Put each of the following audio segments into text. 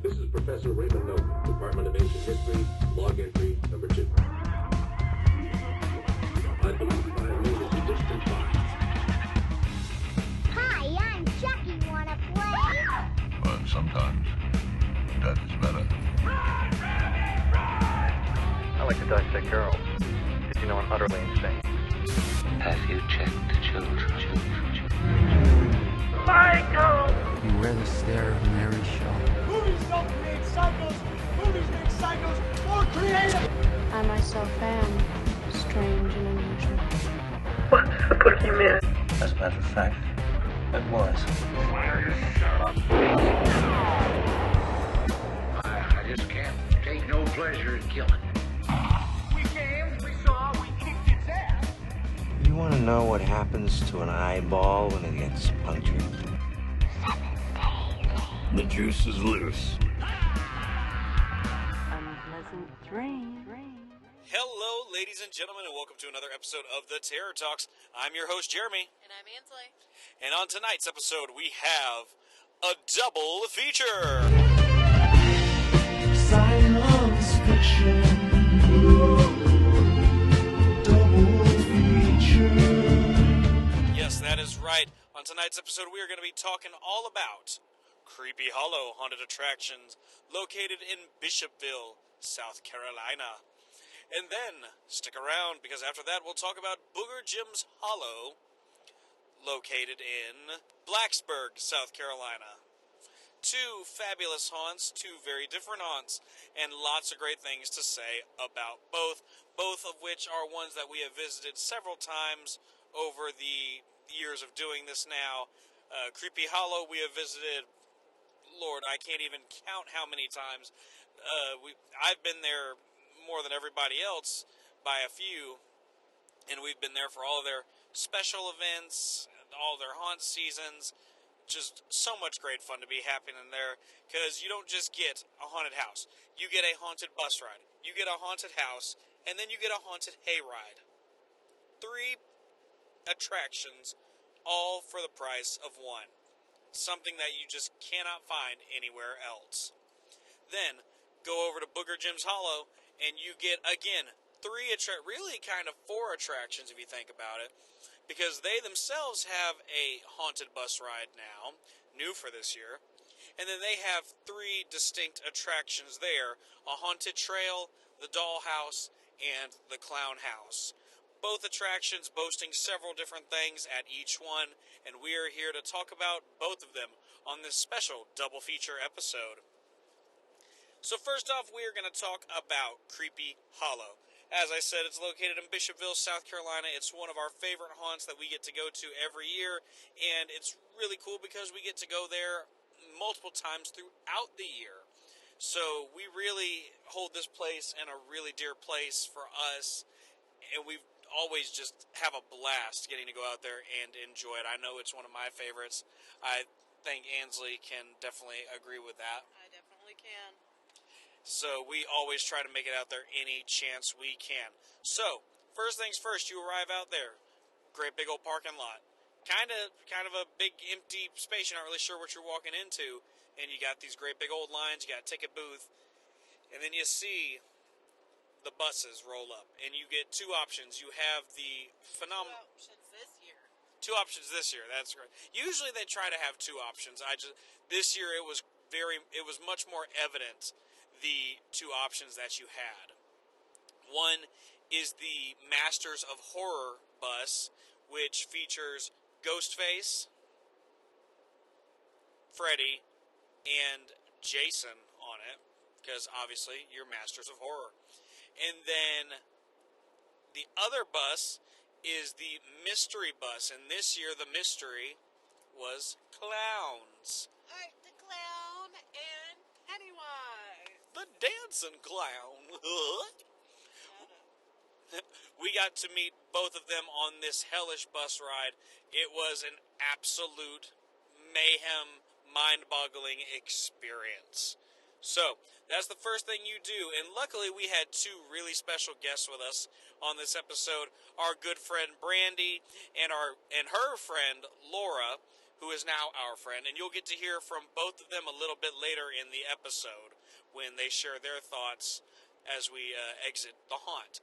This is Professor Raymond Noble, Department of Ancient History, log entry number 2. I believe I made it to distant past. Hi, I'm Chucky. Wanna play? Well, sometimes that is better. I like to dissect girls. Did you know I'm utterly insane? Have you checked the children? Michael! Beware the stare of Mary Shaw. Movies don't create psychos. Movies make psychos more creative. I myself am strange and unusual. What's the boogeyman? As a matter of fact, it was. I just can't take no pleasure in killing. We came, we saw, we kicked its ass. You want to know what happens to an eyeball when it gets punctured? The juice is loose. Unpleasant dream. Hello, ladies and gentlemen, and welcome to another episode of The Terror Talks. I'm your host, Jeremy. And I'm Ansley. And on tonight's episode, we have a double feature. Science fiction. Double feature. Yes, that is right. On tonight's episode, we are going to be talking all about Kreepy Hollow haunted attractions located in Bishopville, South Carolina. And then, stick around, because after that we'll talk about Booger Jim's Hollow, located in Blacksburg, South Carolina. Two fabulous haunts, two very different haunts, and lots of great things to say about both of which are ones that we have visited several times over the years of doing this now. Kreepy Hollow we have visited, Lord, I can't even count how many times. I've been there more than everybody else by a few, and we've been there for all of their special events, all their haunt seasons. Just so much great fun to be happening there, because you don't just get a haunted house. You get a haunted bus ride, you get a haunted house, and then you get a haunted hayride. 3 attractions, all for the price of one. Something that you just cannot find anywhere else. Then, go over to Booger Jim's Hollow, and you get, again, 4 attractions if you think about it, because they themselves have a haunted bus ride now, new for this year, and then they have 3 distinct attractions there, a haunted trail, the dollhouse, and the clown house. Both attractions boasting several different things at each one, and we are here to talk about both of them on this special double feature episode. So first off, we are going to talk about Kreepy Hollow. As I said, it's located in Bishopville, South Carolina. It's one of our favorite haunts that we get to go to every year, and it's really cool because we get to go there multiple times throughout the year. So we really hold this place in a really dear place for us, and we've always just have a blast getting to go out there and enjoy it. I know it's one of my favorites. I think Ansley can definitely agree with that. I definitely can. So we always try to make it out there any chance we can. So, first things first, you arrive out there. Great big old parking lot. Kind of a big empty space. You're not really sure what you're walking into. And you got these great big old lines. You got a ticket booth. And then you see the buses roll up, and you get 2 options. You have the phenomenal 2 options this year. 2 options this year. That's great. Usually they try to have 2 options. This year it was much more evident the 2 options that you had. One is the Masters of Horror bus, which features Ghostface, Freddy, and Jason on it, because obviously you're Masters of Horror. And then the other bus is the mystery bus, and this year the mystery was clowns. Art the Clown and Pennywise. The dancing clown. We got to meet both of them on this hellish bus ride. It was an absolute mayhem, mind-boggling experience. So, that's the first thing you do, and luckily we had 2 really special guests with us on this episode. Our good friend Brandy and her friend Laura, who is now our friend, and you'll get to hear from both of them a little bit later in the episode when they share their thoughts as we exit the haunt.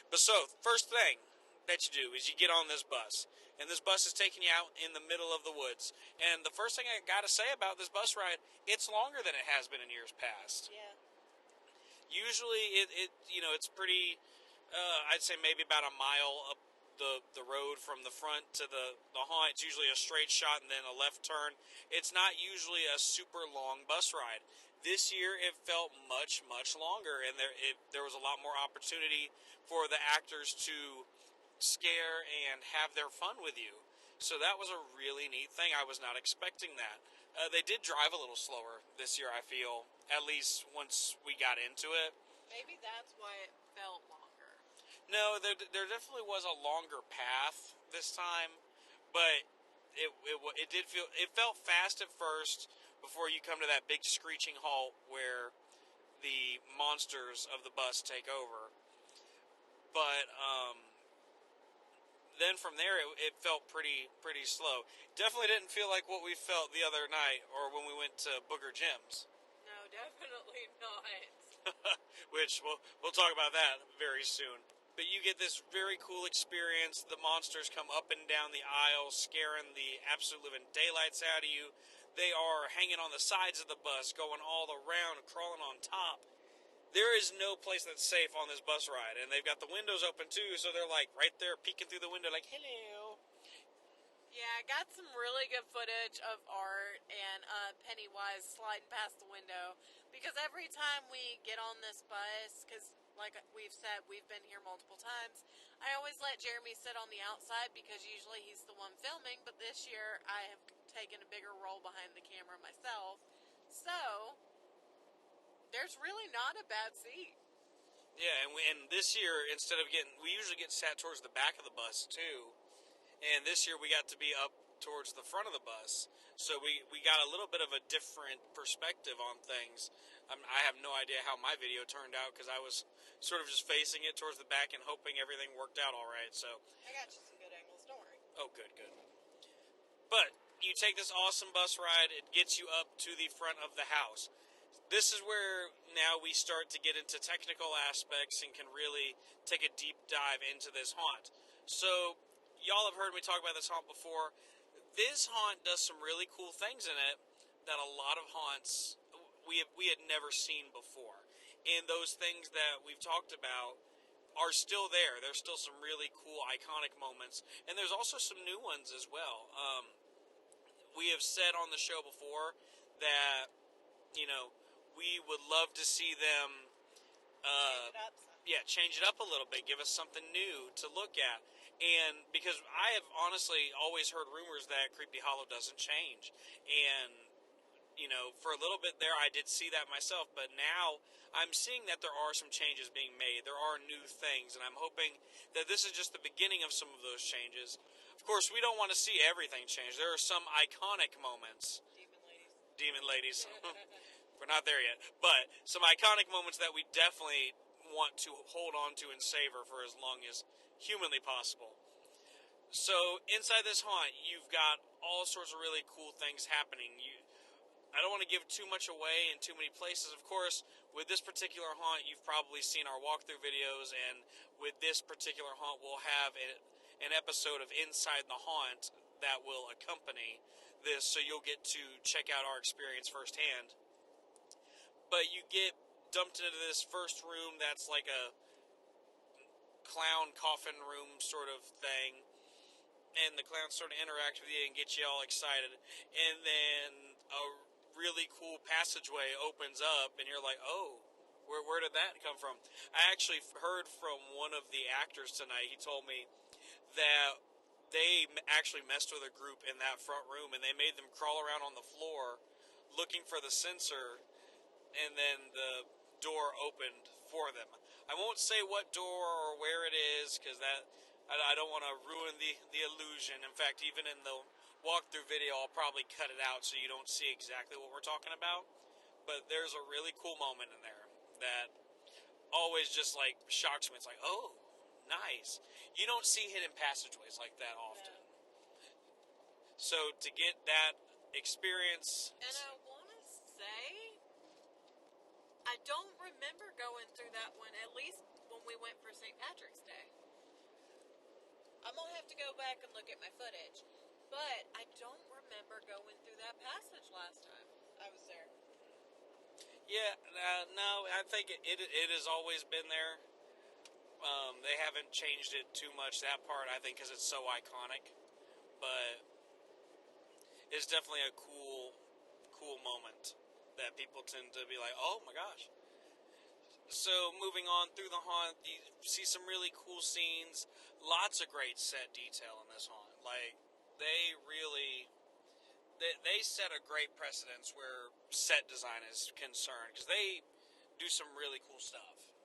But so, first thing that you do is you get on this bus, and this bus is taking you out in the middle of the woods. And the first thing I got to say about this bus ride, it's longer than it has been in years past. Yeah. Usually, it's pretty. I'd say maybe about a mile up the road from the front to the haunt. It's usually a straight shot and then a left turn. It's not usually a super long bus ride. This year, it felt much, much longer, and there was a lot more opportunity for the actors to scare and have their fun with you. So that was a really neat thing. I was not expecting that. They did drive a little slower this year, I feel, at least once we got into it. Maybe that's why it felt longer. No, there definitely was a longer path this time, but it felt fast at first before you come to that big screeching halt where the monsters of the bus take over. But then from there it felt pretty slow. Definitely didn't feel like what we felt the other night or when we went to Booger Jim's. No, definitely not. Which we'll talk about that very soon. But you get this very cool experience. The monsters come up and down the aisle, scaring the absolute living daylights out of you. They are hanging on the sides of the bus, going all around, crawling on top. There is no place that's safe on this bus ride, and they've got the windows open too, so they're like right there peeking through the window like, hello. Yeah, I got some really good footage of Art and Pennywise sliding past the window, because every time we get on this bus, because like we've said, we've been here multiple times, I always let Jeremy sit on the outside because usually he's the one filming, but this year I have taken a bigger role behind the camera myself, so there's really not a bad seat. Yeah, and this year, instead of we usually get sat towards the back of the bus too, and this year we got to be up towards the front of the bus, so we got a little bit of a different perspective on things. I have no idea how my video turned out because I was sort of just facing it towards the back and hoping everything worked out all right. So I got you some good angles, don't worry. Oh, good. But you take this awesome bus ride, it gets you up to the front of the house. This is where now we start to get into technical aspects and can really take a deep dive into this haunt. So y'all have heard me talk about this haunt before. This haunt does some really cool things in it that a lot of haunts we had never seen before. And those things that we've talked about are still there. There's still some really cool, iconic moments. And there's also some new ones as well. We have said on the show before that, we would love to see them change it up a little bit, give us something new to look at. And because I have honestly always heard rumors that Kreepy Hollow doesn't change. And, for a little bit there I did see that myself, but now I'm seeing that there are some changes being made. There are new things, and I'm hoping that this is just the beginning of some of those changes. Of course, we don't want to see everything change. There are some iconic moments. Demon ladies. We're not there yet. But some iconic moments that we definitely want to hold on to and savor for as long as humanly possible. So inside this haunt, you've got all sorts of really cool things happening. I don't want to give too much away in too many places. Of course, with this particular haunt, you've probably seen our walkthrough videos, and with this particular haunt, we'll have an episode of Inside the Haunt that will accompany this, so you'll get to check out our experience firsthand. But you get dumped into this first room that's like a clown coffin room sort of thing, and the clowns sort of interact with you and get you all excited, and then a really cool passageway opens up, and you're like, oh, where did that come from? I actually heard from one of the actors tonight. He told me that they actually messed with a group in that front room, and they made them crawl around on the floor looking for the sensor, and then the door opened for them. I won't say what door or where it is, because I don't want to ruin the illusion. In fact, even in the walkthrough video, I'll probably cut it out so you don't see exactly what we're talking about. But there's a really cool moment in there that always just like shocks me. It's like, oh, nice. You don't see hidden passageways like that often. So to get that experience... And I want to say, I don't remember going through that one, at least when we went for St. Patrick's Day. I'm going to have to go back and look at my footage. But I don't remember going through that passage last time I was there. Yeah, no, I think it has always been there. They haven't changed it too much, that part, I think, because it's so iconic. But it's definitely a cool moment that people tend to be like, oh my gosh. So, moving on through the haunt, you see some really cool scenes. Lots of great set detail in this haunt. Like, they really... They set a great precedence where set design is concerned, because they do some really cool stuff.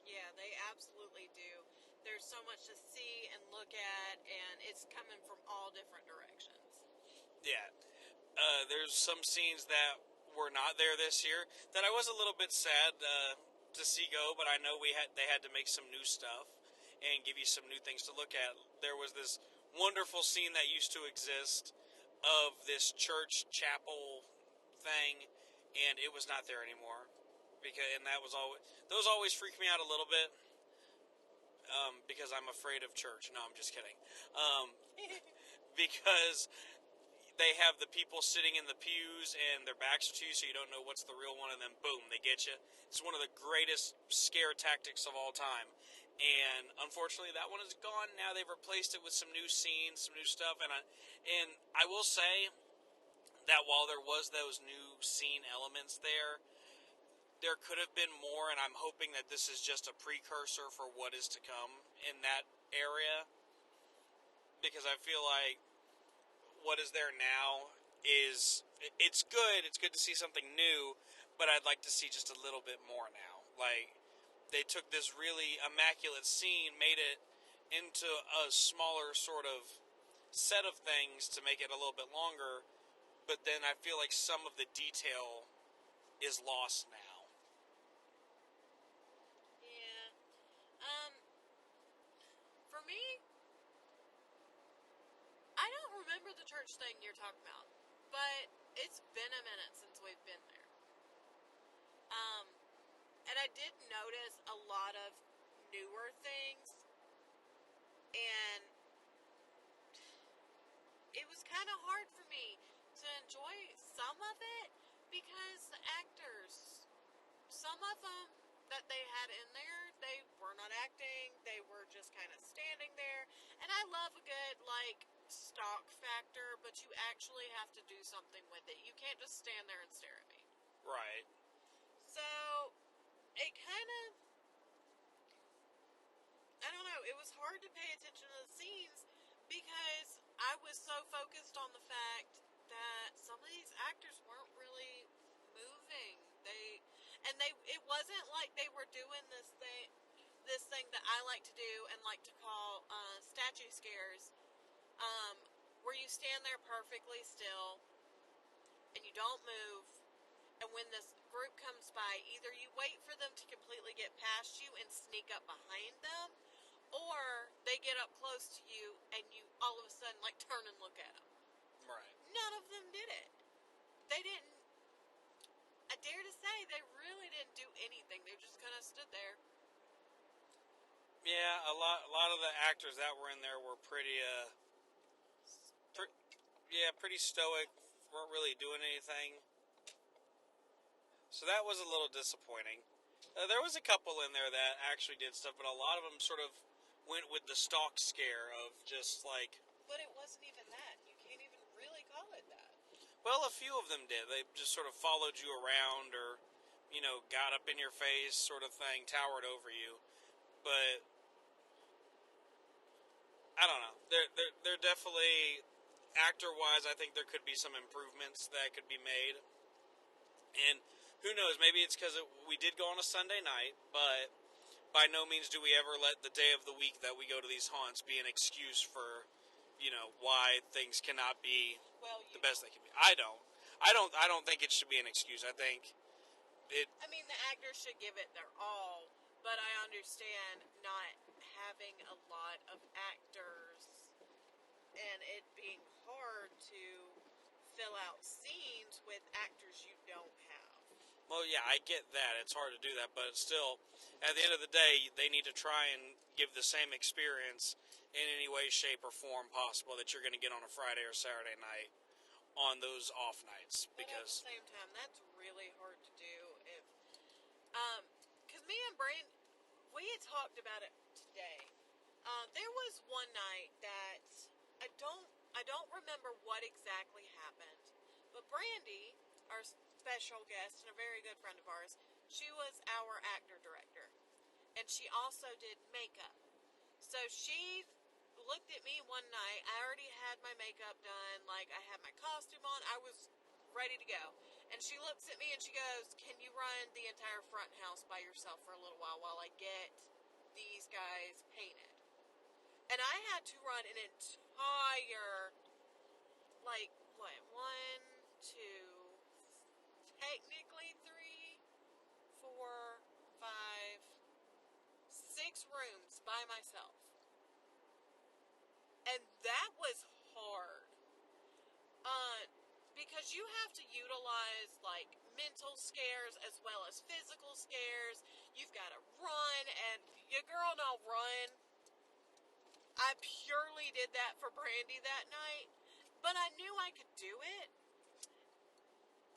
Yeah, they absolutely do. There's so much to see and look at, and it's coming from all different directions. Yeah. There's some scenes that were not there this year that I was a little bit sad to see go, but I know they had to make some new stuff and give you some new things to look at. There was this wonderful scene that used to exist of this church chapel thing, and it was not there anymore. Those always freak me out a little bit, because I'm afraid of church. No, I'm just kidding. Because they have the people sitting in the pews and their backs to you, so you don't know what's the real one, and then boom, they get you. It's one of the greatest scare tactics of all time. And unfortunately, that one is gone. Now they've replaced it with some new scenes, some new stuff. And I will say that while there was those new scene elements there could have been more, and I'm hoping that this is just a precursor for what is to come in that area. Because I feel like what is there now it's good. It's good to see something new, but I'd like to see just a little bit more now. Like, they took this really immaculate scene, made it into a smaller sort of set of things to make it a little bit longer, but then I feel like some of the detail is lost now. Yeah. For me, I don't remember the church thing you're talking about, but it's been a minute since we've been there. And I did notice a lot of newer things, and it was kind of hard for me to enjoy some of it because the actors, some of them that they had in there, they were not acting, they were just kind of standing there. And I love a good, like, stock factor, but you actually have to do something with it. You can't just stand there and stare at me. Right. So it kind of, I don't know, it was hard to pay attention to the scenes because I was so focused on the fact that some of these actors weren't really moving. It wasn't like they were doing this thing that I like to do and like to call statue scares, where you stand there perfectly still and you don't move. And when this group comes by, either you wait for them to completely get past you and sneak up behind them, or they get up close to you and you all of a sudden like turn and look at them. Right. None of them did it. They didn't. I dare to say they really didn't do anything. They just kind of stood there. Yeah, a lot of the actors that were in there were pretty stoic. Weren't really doing anything. So that was a little disappointing. There was a couple in there that actually did stuff, but a lot of them sort of went with the stalk scare of just like... But it wasn't even that. You can't even really call it that. Well, a few of them did. They just sort of followed you around or, got up in your face sort of thing, towered over you. But, I don't know. They're definitely, actor-wise, I think there could be some improvements that could be made. And who knows, maybe it's because we did go on a Sunday night, but by no means do we ever let the day of the week that we go to these haunts be an excuse for, why things cannot be the best they can be. I don't think it should be an excuse. I think I mean, the actors should give it their all, but I understand not having a lot of actors and it being hard to fill out scenes with actors you don't have. Well, yeah, I get that. It's hard to do that, but still, at the end of the day, they need to try and give the same experience in any way, shape, or form possible that you're going to get on a Friday or Saturday night on those off nights. But at the same time, that's really hard to do. Because me and Brand, we had talked about it today. There was one night that I don't remember what exactly happened, but Brandy, our special guest and a very good friend of ours, she was our actor director, and she also did makeup. So she looked at me one night. I already had my makeup done, like I had my costume on, I was ready to go, and she looks at me and she goes, "Can you run the entire front house by yourself for a little while I get these guys painted?" And I had to run an entire, like, what, 1, 2, technically 3, 4, 5, 6 rooms by myself. And that was hard. Because you have to utilize, like, mental scares as well as physical scares. You've got to run, and your girl don't run. I purely did that for Brandy that night, but I knew I could do it.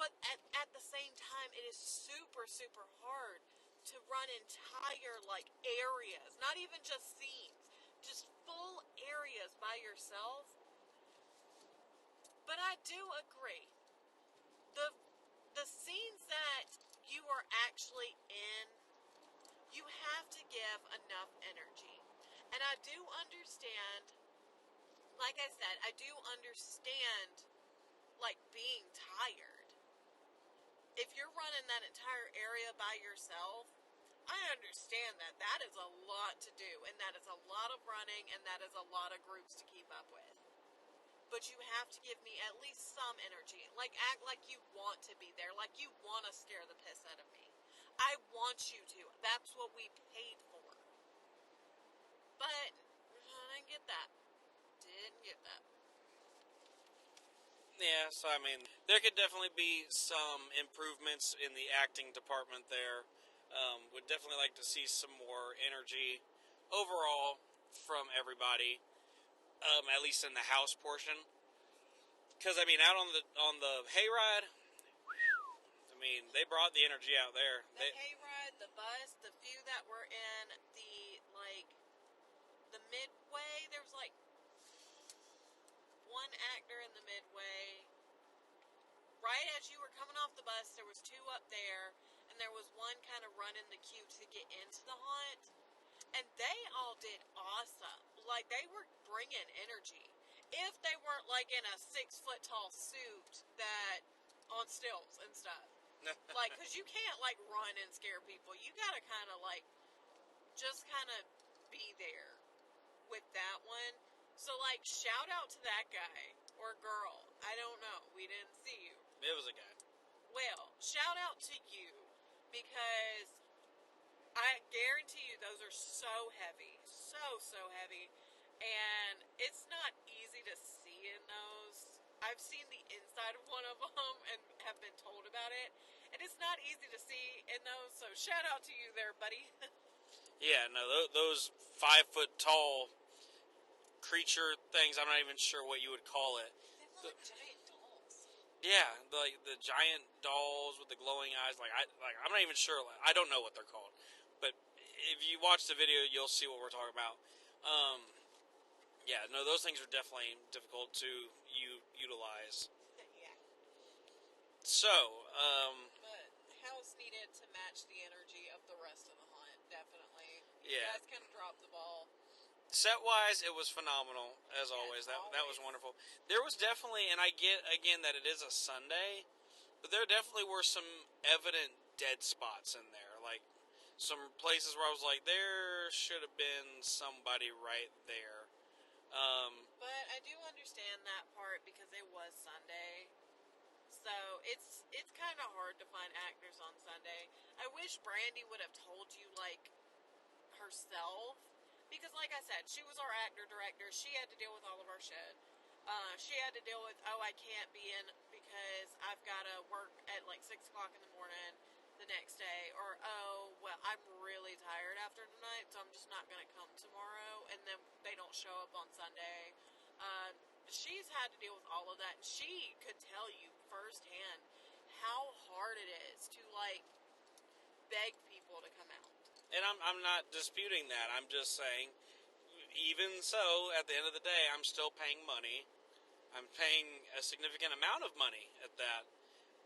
But at the same time, it is super, super hard to run entire, like, areas, not even just scenes, just full areas by yourself. But I do agree. The scenes that you are actually in, you have to give enough energy. And I do understand, like I said, I do understand, like, being tired. If you're running that entire area by yourself, I understand that. That is a lot to do, and that is a lot of running, and that is a lot of groups to keep up with. But you have to give me at least some energy. Like, act like you want to be there. Like you want to scare the piss out of me. I want you to. That's what we paid for. But I didn't get that. Didn't get that. Yeah, so I mean, there could definitely be some improvements in the acting department there. Would definitely like to see some more energy overall from everybody. At least in the house portion, because I mean, out on the hayride, I mean, they brought the energy out there. The hayride, the bus, the few that were in the midway. There was like one actor in the midway. Right as you were coming off the bus, there was 2 up there, and there was one kind of running the queue to get into the haunt. And they all did awesome. Like, they were bringing energy. If they weren't, like, in a 6-foot-tall suit that, on stilts and stuff. Like, because you can't, like, run and scare people. You gotta kind of, like, just kind of be there with that one. So, like, shout out to that guy. Or girl. I don't know. We didn't see you. It was a guy. Well, shout out to you. Because I guarantee you those are so heavy. So heavy. And it's not easy to see in those. I've seen the inside of one of them and have been told about it. And it's not easy to see in those. So shout out to you there, buddy. Yeah, no, those 5-foot-tall creature things, I'm not even sure what you would call it. They're like giant dolls. Yeah, the giant dolls with the glowing eyes. I'm not even sure. I don't know what they're called. But if you watch the video, you'll see what we're talking about. Yeah, no, those things are definitely difficult to utilize. Yeah. So, But house needed to match the energy of the rest of the hunt, definitely. You yeah. guys kind of dropped the ball. Set-wise, it was phenomenal, as always. That was wonderful. There was definitely, and I get, again, that it is a Sunday, but there definitely were some evident dead spots in there. Like, some places where I was like, there should have been somebody right there. But I do understand that part because it was Sunday. So it's kind of hard to find actors on Sunday. I wish Brandy would have told you, like, herself. Because, like I said, she was our actor director. She had to deal with all of our shit. She had to deal with, I can't be in because I've got to work at like 6 o'clock in the morning the next day, or I'm really tired after tonight, so I'm just not going to come tomorrow, and then they don't show up on Sunday. She's had to deal with all of that, and she could tell you firsthand how hard it is to like beg people to come out. And I'm not disputing that. I'm just saying, even so, at the end of the day, I'm still paying money. I'm paying a significant amount of money at that,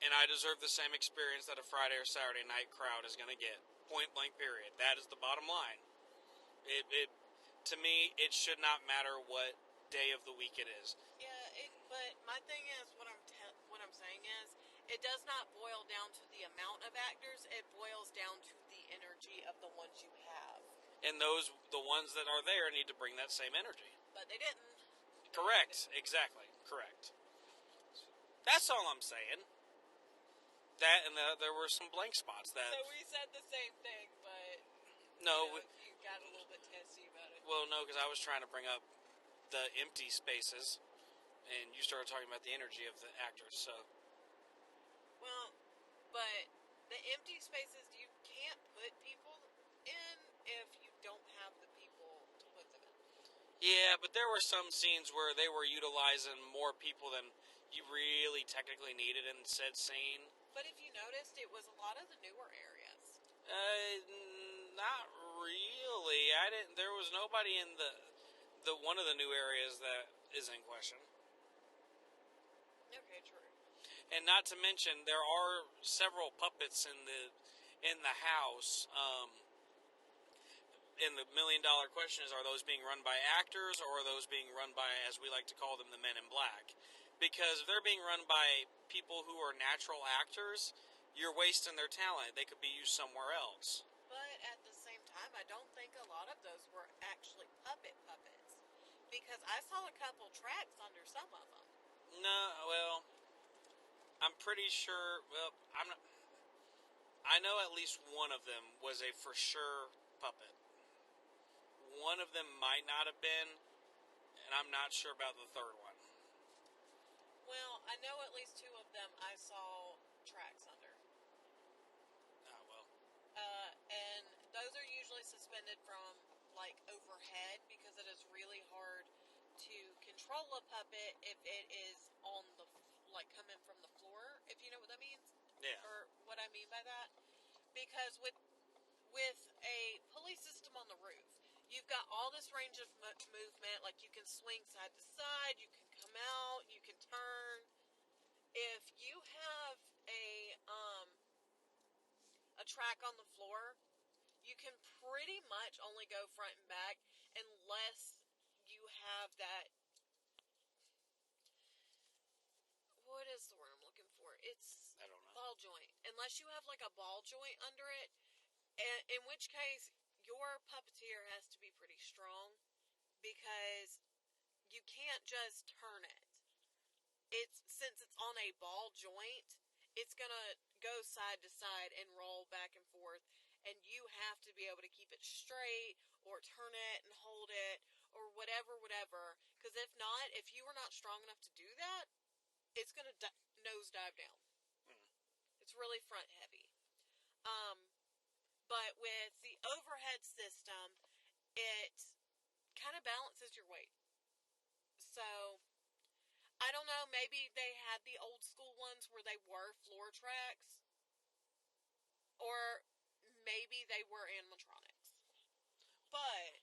and I deserve the same experience that a Friday or Saturday night crowd is going to get. Point blank, period. That is the bottom line. To me, it should not matter what day of the week it is. Yeah, but my thing is, what I'm saying is, it does not boil down to the amount of actors. It boils down to the energy of the ones you have. And the ones that are there need to bring that same energy. But they didn't. Correct. Exactly. Correct. That's all I'm saying. That and there were some blank spots that. So we said the same thing, but no, you got a little bit testy about it. Well, no, because I was trying to bring up the empty spaces, and you started talking about the energy of the actors. So. Well, but the empty spaces, you can't put people in if you don't have the people to put them in. Yeah, but there were some scenes where they were utilizing more people than you really technically needed in said scene. But if you noticed, it was a lot of the newer areas. Not really. I didn't. There was nobody in the one of the new areas that is in question. Okay, true. And not to mention, there are several puppets in the house. And the $1 million question is, are those being run by actors, or are those being run by, as we like to call them, the men in black? Because if they're being run by people who are natural actors, you're wasting their talent. They could be used somewhere else. But at the same time, I don't think a lot of those were actually puppets. Because I saw a couple tracks under some of them. No, well, I'm pretty sure, I'm not, I know at least one of them was a for sure puppet. One of them might not have been, and I'm not sure about the third one. Well, I know at least 2 of them I saw tracks under. Oh, well. And those are usually suspended from, like, overhead, because it is really hard to control a puppet if it is on the, like, coming from the floor, if you know what that means? Yeah. Or what I mean by that. Because with a pulley system on the roof, you've got all this range of movement, like you can swing side to side, you can come out, you can turn. If you have a track on the floor, you can pretty much only go front and back unless you have that, what is the word I'm looking for? It's I don't know. Ball joint. Unless you have like a ball joint under it, in which case your puppeteer has to be pretty strong, because you can't just turn it. Since it's on a ball joint, it's gonna go side to side and roll back and forth, and you have to be able to keep it straight, or turn it and hold it, or whatever, because if not, if you are not strong enough to do that, it's gonna nosedive down. It's really front heavy. But with the overhead system, it kind of balances your weight. So, I don't know, maybe they had the old school ones where they were floor tracks, or maybe they were animatronics. But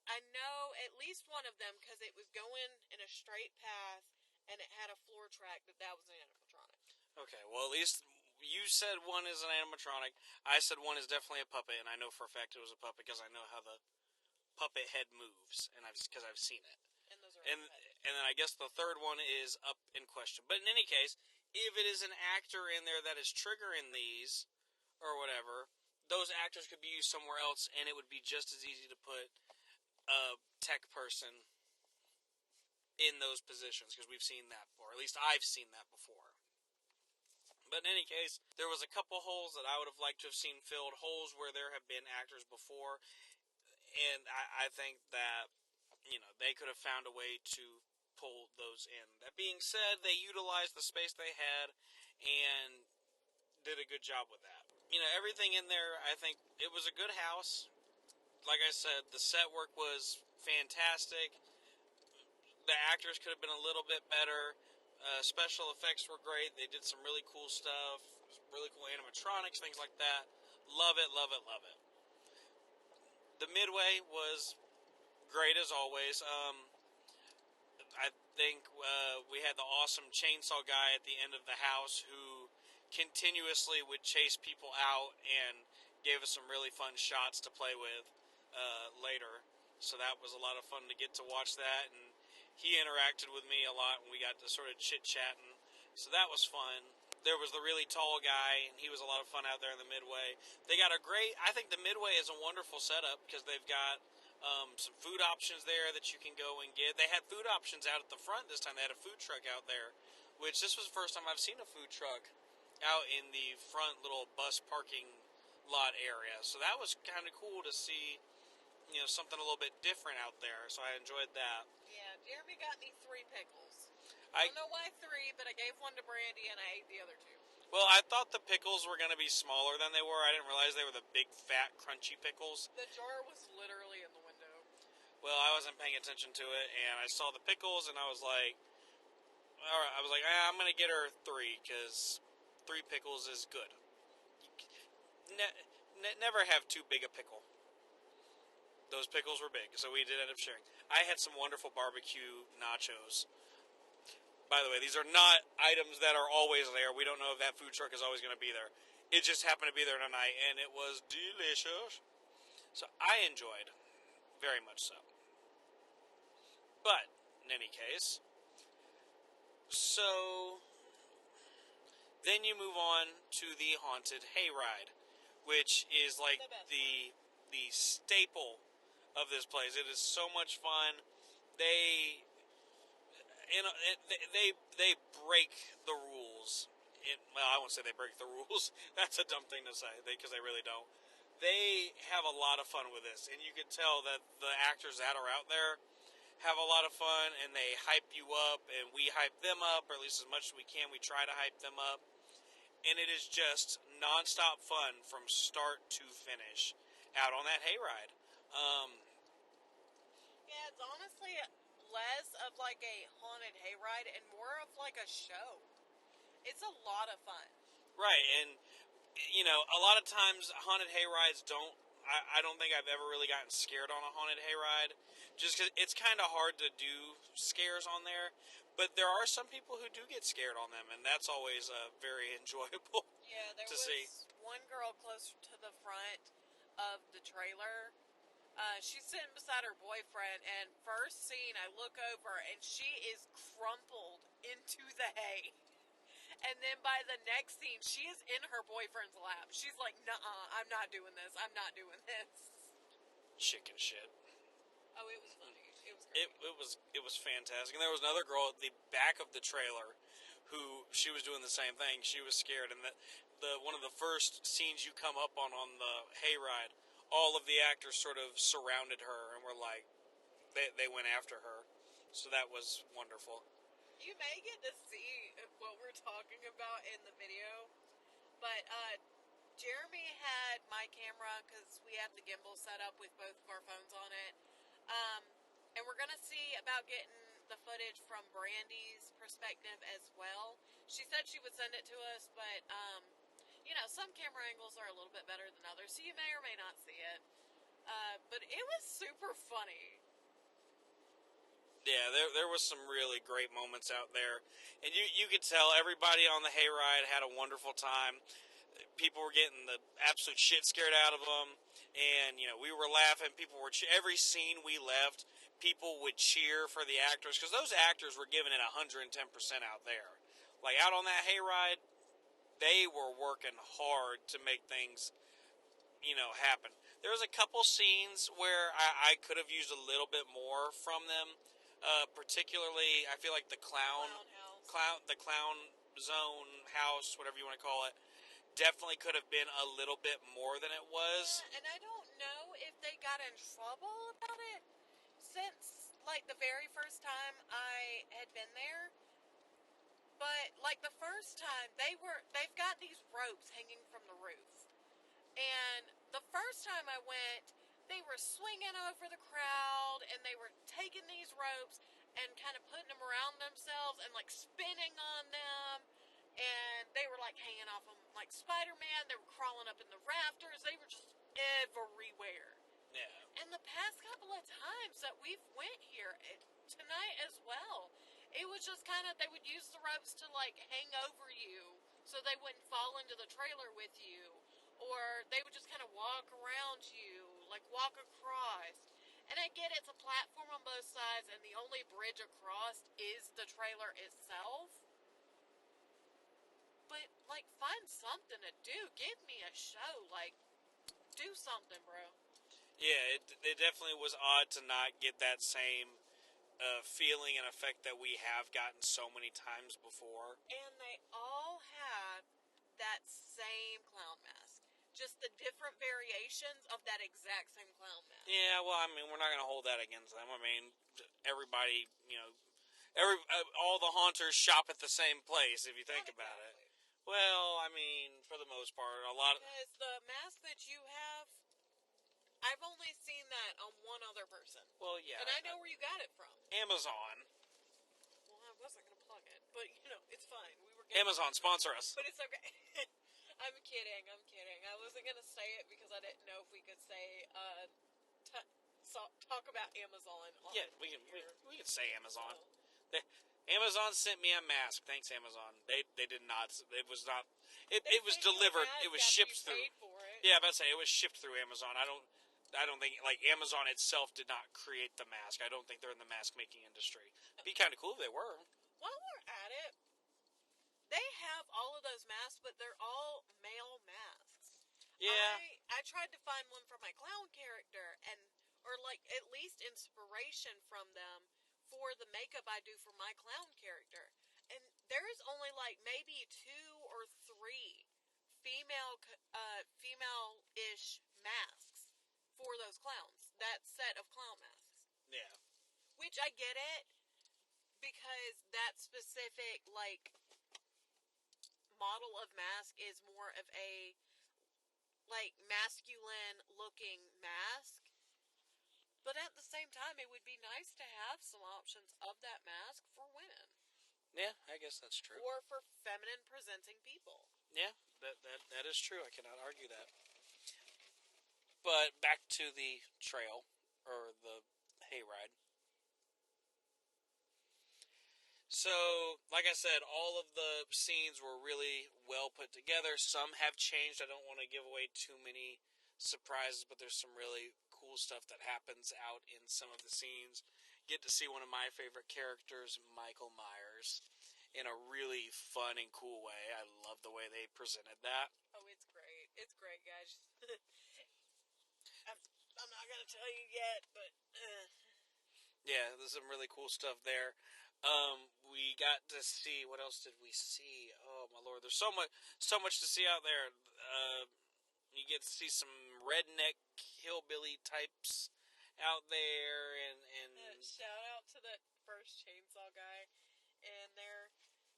I know at least one of them, because it was going in a straight path and it had a floor track, that was an animatronic. Okay, well, at least you said one is an animatronic. I said one is definitely a puppet, and I know for a fact it was a puppet because I know how the puppet head moves, and because I've seen it. And those are and then I guess the third one is up in question. But in any case, if it is an actor in there that is triggering these or whatever, those actors could be used somewhere else, and it would be just as easy to put a tech person in those positions, because we've seen that before. At least I've seen that before. But in any case, there was a couple holes that I would have liked to have seen filled, holes where there have been actors before, and I think that, they could have found a way to pull those in. That being said, they utilized the space they had and did a good job with that. Everything in there, I think it was a good house. Like I said, the set work was fantastic. The actors could have been a little bit better. Special effects were great. They did some really cool stuff, really cool animatronics, things like that. Love it, love it, love it. The midway was great as always. I think we had the awesome chainsaw guy at the end of the house who continuously would chase people out and gave us some really fun shots to play with later. So that was a lot of fun to get to watch that, and he interacted with me a lot, and we got to sort of chit-chatting. So that was fun. There was the really tall guy, and he was a lot of fun out there in the midway. They got I think the midway is a wonderful setup because they've got some food options there that you can go and get. They had food options out at the front this time. They had a food truck out there, which this was the first time I've seen a food truck out in the front little bus parking lot area. So that was kind of cool to see, something a little bit different out there. So I enjoyed that. Yeah, Jeremy got me 3 pickles. I don't know why 3, but I gave one to Brandy and I ate the other 2. Well, I thought the pickles were going to be smaller than they were. I didn't realize they were the big, fat, crunchy pickles. The jar was literally in the window. Well, I wasn't paying attention to it, and I saw the pickles, and I was like, all right, I'm going to get her 3, because 3 pickles is good. Never have too big a pickle. Those pickles were big, so we did end up sharing. I had some wonderful barbecue nachos. By the way, these are not items that are always there. We don't know if that food truck is always going to be there. It just happened to be there tonight, and it was delicious. So I enjoyed, very much so. But, in any case, so then you move on to the haunted hayride, which is like the staple of this place. It is so much fun. They break the rules. Well, I won't say they break the rules. That's a dumb thing to say, because they really don't. They have a lot of fun with this, and you can tell that the actors that are out there have a lot of fun, and they hype you up, and we hype them up, or at least as much as we can. We try to hype them up, and it is just nonstop fun from start to finish out on that hayride. Yeah, it's honestly less of like a haunted hayride and more of like a show. It's a lot of fun. Right, and a lot of times haunted hayrides don't. I don't think I've ever really gotten scared on a haunted hayride, just because it's kind of hard to do scares on there. But there are some people who do get scared on them, and that's always very enjoyable. Yeah, there to was see. one girl closer to the front of the trailer. She's sitting beside her boyfriend, and first scene, I look over, and she is crumpled into the hay. And then by the next scene, she is in her boyfriend's lap. She's like, "Nuh-uh, I'm not doing this. I'm not doing this." Chicken shit. Oh, it was funny. It was great. It was fantastic. And there was another girl at the back of the trailer who she was doing the same thing. She was scared, and one of the first scenes you come up on the hayride, all of the actors sort of surrounded her and were like, they went after her. So that was wonderful. You may get to see what we're talking about in the video, but Jeremy had my camera because we have the gimbal set up with both of our phones on it, and we're going to see about getting the footage from Brandy's perspective as well. She said she would send it to us, but some camera angles are a little bit better than others, so you may or may not see it. But it was super funny. Yeah, there was some really great moments out there. And you could tell everybody on the hayride had a wonderful time. People were getting the absolute shit scared out of them. And, we were laughing. People were every scene we left, people would cheer for the actors. Because those actors were giving it 110% out there. Like, out on that hayride, they were working hard to make things, happen. There was a couple scenes where I could have used a little bit more from them. Particularly, I feel like the clown zone house, whatever you want to call it, definitely could have been a little bit more than it was. Yeah, and I don't know if they got in trouble about it, since like, the very first time I had been there, but, like, the first time, they've got these ropes hanging from the roof. And the first time I went, they were swinging over the crowd, and they were taking these ropes and kind of putting them around themselves and, like, spinning on them. And they were, like, hanging off them like Spider-Man. They were crawling up in the rafters. They were just everywhere. Yeah. And the past couple of times that we've went here, tonight as well, it was just kind of, they would use the ropes to, like, hang over you so they wouldn't fall into the trailer with you. Or they would just kind of walk around you, like walk across. And I get it's a platform on both sides, and the only bridge across is the trailer itself. But, like, find something to do. Give me a show. Like, do something, bro. Yeah, it definitely was odd to not get that same feeling and effect that we have gotten so many times before. And they all had that same clown mask. Just the different variations of that exact same clown mask. Yeah, well, I mean, we're not going to hold that against them. I mean, everybody, you know, all the haunters shop at the same place, if you think about it. Well, I mean, for the most part, a lot of... Because the mask that you have, I've only seen that on one other person. Well, yeah. And I know where you got it from. Amazon. Well, I wasn't going to plug it, but, you know, it's fine. Amazon, sponsor us. But it's okay. I'm kidding. I wasn't going to say it because I didn't know if we could say, talk about Amazon. Yeah, we can say Amazon. Amazon sent me a mask. Thanks, Amazon. They did not. It was not. It was delivered. It was shipped through. Yeah, I'm about to say it was shipped through Amazon. I don't think like Amazon itself did not create the mask. I don't think they're in the mask making industry. It'd be kind of cool if they were. While we're at it, they have all of those masks, but they're all male masks. Yeah. I tried to find one for my clown character, or like at least inspiration from them for the makeup I do for my clown character. And there's only like maybe 2 or 3 female-ish masks for those clowns. That set of clown masks. Yeah. Which I get it, because that specific, like, model of mask is more of a, like, masculine-looking mask. But at the same time, it would be nice to have some options of that mask for women. Yeah, I guess that's true. Or for feminine-presenting people. Yeah, that is true. I cannot argue that. But back to the trail, or the hayride. So, like I said, all of the scenes were really well put together. Some have changed. I don't want to give away too many surprises, but there's some really cool stuff that happens out in some of the scenes. Get to see one of my favorite characters, Michael Myers, in a really fun and cool way. I love the way they presented that. Oh, it's great. It's great, guys. I'm not going to tell you yet, but... Yeah, there's some really cool stuff there. We got to see... What else did we see? Oh, my Lord. There's so much to see out there. You get to see some redneck hillbilly types out there, and shout out to that first chainsaw guy in there.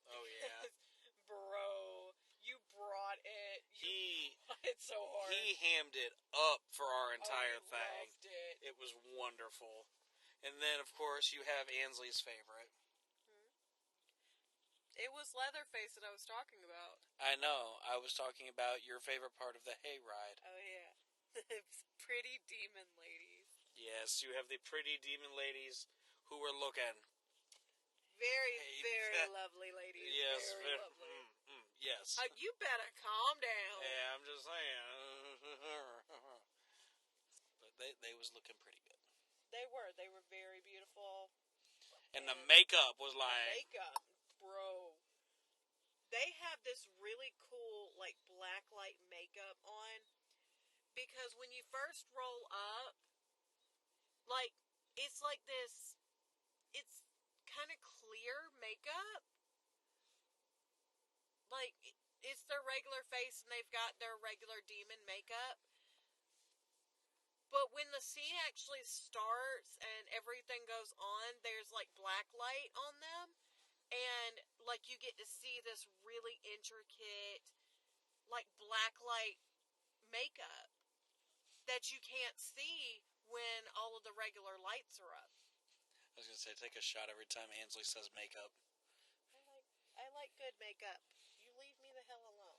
Oh yeah, bro, you brought it. He brought it so hard. He hammed it up for our entire thing. Loved it. It was wonderful. And then, of course, you have Ansley's favorite. It was Leatherface that I was talking about. I know. I was talking about your favorite part of the hayride. Oh, yeah. Pretty demon ladies. Yes, you have the pretty demon ladies who were looking. Very lovely ladies. Yes. Very lovely. Yes. You better calm down. Yeah, I'm just saying. But they was looking pretty good. They were. They were very beautiful. And the makeup was like... Makeup. Bro, they have this really cool, like, blacklight makeup on, because when you first roll up, like, it's like this, it's kind of clear makeup, like, it's their regular face, and they've got their regular demon makeup, But when the scene actually starts and everything goes on, there's like black light on them. And like you get to see this really intricate, like black light makeup that you can't see when all of the regular lights are up. I was going to say, take a shot every time Ansley says makeup. I like good makeup. You leave me the hell alone.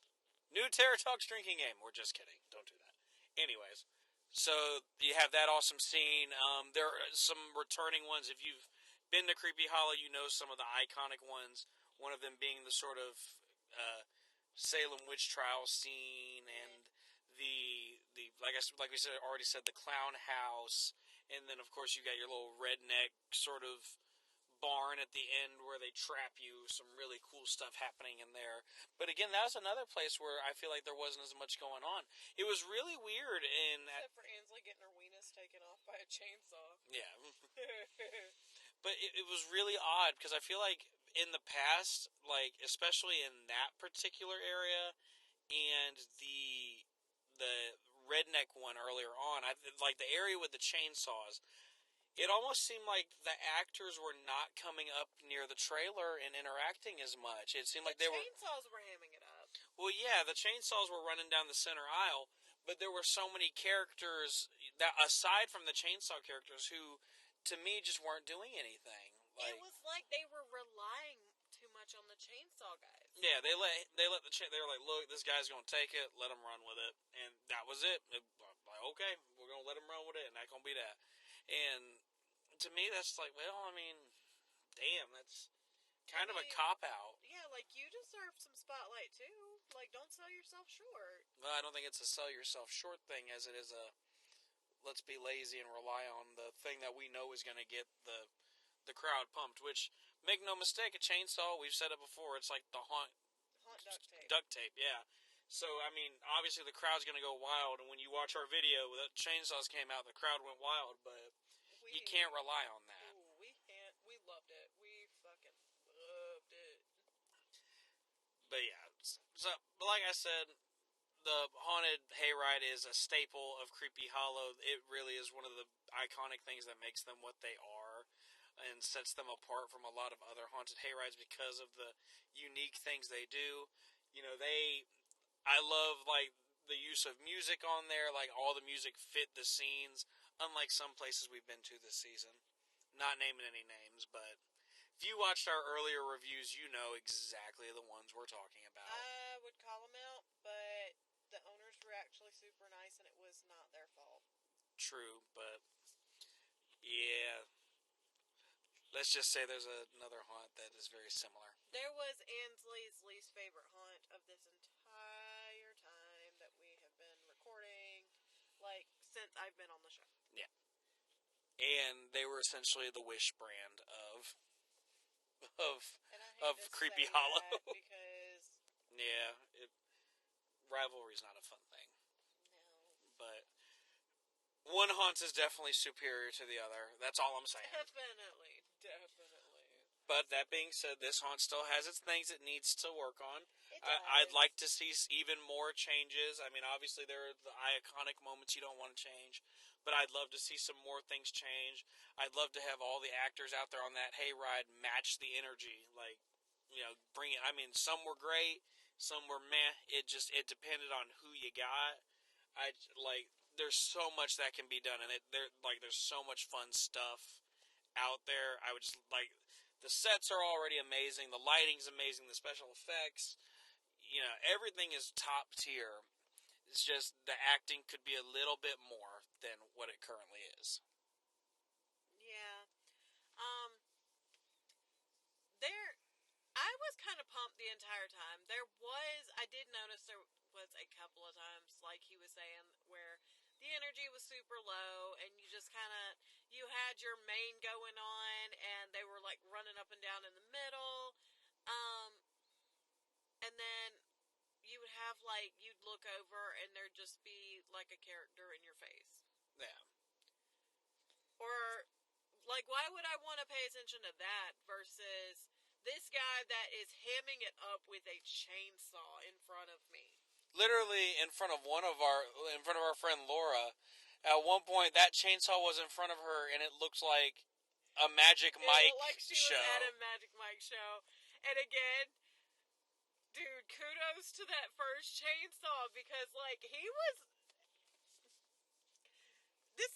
New Terror Talks drinking game. We're just kidding. Don't do that. Anyways, so you have that awesome scene. There are some returning ones. If you've been to Kreepy Hollow, you know some of the iconic ones. One of them being the sort of Salem witch trial scene, and the like we said already said, the clown house, and then of course you got your little redneck sort of barn at the end where they trap you. Some really cool stuff happening in there. But again, that was another place where I feel like there wasn't as much going on. It was really weird in that. Except for Ansley getting her weenus taken off by a chainsaw. Yeah. But it was really odd because I feel like in the past, like especially in that particular area and the redneck one earlier on, like the area with the chainsaws, it almost seemed like the actors were not coming up near the trailer and interacting as much. It seemed like they were... The chainsaws were hamming it up. Well, yeah, the chainsaws were running down the center aisle, but there were so many characters, that aside from the chainsaw characters, who, to me, just weren't doing anything. It was like they were relying too much on the chainsaw guys. Yeah, they were like, look, this guy's going to take it, let him run with it. And that was it. Like, okay, we're going to let him run with it, and that going to be that. And to me, that's like, well, I mean, damn, that's kind of a cop-out. Yeah, like, you deserve some spotlight, too. Like, don't sell yourself short. Well, I don't think it's a sell yourself short thing as it is a let's be lazy and rely on the thing that we know is going to get the crowd pumped, which, make no mistake, a chainsaw, we've said it before, it's like the haunt duct tape, yeah. So, I mean, obviously the crowd's going to go wild, and when you watch our video, the chainsaws came out, the crowd went wild, but you can't rely on that. Ooh, we can't. We loved it. We fucking loved it. But yeah, so, but like I said, the haunted hayride is a staple of Kreepy Hollow. It really is one of the iconic things that makes them what they are and sets them apart from a lot of other haunted hayrides because of the unique things they do. You know, I love, like, the use of music on there, like, all the music fit the scenes, unlike some places we've been to this season. Not naming any names, but if you watched our earlier reviews, you know exactly the ones we're talking about. I would call them out, but the owners were actually super nice, and it was not their fault. True, but, yeah. Let's just say there's another haunt that is very similar. There was Ansley's least favorite haunt of this entire time that we have been recording, like, since I've been on the show. Yeah. And they were essentially the Wish brand of Kreepy Hollow. Because... Yeah, rivalry's not a fun thing. No. But one haunt is definitely superior to the other. That's all I'm saying. Definitely. But that being said, this haunt still has its things it needs to work on. It does. I'd like to see even more changes. I mean, obviously there are the iconic moments you don't want to change, but I'd love to see some more things change. I'd love to have all the actors out there on that hayride match the energy. Like, you know, bring it. I mean, some were great, some were meh. It depended on who you got. There's so much that can be done, and there's so much fun stuff out there. I would just the sets are already amazing, the lighting's amazing, the special effects, you know, everything is top tier. It's just the acting could be a little bit more than what it currently is. Yeah. I was kind of pumped the entire time. I did notice there was a couple of times, like he was saying, where the energy was super low, and you just kind of, you had your main going on, and they were, like, running up and down in the middle, and then you would have, like, you'd look over, and there'd just be, like, a character in your face. Yeah. Or, like, why would I want to pay attention to that versus this guy that is hamming it up with a chainsaw in front of me? Literally in front of our friend Laura, At one point, that chainsaw was in front of her, and it looked like a Magic Mike like she show. was at a Magic Mike show. And again, dude, kudos to that first chainsaw because, like, he was. This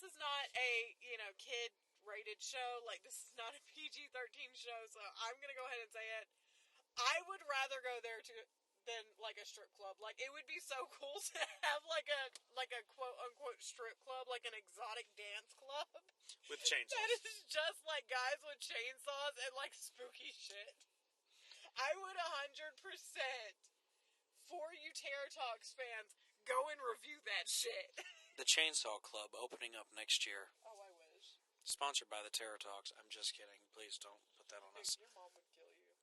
is not a kid-rated show. Like, this is not a PG-13 show. So I'm gonna go ahead and say it. I would rather go there than like a strip club. Like, it would be so cool to have like a quote unquote strip club, like an exotic dance club with chainsaws. That is just like guys with chainsaws and like spooky shit. I would 100% for you Terror Talks fans go and review that shit. The Chainsaw Club opening up next year. Oh, I wish. Sponsored by the Terror Talks. I'm just kidding. Please don't put that on us. Your mom would kill you.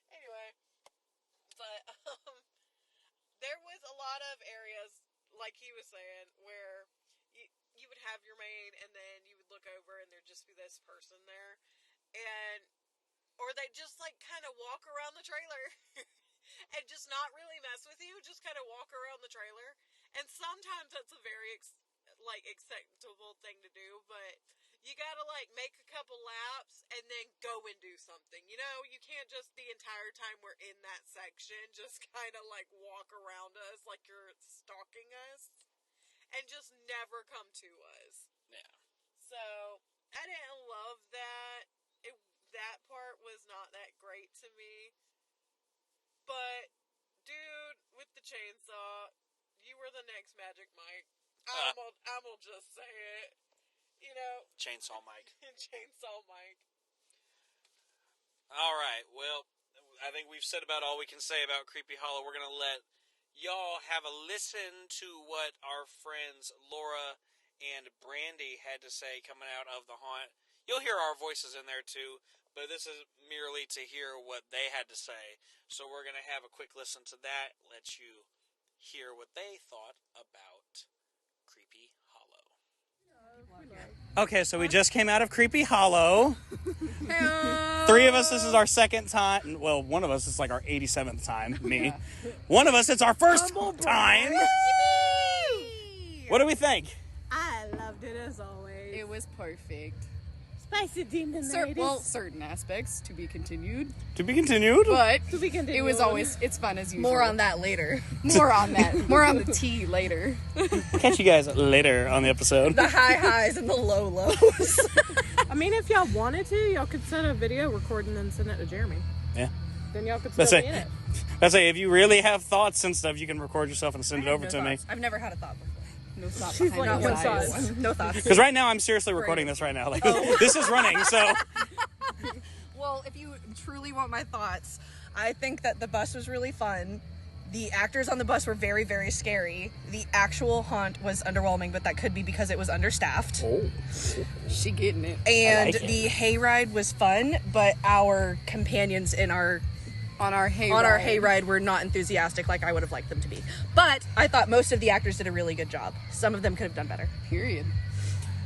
Anyway. But, there was a lot of areas, like he was saying, where you would have your main, and then you would look over, and there'd just be this person there, or they'd just, like, kind of walk around the trailer, and just not really mess with you, just kind of walk around the trailer, and sometimes that's a very, acceptable thing to do, but you gotta, like, make a couple laps and then go and do something. You know, you can't just the entire time we're in that section just kind of, like, walk around us like you're stalking us and just never come to us. Yeah. So, I didn't love that. That part was not that great to me. But, dude, with the chainsaw, you were the next Magic Mike. I'm gonna just say it. You know, Chainsaw Mike. Chainsaw Mike. All right. Well, I think we've said about all we can say about Kreepy Hollow. We're going to let y'all have a listen to what our friends Laura and Brandy had to say coming out of the haunt. You'll hear our voices in there too, but this is merely to hear what they had to say. So we're going to have a quick listen to that, let you hear what they thought about Kreepy Hollow. Okay, so we just came out of Kreepy Hollow. Three of us, this is our second time. Well, one of us is like our 87th time, me. One of us, it's our first time. What do we think? I loved it as always. It was perfect. Spicy demon certain aspects to be continued. To be continued? But to be continued. It was always, it's fun as usual. More on that later. More on that. More on the tea later. Catch you guys later on the episode. The high highs and the low lows. I mean, if y'all wanted to, y'all could set a video recording and send it to Jeremy. Yeah. Then y'all could still be in it. That's it. If you really have thoughts and stuff, you can record yourself and send it over to me. I've never had a thought before. No thoughts. She's like, no thoughts. No thoughts. Because right now I'm seriously recording this right now. Like this is running, so. Well, if you truly want my thoughts, I think that the bus was really fun. The actors on the bus were very, very scary. The actual haunt was underwhelming, but that could be because it was understaffed. Oh. She getting it. And the hayride was fun, but our companions on our hayride were not enthusiastic like I would have liked them to be. But I thought most of the actors did a really good job. Some of them could have done better. Period.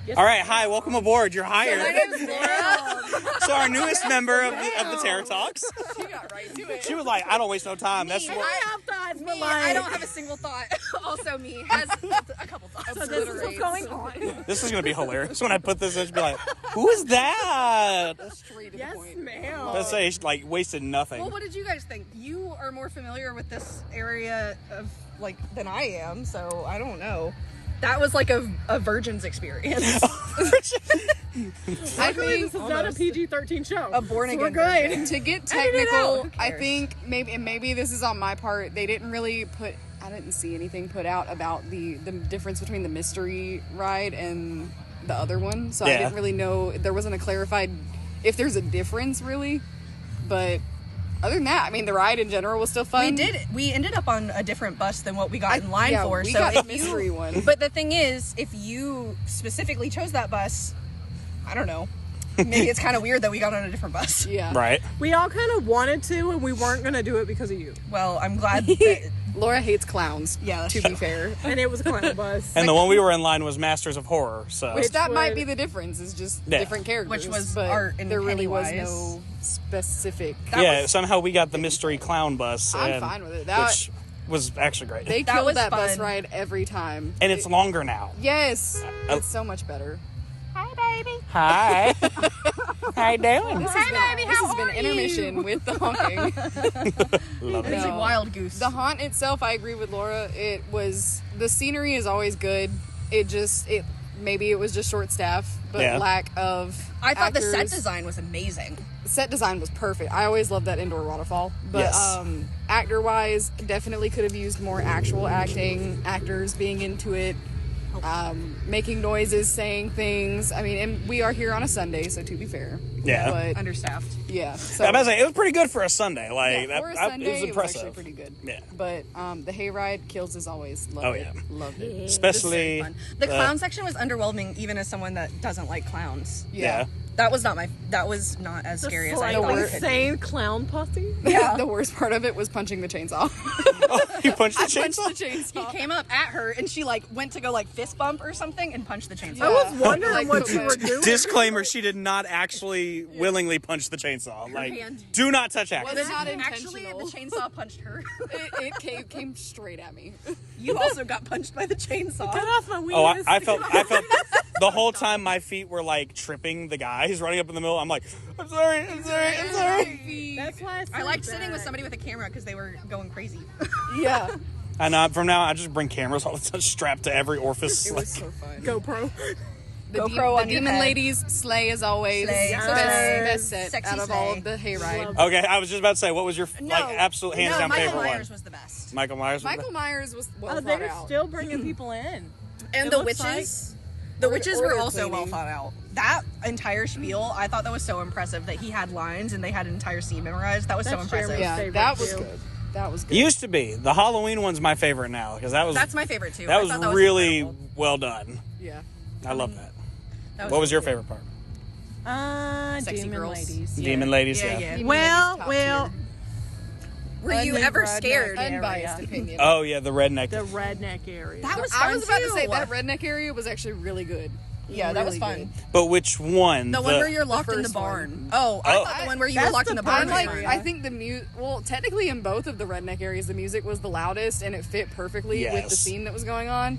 Yes, all right, hi, welcome aboard. You're hired. My name's Laura. So our newest member of the Terror Talks. She got right to it. She was like, I don't waste no time. That's what I have thoughts, but I don't have a single thought. Also me has a couple thoughts. So this is what's going on. This is going to be hilarious. When I put this in, she'll be like, who is that? Straight to Yes, the point. ma'am. Let's say she wasted nothing. Well, what did you guys think? You are more familiar with this area of than I am, so I don't know. That was like a virgin's experience. I think this is not a PG-13 show. A born again. We're good. To get technical, I think maybe this is on my part. They didn't really put. I didn't see anything put out about the difference between the mystery ride and the other one, so I didn't really know. There wasn't a clarified if there's a difference really, but. Other than that, I mean, the ride in general was still fun. We ended up on a different bus than what we got in line for. We so got the mystery one. But the thing is, if you specifically chose that bus, I don't know. Maybe it's kind of weird that we got on a different bus. Yeah. Right. We all kind of wanted to, and we weren't going to do it because of you. Well, I'm glad that... Laura hates clowns. Yeah, to be fair. And it was a clown bus. And the one we were in line was Masters of Horror, so. Which that might be the difference, is just different characters. Which was but art and there really was Pennywise. no specific. Somehow we got the mystery clown bus. I'm fine with it. was actually great. They That killed was that fun. bus ride every time. And it's longer now. Yes. It's so much better. Hi, baby. Hi. How you doing? This has been intermission with the honking. Love It's it. a wild goose. The haunt itself, I agree with Laura. The scenery is always good. Maybe it was just short staff, but lack of I thought actors. the set design was amazing. The set design was perfect. I always loved that indoor waterfall. But actor-wise, definitely could have used more actual actors being into it. Making noises, saying things. I mean, and we are here on a Sunday, so to be fair. Yeah. But Understaffed. yeah. So I was say, it was pretty good for a Sunday. Like for a Sunday, it was impressive. actually pretty good. Yeah. But the hayride kills as always. Loved it. Loved it. Especially The clown section was underwhelming, even as someone that doesn't like clowns. Yeah. That was not as scary as I thought it could be. Insane clown posse. Yeah. The worst part of it was punching the chainsaw. You punched the I chainsaw? punched the chainsaw. He came up at her and she went to go fist bump or something and punched the chainsaw. I was wondering what you were doing. Disclaimer, she did not actually willingly punch the chainsaw. Like, hand. do not touch actors. Was not Actually, the chainsaw punched her. it came straight at me. You also got punched by the chainsaw. Get off my wheels. Oh, I felt the whole time my feet were like tripping the guy. He's running up in the middle. I'm like, I'm sorry. That's why I liked sitting with somebody with a camera because they were going crazy. Yeah. And from now on, I just bring cameras all the time strapped to every orifice. It was so fun. GoPro. The GoPro on the your Demon head. Ladies slay as always. Slay. Best set Sexy out of slay. all of the hayride. Okay, I was just about to say, what was your absolute hands down Michael favorite Myers one? was the best. Michael Myers. Michael Myers was well thought They're out. still bringing people in. And It the looks witches. The witches were order also cleaning. well thought out. That entire spiel, I thought that was so impressive that he had lines and they had an entire scene memorized. That was so That's impressive. Jeremy's Yeah, favorite that was too. good. That was good. Used to be. The Halloween one's my favorite now because That's my favorite too. that I was thought really incredible. well done. Yeah. I love that. That What was your really favorite part? Sexy Demon girls. Ladies. Demon Ladies. Yeah, Yeah. yeah. Demon Well, Ladies top well, tier. Were you Redneck, ever redneck, scared? Unbiased opinion. Oh yeah, the redneck. the redneck area. That was I fun was about to too. say that redneck area was actually really good. Yeah, that was Really fun. good. But which one? The one where you're locked in the first barn. one. Oh, I thought the one where you were That's locked in the the I barn. barn was like. fun. I think well, technically in both of the redneck areas, the music was the loudest, and it fit perfectly with the Yes. scene that was going on.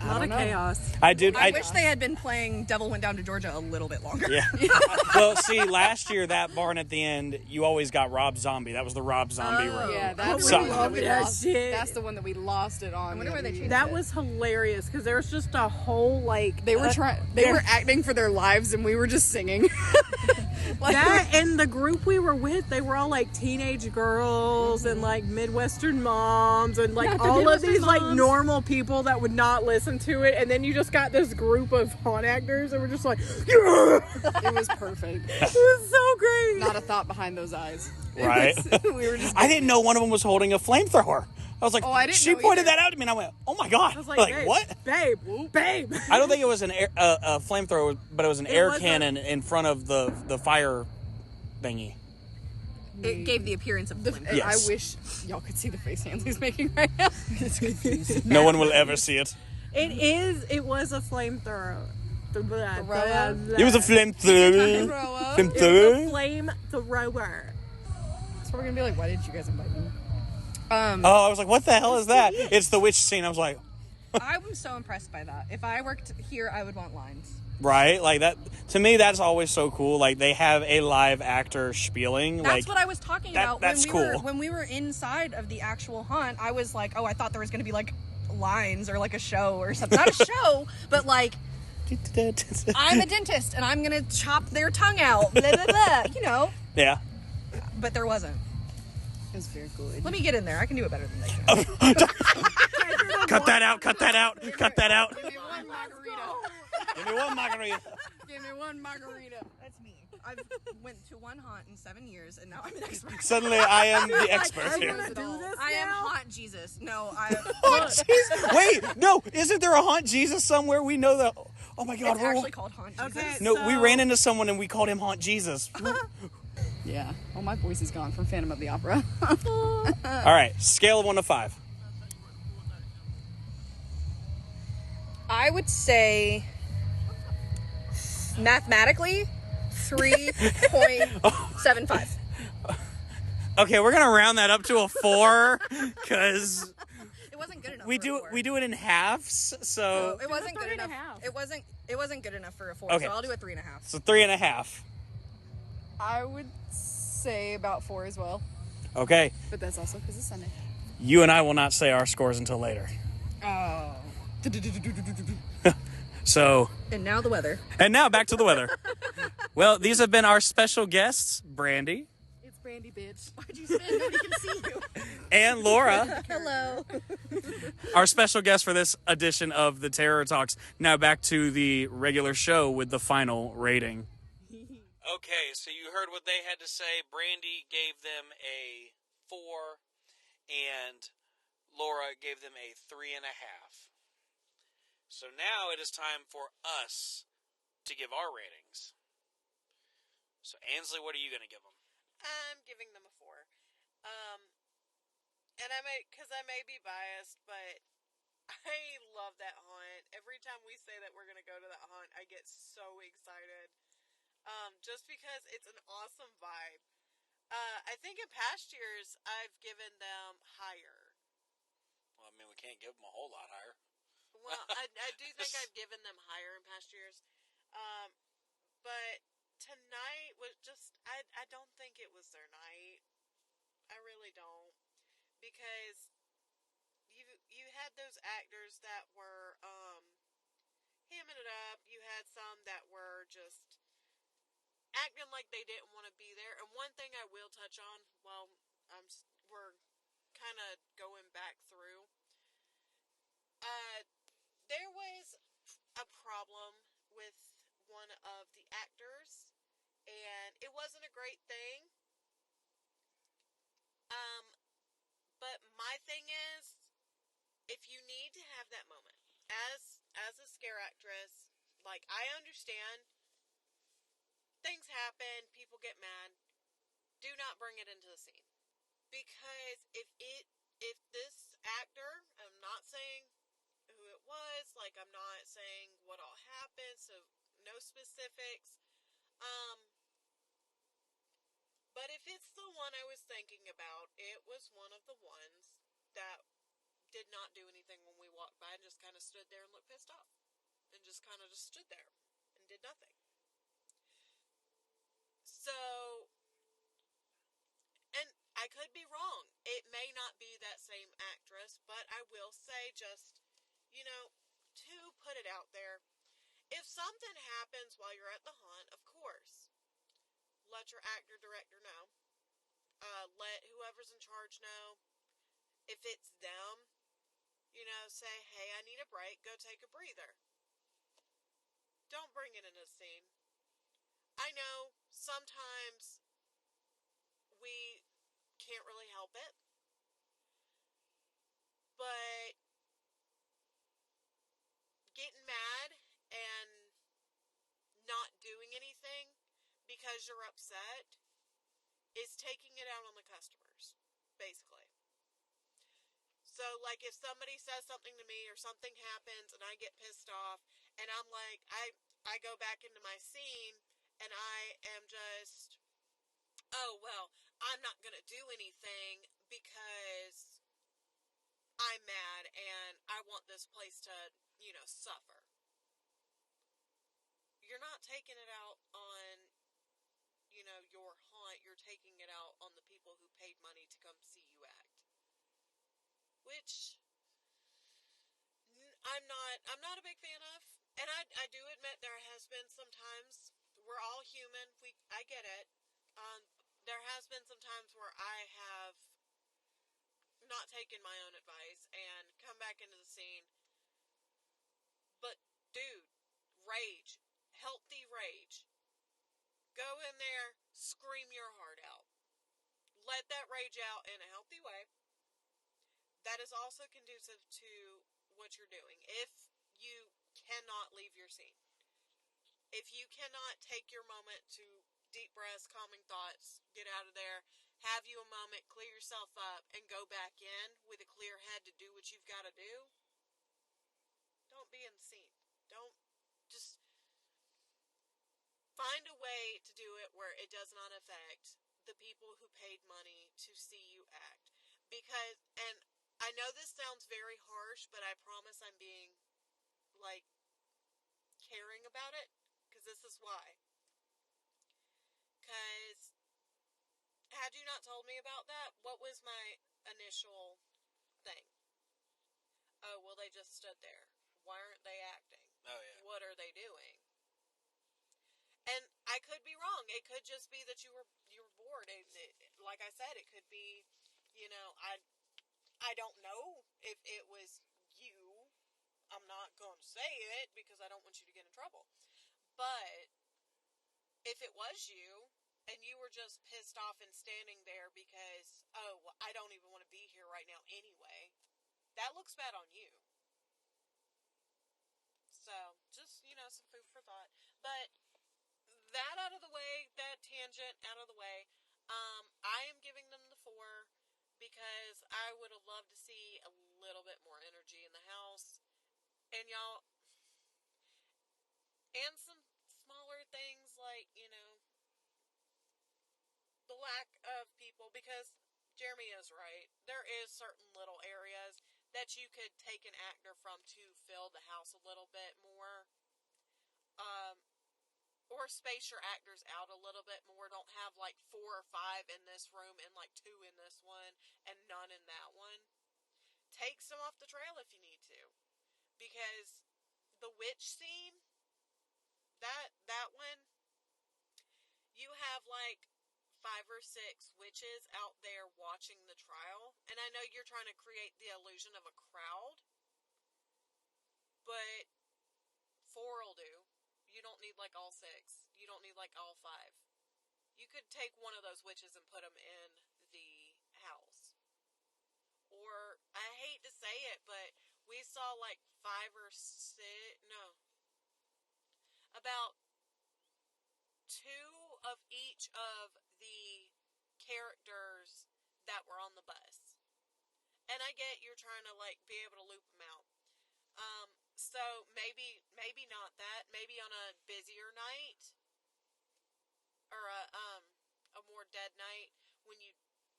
A lot of chaos. I did. I wish they had been playing Devil Went Down to Georgia a little bit longer. Yeah. Well, see, last year that barn at the end, you always got Rob Zombie. That was the Rob Zombie room. Yeah, that's So- the one that we that lost. shit. That's the one that we lost it on. I wonder where they changed That was hilarious because there was just a whole They were trying. They were acting for their lives, and we were just singing. that and the group we were with, they were all like teenage girls and like Midwestern moms and like the all of Midwestern these like moms. normal people that would not listen to it, and then you just got this group of haunt actors and we're just like, yeah! It was perfect. It was so great. Not a thought behind those eyes. It Right. was- we were just. I didn't know one of them was holding a flamethrower. I was like, Oh, I didn't she know pointed either. that out to me, and I went, oh my god! I was like, babe, what? babe. I don't think it was a flamethrower, but it was an air was cannon in front of the fire thingy. It gave the appearance of flame. Yes. I wish y'all could see the face hands he's making right now. No one will ever see it. It was a flamethrower. It was a flamethrower. Throw up. It was a flamethrower. So we're gonna be like, why didn't you guys invite me? Oh, I was like, what the hell is that? It's the witch scene. I was like, I'm so impressed by that. If I worked here, I would want lines. right? Like that, to me, that's always so cool. Like they have a live actor spieling. That's like, what I was talking about. that's cool. When we were inside of the actual haunt, I was like, oh, I thought there was going to be like lines or like a show or something. Not a show, but like, I'm a dentist and I'm going to chop their tongue out. Blah, blah, blah, you know. Yeah. But there wasn't. It was very good. Let me get in there. I can do it better than they can. Cut that out. Cut that out. Cut that out. Give me one margarita. Give me one margarita. Give me one margarita. That's me. I've went to one haunt in 7 years and now I'm an expert. Suddenly, I am the expert I'm here. gonna do this I am now? haunt Jesus. No, I. Haunt Jesus. Wait, no, isn't there a haunt Jesus somewhere? We know that. Oh my God, It's actually called haunt Jesus. Okay. no, we So- ran into someone and we called him Haunt Jesus. Yeah. Oh, my voice is gone from Phantom of the Opera. All right, scale of 1 to 5. I would say mathematically 3.75. Okay, we're gonna round that up to a 4 because It wasn't good enough. we do it in halves. So it wasn't good enough. It wasn't good enough for a 4. Okay. So I'll do a 3.5. So 3.5. I would say about 4 as well. Okay. But that's also because it's Sunday. You and I will not say our scores until later. Oh. So. And now the weather. And now back to the weather. Well, these have been our special guests, Brandy. It's Brandy, bitch. Why'd you say nobody can see you? And Laura. Hello. Our special guest for this edition of the Terror Talks. Now back to the regular show with the final rating. Okay, so you heard what they had to say. Brandy gave them a 4, and Laura gave them a 3.5. So now it is time for us to give our ratings. So Ansley, what are you going to give them? I'm giving them a 4. And because I may be biased, but I love that haunt. Every time we say that we're going to go to that haunt, I get so excited. Just because it's an awesome vibe. I think in past years, I've given them higher. Well, I mean, we can't give them a whole lot higher. Well, I do think I've given them higher in past years. But tonight was just, I don't think it was their night. I really don't. Because you had those actors that were hamming it up. You had some that were just acting like they didn't want to be there. And one thing I will touch on, we're kind of going back through. There was a problem with one of the actors, and it wasn't a great thing. But my thing is, if you need to have that moment, as a scare actress, like, I understand things happen, people get mad. Do not bring it into the scene. Because if this actor, I'm not saying who it was, like, I'm not saying what all happened, so no specifics. But if it's the one I was thinking about, it was one of the ones that did not do anything when we walked by and just kind of stood there and looked pissed off. And just kind of just stood there and did nothing. So, and I could be wrong. It may not be that same actress, but I will say just, to put it out there, if something happens while you're at the haunt, of course, let your actor, director know. Let whoever's in charge know. If it's them, say, hey, I need a break, go take a breather. Don't bring it in a scene. I know sometimes we can't really help it, but getting mad and not doing anything because you're upset is taking it out on the customers, basically. So, like, if somebody says something to me or something happens and I get pissed off and I'm like, I go back into my scene and I am just, oh, well, I'm not going to do anything because I'm mad and I want this place to, suffer. You're not taking it out on, your haunt. You're taking it out on the people who paid money to come see you act. Which I'm not a big fan of. And I do admit there has been some times, we're all human, I get it. There has been some times where I have not taken my own advice and come back into the scene. But dude, rage, healthy rage. Go in there, scream your heart out. Let that rage out in a healthy way. That is also conducive to what you're doing. If you cannot leave your scene, if you cannot take your moment to deep breaths, calming thoughts, get out of there, have you a moment, clear yourself up, and go back in with a clear head to do what you've got to do, don't be in the scene. Don't, just find a way to do it where it does not affect the people who paid money to see you act. Because, and I know this sounds very harsh, but I promise I'm being, like, caring about it. Because this is why. Because, had you not told me about that, what was my initial thing? Oh, well, they just stood there. Why aren't they acting? Oh, yeah. What are they doing? And I could be wrong. It could just be that you were bored. Like I said, it could be, you know, I don't know if it was you. I'm not going to say it because I don't want you to get in trouble. But if it was you and you were just pissed off and standing there because, oh, well, I don't even want to be here right now anyway, that looks bad on you. So, just, you know, some food for thought. But that out of the way, that tangent out of the way, I am giving them the 4 because I would have loved to see a little bit more energy in the house. And y'all, and some smaller things like, you know, the lack of people, because Jeremy is right. There is certain little areas that you could take an actor from to fill the house a little bit more. Or space your actors out a little bit more. Don't have like 4 or 5 in this room and like 2 in this one and none in that one. Take some off the trail if you need to. Because the witch scene, that one, you have like 5 or 6 witches out there watching the trial. And I know you're trying to create the illusion of a crowd, but 4 will do. You don't need like all 6. You don't need like all 5. You could take one of those witches and put them in the house. Or, I hate to say it, but we saw like 5 or 6, no, about 2 of each of the characters that were on the bus. And I get you're trying to like be able to loop them out. So maybe not that. Maybe on a busier night or a more dead night when you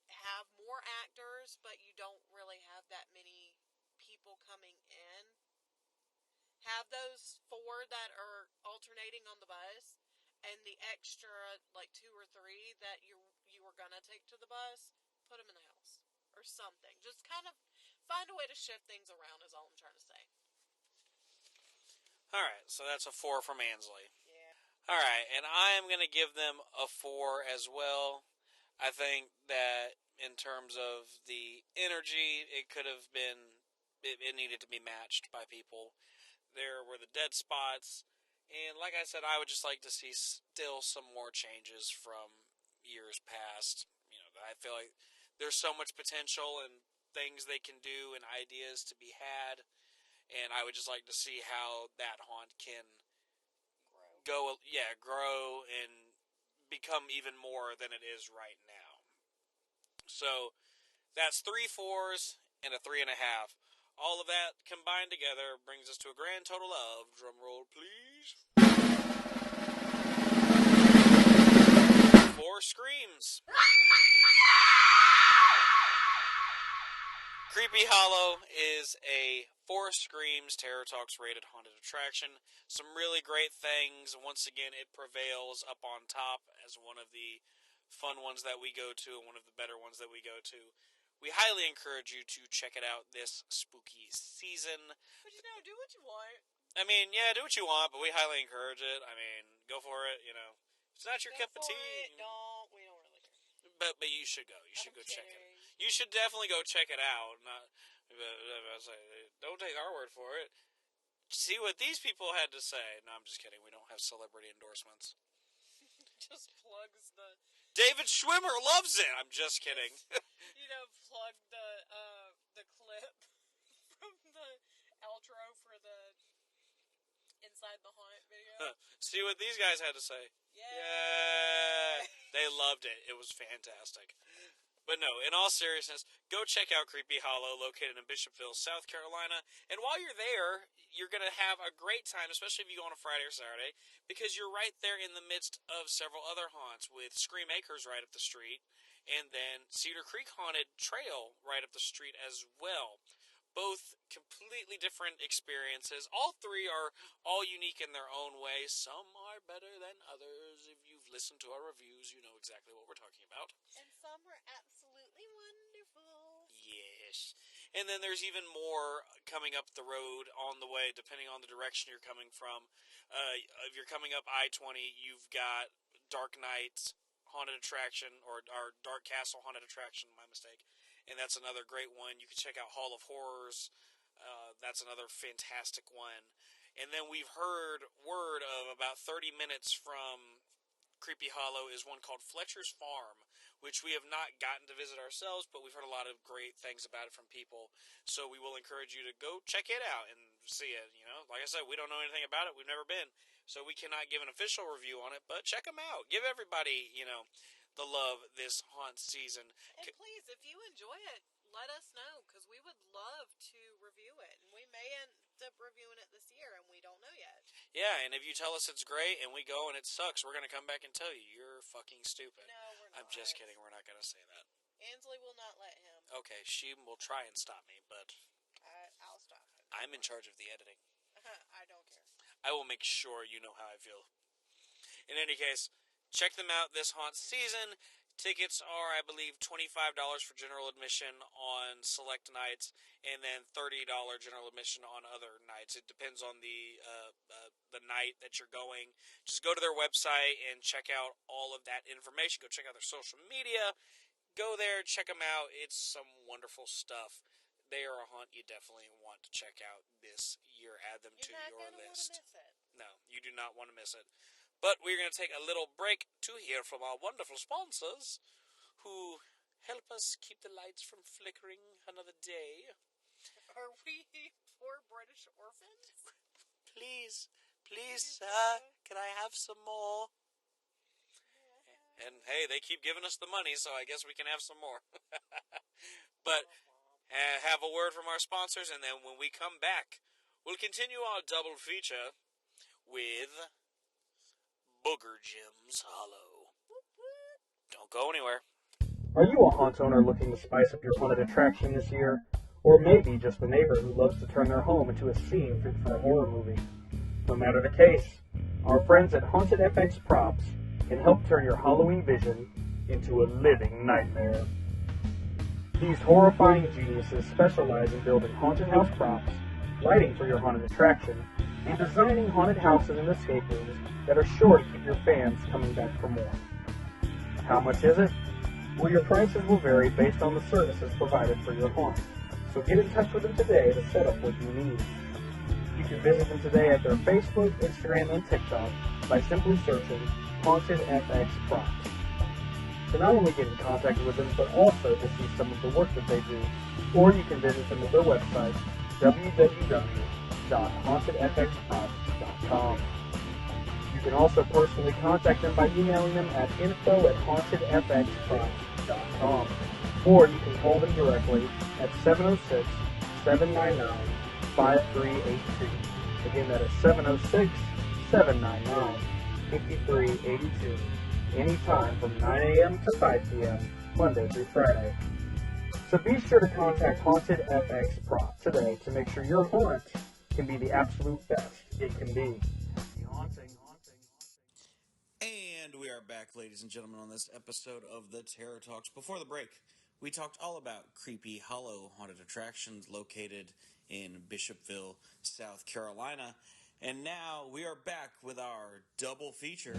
have more actors but you don't really have that many people coming in. Have those 4 that are alternating on the bus and the extra like 2 or 3 that you were gonna take to the bus, put them in the house or something. Just kind of find a way to shift things around is all I'm trying to say. Alright, so that's a 4 from Ansley. Yeah. Alright, and I am going to give them a 4 as well. I think that in terms of the energy, it could have been, it needed to be matched by people. There were the dead spots, and like I said, I would just like to see still some more changes from years past. You know, I feel like there's so much potential and things they can do and ideas to be had. And I would just like to see how that haunt can grow and become even more than it is right now. So that's 3 4s and a 3.5. All of that combined together brings us to a grand total of, drum roll please, 4 screams. Kreepy Hollow is a 4 Screams Terror Talks rated haunted attraction. Some really great things. Once again, it prevails up on top as one of the fun ones that we go to and one of the better ones that we go to. We highly encourage you to check it out this spooky season. But you know, do what you want. I mean, yeah, do what you want, but we highly encourage it. I mean, go for it, you know. If it's not your cup of tea. We don't really care. But you should go. You should go check it. You should definitely go check it out. Don't take our word for it. See what these people had to say. No, I'm just kidding. We don't have celebrity endorsements. Just plugs the... David Schwimmer loves it. I'm just kidding. Plug the clip from the outro for the Inside the Haunt video. See what these guys had to say. Yay! They loved it. It was fantastic. But no, in all seriousness, go check out Kreepy Hollow, located in Bishopville, South Carolina. And while you're there, you're going to have a great time, especially if you go on a Friday or Saturday, because you're right there in the midst of several other haunts, with Scream Acres right up the street, and then Cedar Creek Haunted Trail right up the street as well. Both completely different experiences. All three are all unique in their own way. Some are better than others. If you've listened to our reviews, you know exactly what we're talking about. And some are absolutely wonderful. Yes. And then there's even more coming up the road on the way, depending on the direction you're coming from. If you're coming up I-20, you've got Dark Knight Haunted Attraction, or Dark Castle Haunted Attraction, my mistake. And that's another great one. You can check out Hall of Horrors. That's another fantastic one. And then we've heard word of about 30 minutes from Kreepy Hollow is one called Fletcher's Farm, which we have not gotten to visit ourselves, but we've heard a lot of great things about it from people. So we will encourage you to go check it out and see it. You know, like I said, we don't know anything about it. We've never been, so we cannot give an official review on it. But check them out. Give everybody, the love this haunt season. And please, if you enjoy it, let us know, because we would love to review it. And we may end up reviewing it this year, and we don't know yet. Yeah, and if you tell us it's great and we go and it sucks, we're going to come back and tell you you're fucking stupid. No, we're not. I'm just kidding. We're not going to say that. Ansley will not let him. Okay, she will try and stop me, but I'll stop him. I'm in charge of the editing. I don't care. I will make sure you know how I feel. In any case, check them out this haunt season. Tickets are, I believe, $25 for general admission on select nights, and then $30 general admission on other nights. It depends on the night that you're going. Just go to their website and check out all of that information. Go check out their social media. Go there, check them out. It's some wonderful stuff. They are a haunt you definitely want to check out this year. Add them to your list. No, you do not want to miss it. But we're going to take a little break to hear from our wonderful sponsors who help us keep the lights from flickering another day. Are we poor British orphans? Please, sir, can I have some more? And hey, they keep giving us the money, so I guess we can have some more. But have a word from our sponsors, and then when we come back, we'll continue our double feature with Booger Hollow. Don't go anywhere. Are you a haunt owner looking to spice up your haunted attraction this year? Or maybe just a neighbor who loves to turn their home into a scene fit for a horror movie? No matter the case, our friends at Haunted FX Props can help turn your Halloween vision into a living nightmare. These horrifying geniuses specialize in building haunted house props, lighting for your haunted attraction, and designing haunted houses and escape rooms that are sure to keep your fans coming back for more. How much is it? Well, your prices will vary based on the services provided for your haunt, so get in touch with them today to set up what you need. You can visit them today at their Facebook, Instagram, and TikTok by simply searching Haunted FX Props. To not only get in contact with them, but also to see some of the work that they do, or you can visit them at their website, www.hauntedfxprops.com. You can also personally contact them by emailing them at info@hauntedfxprops.com, or you can call them directly at 706-799-5382. Again, that is 706-799-5382. Anytime from 9 a.m. to 5 p.m., Monday through Friday. So be sure to contact Haunted FX Prop today to make sure your haunt can be the absolute best it can be. And we are back, ladies and gentlemen, on this episode of the Terror Talks. Before the break, we talked all about Kreepy Hollow haunted attractions located in Bishopville, South Carolina. And now we are back with our double feature.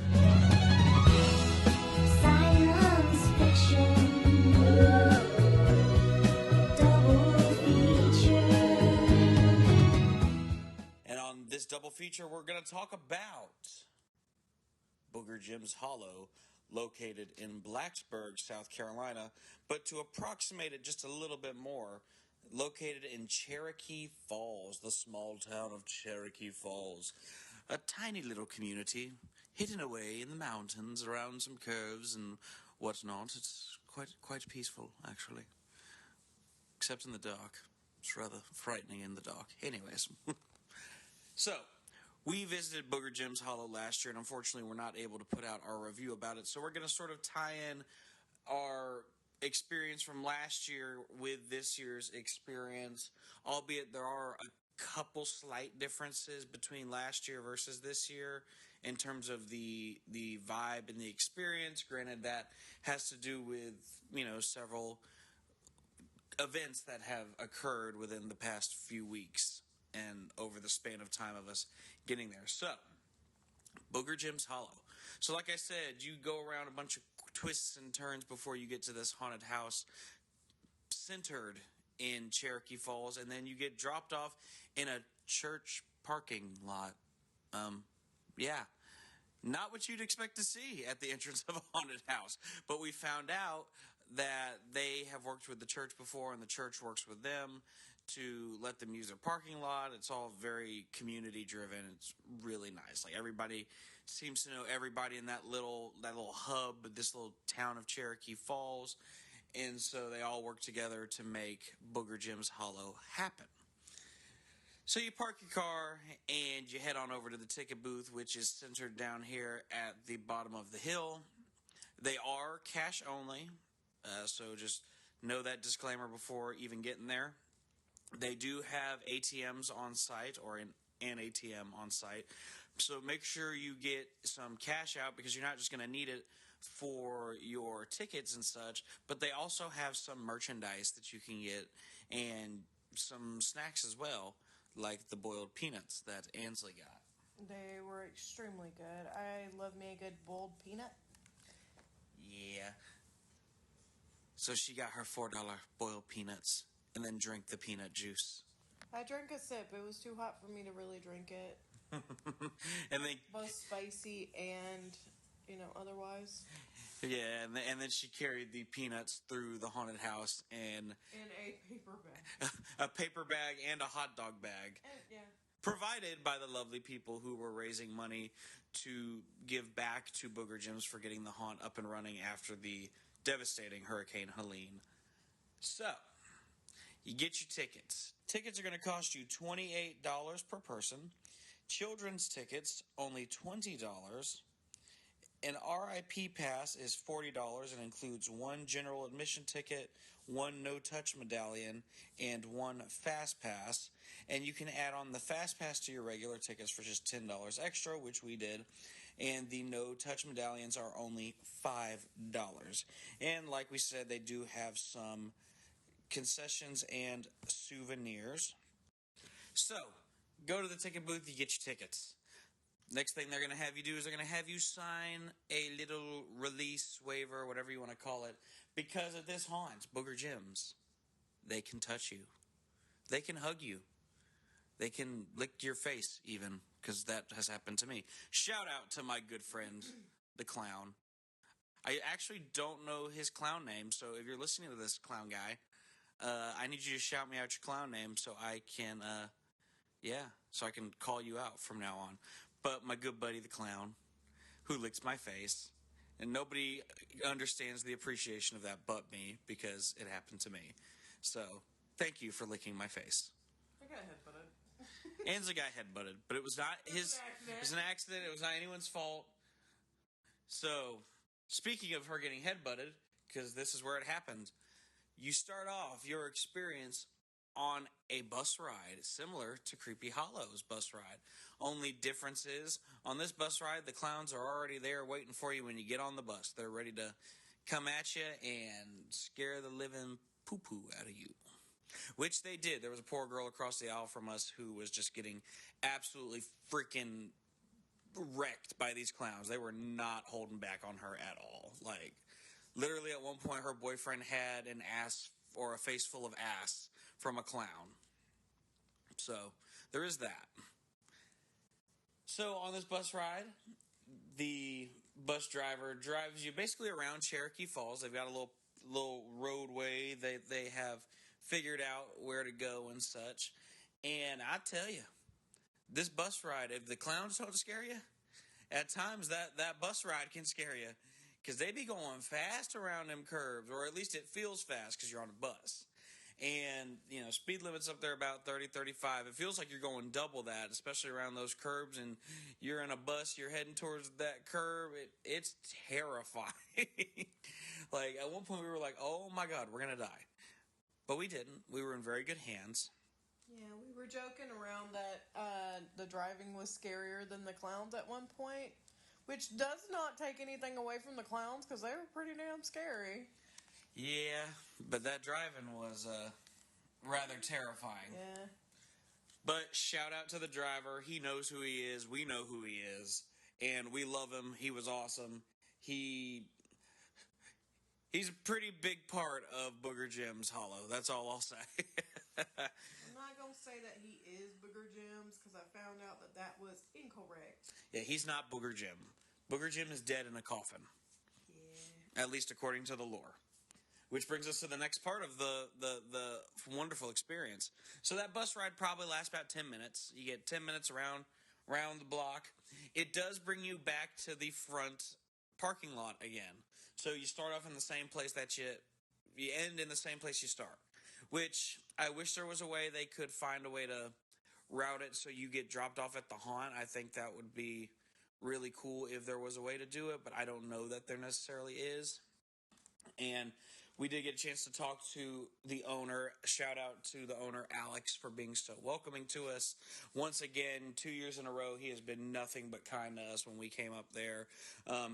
Science fiction. Double feature. And on this double feature, we're going to talk about Booger Hollow, located in Blacksburg, South Carolina, but to approximate it just a little bit more, located in Cherokee Falls, the small town of Cherokee Falls. A tiny little community hidden away in the mountains around some curves and whatnot. It's quite peaceful, actually. Except in the dark. It's rather frightening in the dark. Anyways. So, we visited Booger Jim's Hollow last year, and unfortunately we're not able to put out our review about it. So we're going to sort of tie in our experience from last year with this year's experience, albeit there are a couple slight differences between last year versus this year in terms of the vibe and the experience. Granted, that has to do with, several events that have occurred within the past few weeks and over the span of time of us getting there. So, Booger Jim's Hollow. So like I said, you go around a bunch of twists and turns before you get to this haunted house centered in Cherokee Falls, and then you get dropped off in a church parking lot. Yeah. Not what you'd expect to see at the entrance of a haunted house. But we found out that they have worked with the church before, and the church works with them to let them use their parking lot. It's all very community driven. It's really nice. Like, everybody seems to know everybody in that little hub, this little town of Cherokee Falls. And so they all work together to make Booger Jim's Hollow happen. So you park your car and you head on over to the ticket booth, which is centered down here at the bottom of the hill. They are cash only, so just know that disclaimer before even getting there. They do have ATMs on site, or an ATM on site, so make sure you get some cash out because you're not just going to need it for your tickets and such, but they also have some merchandise that you can get and some snacks as well, like the boiled peanuts that Ansley got. They were extremely good. I love me a good boiled peanut. Yeah. So she got her $4 boiled peanuts and then drank the peanut juice. I drank a sip. It was too hot for me to really drink it. And then both spicy and, otherwise. Yeah, and then she carried the peanuts through the haunted house in a paper bag. A paper bag and a hot dog bag. Yeah. Provided by the lovely people who were raising money to give back to Booger Jim's for getting the haunt up and running after the devastating Hurricane Helene. So, you get your tickets. Tickets are going to cost you $28 per person. Children's tickets, only $20. An RIP pass is $40 and includes one general admission ticket, one no-touch medallion, and one fast pass. And you can add on the fast pass to your regular tickets for just $10 extra, which we did. And the no-touch medallions are only $5. And like we said, they do have some concessions and souvenirs. So, go to the ticket booth, you get your tickets. Next thing they're going to have you do is they're going to have you sign a little release waiver, whatever you want to call it, because of this haunt, Booger Jim's. They can touch you. They can hug you. They can lick your face, even, because that has happened to me. Shout out to my good friend, the clown. I actually don't know his clown name, so if you're listening to this clown guy, I need you to shout me out your clown name so I can, so I can call you out from now on. But my good buddy, the clown, who licks my face, and nobody understands the appreciation of that but me, because it happened to me. So, thank you for licking my face. I got headbutted. Ansley got headbutted, but it was not his. It was an accident. It was not anyone's fault. So, speaking of her getting headbutted, because this is where it happened, you start off your experience on a bus ride similar to Kreepy Hollow's bus ride. Only difference is, on this bus ride, the clowns are already there waiting for you when you get on the bus. They're ready to come at you and scare the living poo-poo out of you. Which they did. There was a poor girl across the aisle from us who was just getting absolutely freaking wrecked by these clowns. They were not holding back on her at all. Like, literally at one point her boyfriend had an ass or a face full of ass from a clown. So, there is that. So, on this bus ride, the bus driver drives you basically around Cherokee Falls. They've got a little roadway. They have figured out where to go and such. And I tell you, this bus ride, if the clowns don't scare you, at times that bus ride can scare you. because they be going fast around them curves, or at least it feels fast because you're on a bus. And, you know, speed limits up there about 30, 35. It feels like you're going double that, especially around those curbs, and you're in a bus, you're heading towards that curb. It's terrifying. Like, at one point we were like, oh my God, we're going to die. But we didn't. We were in very good hands. Yeah, we were joking around that the driving was scarier than the clowns at one point, which does not take anything away from the clowns because they were pretty damn scary. Yeah, but that driving was rather terrifying. Yeah. But shout out to the driver. He knows who he is. We know who he is. And we love him. He was awesome. He's a pretty big part of Booger Jim's Hollow. That's all I'll say. I'm not going to say that he is Booger Jim's because I found out that that was incorrect. Yeah, he's not Booger Jim. Booger Jim is dead in a coffin. Yeah. At least according to the lore. Which brings us to the next part of the wonderful experience. So that bus ride probably lasts about 10 minutes. You get 10 minutes around the block. It does bring you back to the front parking lot again. So you start off in the same place that you end in the same place you start. Which I wish there was a way they could find a way to route it so you get dropped off at the haunt. I think that would be really cool if there was a way to do it, but I don't know that there necessarily is. And we did get a chance to talk to the owner. Shout out to the owner, Alex, for being so welcoming to us. Once again, 2 years in a row, he has been nothing but kind to us when we came up there.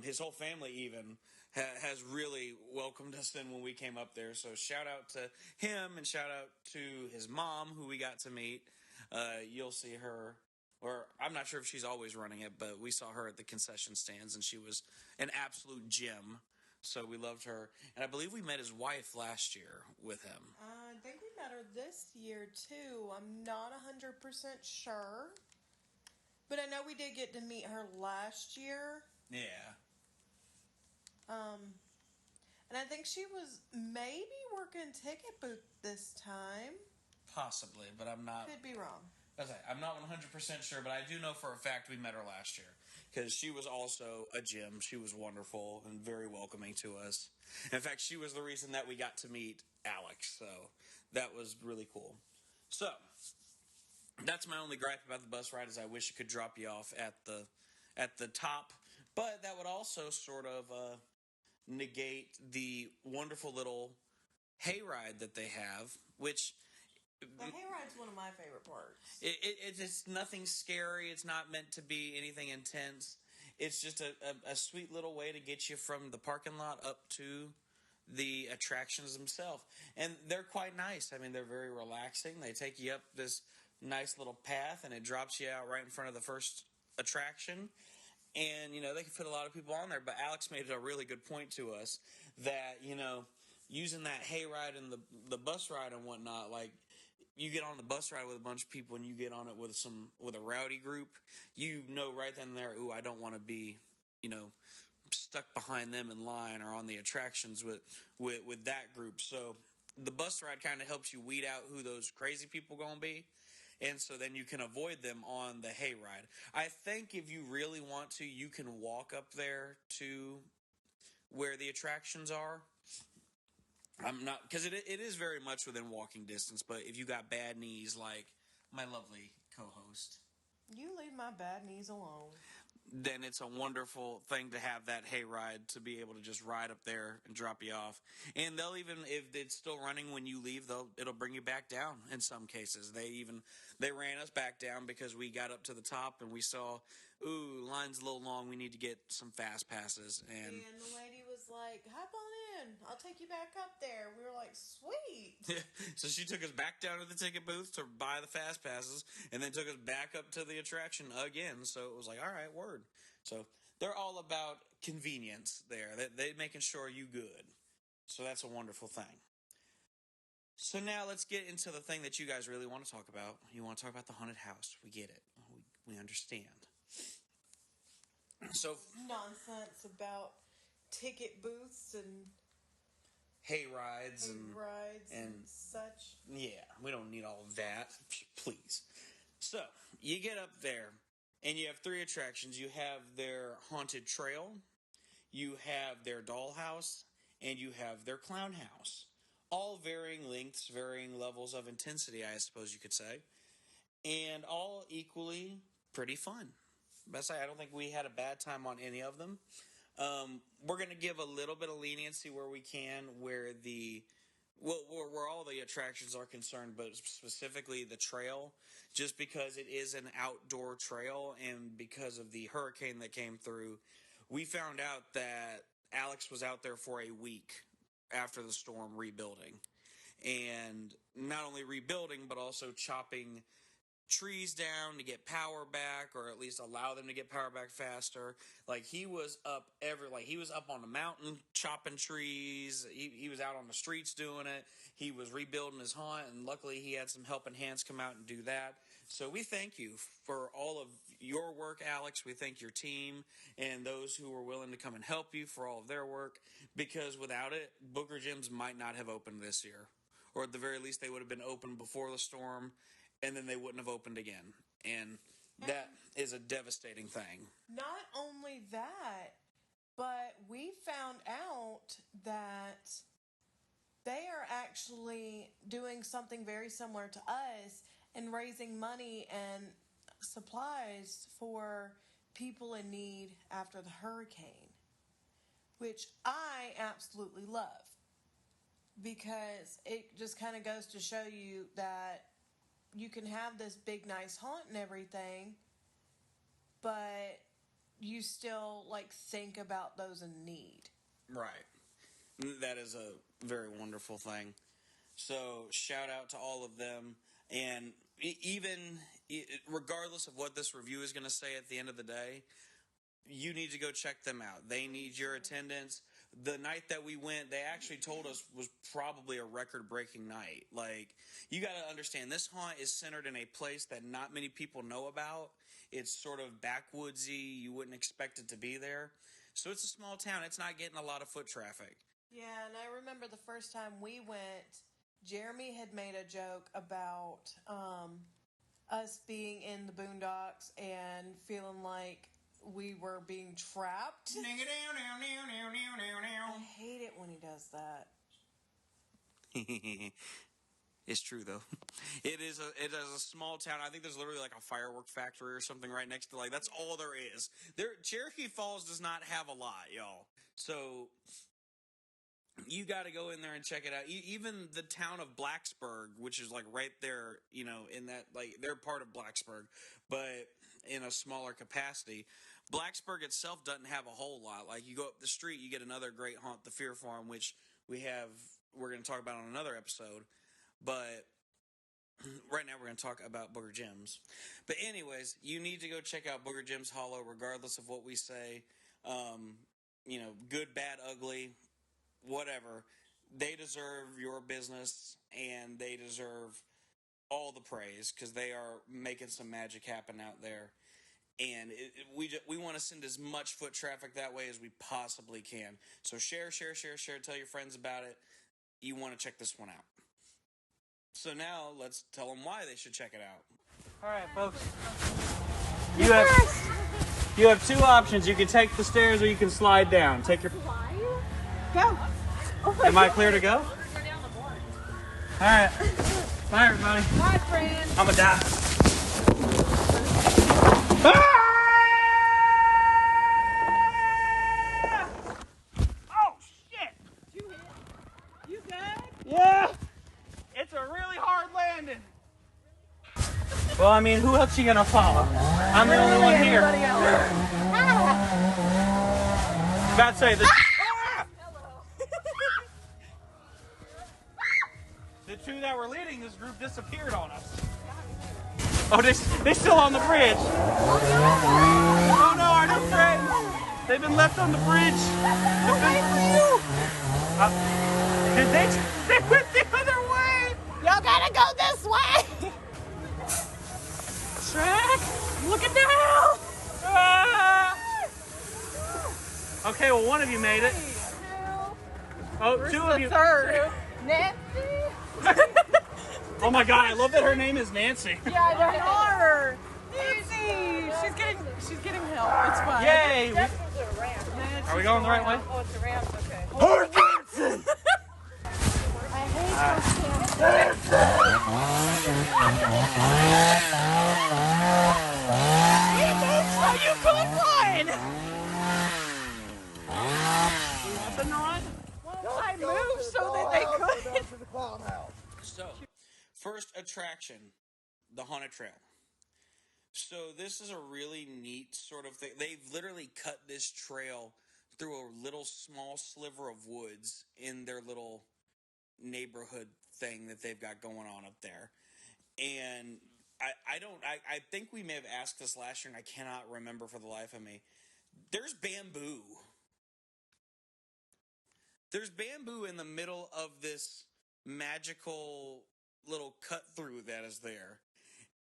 His whole family even has really welcomed us in when we came up there. So shout out to him and shout out to his mom, who we got to meet. You'll see her. Or I'm not sure if she's always running it, but we saw her at the concession stands, and she was an absolute gem. So we loved her. And I believe we met his wife last year with him. I think we met her this year, too. I'm not 100% sure. But I know we did get to meet her last year. Yeah. And I think she was maybe working ticket booth this time. Possibly, but I'm not... Could be wrong. Okay, I'm not 100% sure, but I do know for a fact we met her last year. Because she was also a gem. She was wonderful and very welcoming to us. In fact, she was the reason that we got to meet Alex. So that was really cool. So that's my only gripe about the bus ride is I wish it could drop you off at the top. But that would also sort of negate the wonderful little hayride that they have, which... The hayride's one of my favorite parts. It's nothing scary. It's not meant to be anything intense. It's just a sweet little way to get you from the parking lot up to the attractions themselves. And they're quite nice. I mean, they're very relaxing. They take you up this nice little path, and it drops you out right in front of the first attraction. And, you know, they can fit a lot of people on there. But Alex made a really good point to us that, you know, using that hayride and the bus ride and whatnot, like, you get on the bus ride with a bunch of people and you get on it with a rowdy group, you know right then and there, ooh, I don't want to be, you know, stuck behind them in line or on the attractions with that group. So the bus ride kind of helps you weed out who those crazy people going to be. And so then you can avoid them on the hayride. I think if you really want to, you can walk up there to where the attractions are. I'm not, because it is very much within walking distance, but if you got bad knees like my lovely co-host, you leave my bad knees alone. Then it's a wonderful thing to have that hayride to be able to just ride up there and drop you off. And they'll even, if it's still running when you leave, it'll bring you back down in some cases. They ran us back down because we got up to the top and we saw, ooh, line's a little long, we need to get some fast passes. And the lady was like, hop on in, I'll take you back up there. We were like, sweet. So she took us back down to the ticket booth to buy the fast passes and then took us back up to the attraction again. So it was like, all right, word. So they're all about convenience there. They're making sure you good. So that's a wonderful thing. So now let's get into the thing that you guys really want to talk about. You want to talk about the haunted house. We get it. We understand. So nonsense about ticket booths and hayrides and such. Yeah, we don't need all of that. Please. So you get up there. And you have 3 attractions. You have their haunted trail, you have their dollhouse, and you have their clown house. All varying lengths, varying levels of intensity, I suppose you could say. And all equally pretty fun. Best I don't think we had a bad time on any of them. We're going to give a little bit of leniency where we can, where all the attractions are concerned, but specifically the trail, just because it is an outdoor trail, and because of the hurricane that came through, we found out that Alex was out there for a week after the storm rebuilding. And not only rebuilding, but also chopping trees down to get power back, or at least allow them to get power back faster. Like, he was up he was up on the mountain chopping trees. He was out on the streets doing it. He was rebuilding his haunt, and luckily he had some helping hands come out and do that. So we thank you for all of your work, Alex. We thank your team and those who were willing to come and help you for all of their work, because without it, Booger Gyms might not have opened this year. Or at the very least, they would have been open before the storm, and then they wouldn't have opened again. And that is a devastating thing. Not only that, but we found out that they are actually doing something very similar to us and raising money and supplies for people in need after the hurricane, which I absolutely love, because it just kind of goes to show you that you can have this big, nice haunt and everything, but you still, think about those in need. Right. That is a very wonderful thing. So, shout out to all of them. And regardless of what this review is going to say at the end of the day, you need to go check them out. They need your attendance. The night that we went, they actually told us was probably a record-breaking night. You got to understand, this haunt is centered in a place that not many people know about. It's sort of backwoodsy. You wouldn't expect it to be there. So it's a small town. It's not getting a lot of foot traffic. Yeah, and I remember the first time we went, Jeremy had made a joke about us being in the boondocks and feeling like we were being trapped. I hate it when he does that. It's true, though. It is a small town. I think there's literally a firework factory or something right next to that's all there is. Cherokee Falls does not have a lot, y'all. So you got to go in there and check it out. Even the town of Blacksburg, which is right there, in that they're part of Blacksburg, but in a smaller capacity. Blacksburg itself doesn't have a whole lot. You go up the street, you get another great haunt, the Fear Farm, which we're going to talk about on another episode. But right now we're going to talk about Booger Gyms. But anyways, you need to go check out Booger Gyms Hollow, regardless of what we say. Good, bad, ugly, whatever. They deserve your business, and they deserve all the praise, because they are making some magic happen out there. And we want to send as much foot traffic that way as we possibly can. So share, tell your friends about it. You want to check this one out. So now let's tell them why they should check it out. All right, folks. You have two options. You can take the stairs or you can slide down. Take your... Go. Am I clear to go? All right. Bye, everybody. Bye, friend. I'm gonna die. Oh, shit! You good? Yeah! It's a really hard landing. Well, I mean, who else are you gonna follow? I'm the only one here. About to say, the two that were leading this group disappeared on us. Oh, they still on the bridge. Oh no, our new friends. They've been left on the bridge. They went the other way. Y'all gotta go this way. Shrek, looking down. Ah. Okay, well, one of you made it. Oh, two of you. Third. Nancy. Oh my God, I love that her name is Nancy. Yeah, they are. Easy. She's getting help. It's fine. Yay! Are we going the right way? Oh, it's a ramp. Okay. I hate So you could run. You want them to run? Well, I moved so that they could. So, first attraction, the Haunted Trail. So this is a really neat sort of thing. They've literally cut this trail through a little small sliver of woods in their little neighborhood thing that they've got going on up there. And I think we may have asked this last year and I cannot remember for the life of me. There's bamboo. There's bamboo in the middle of this magical little cut through that is there.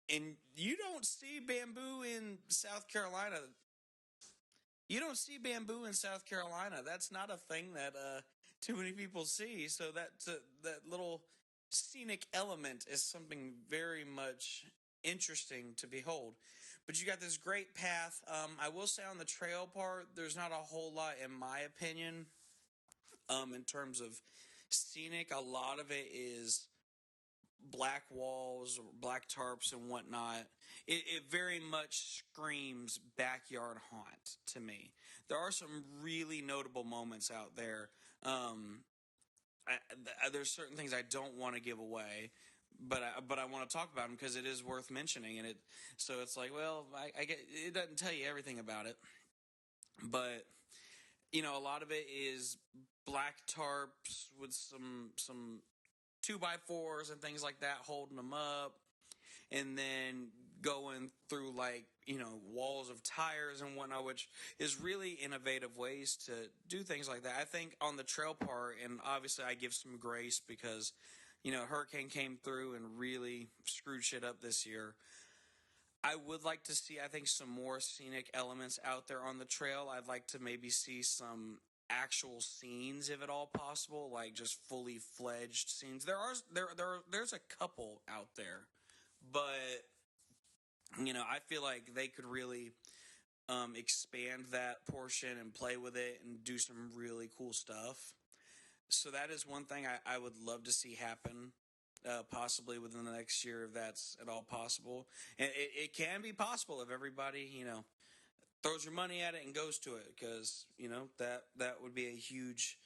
And you don't see bamboo in South Carolina. You don't see bamboo in South Carolina. That's not a thing that too many people see. So that little scenic element is something very much interesting to behold. But you got this great path. I will say on the trail part, there's not a whole lot, in my opinion, in terms of scenic. A lot of it is black walls, black tarps, and whatnot. It very much screams backyard haunt to me. There are some really notable moments out there. There's certain things I don't want to give away, but I want to talk about them because it is worth mentioning. And so it's like, well, I get it doesn't tell you everything about it, but a lot of it is black tarps with some 2x4s and things like that holding them up, and then going through walls of tires and whatnot, which is really innovative ways to do things like that. I think on the trail part, and obviously I give some grace because hurricane came through and really screwed shit up this year. I would like to see, I think, some more scenic elements out there on the trail. I'd like to maybe see some actual scenes, if at all possible, like just fully fledged scenes. There's a couple out there, but I feel like they could really expand that portion and play with it and do some really cool stuff. So that is one thing I would love to see happen, possibly within the next year, if that's at all possible. And it can be possible if everybody throws your money at it and goes to it, because that would be a huge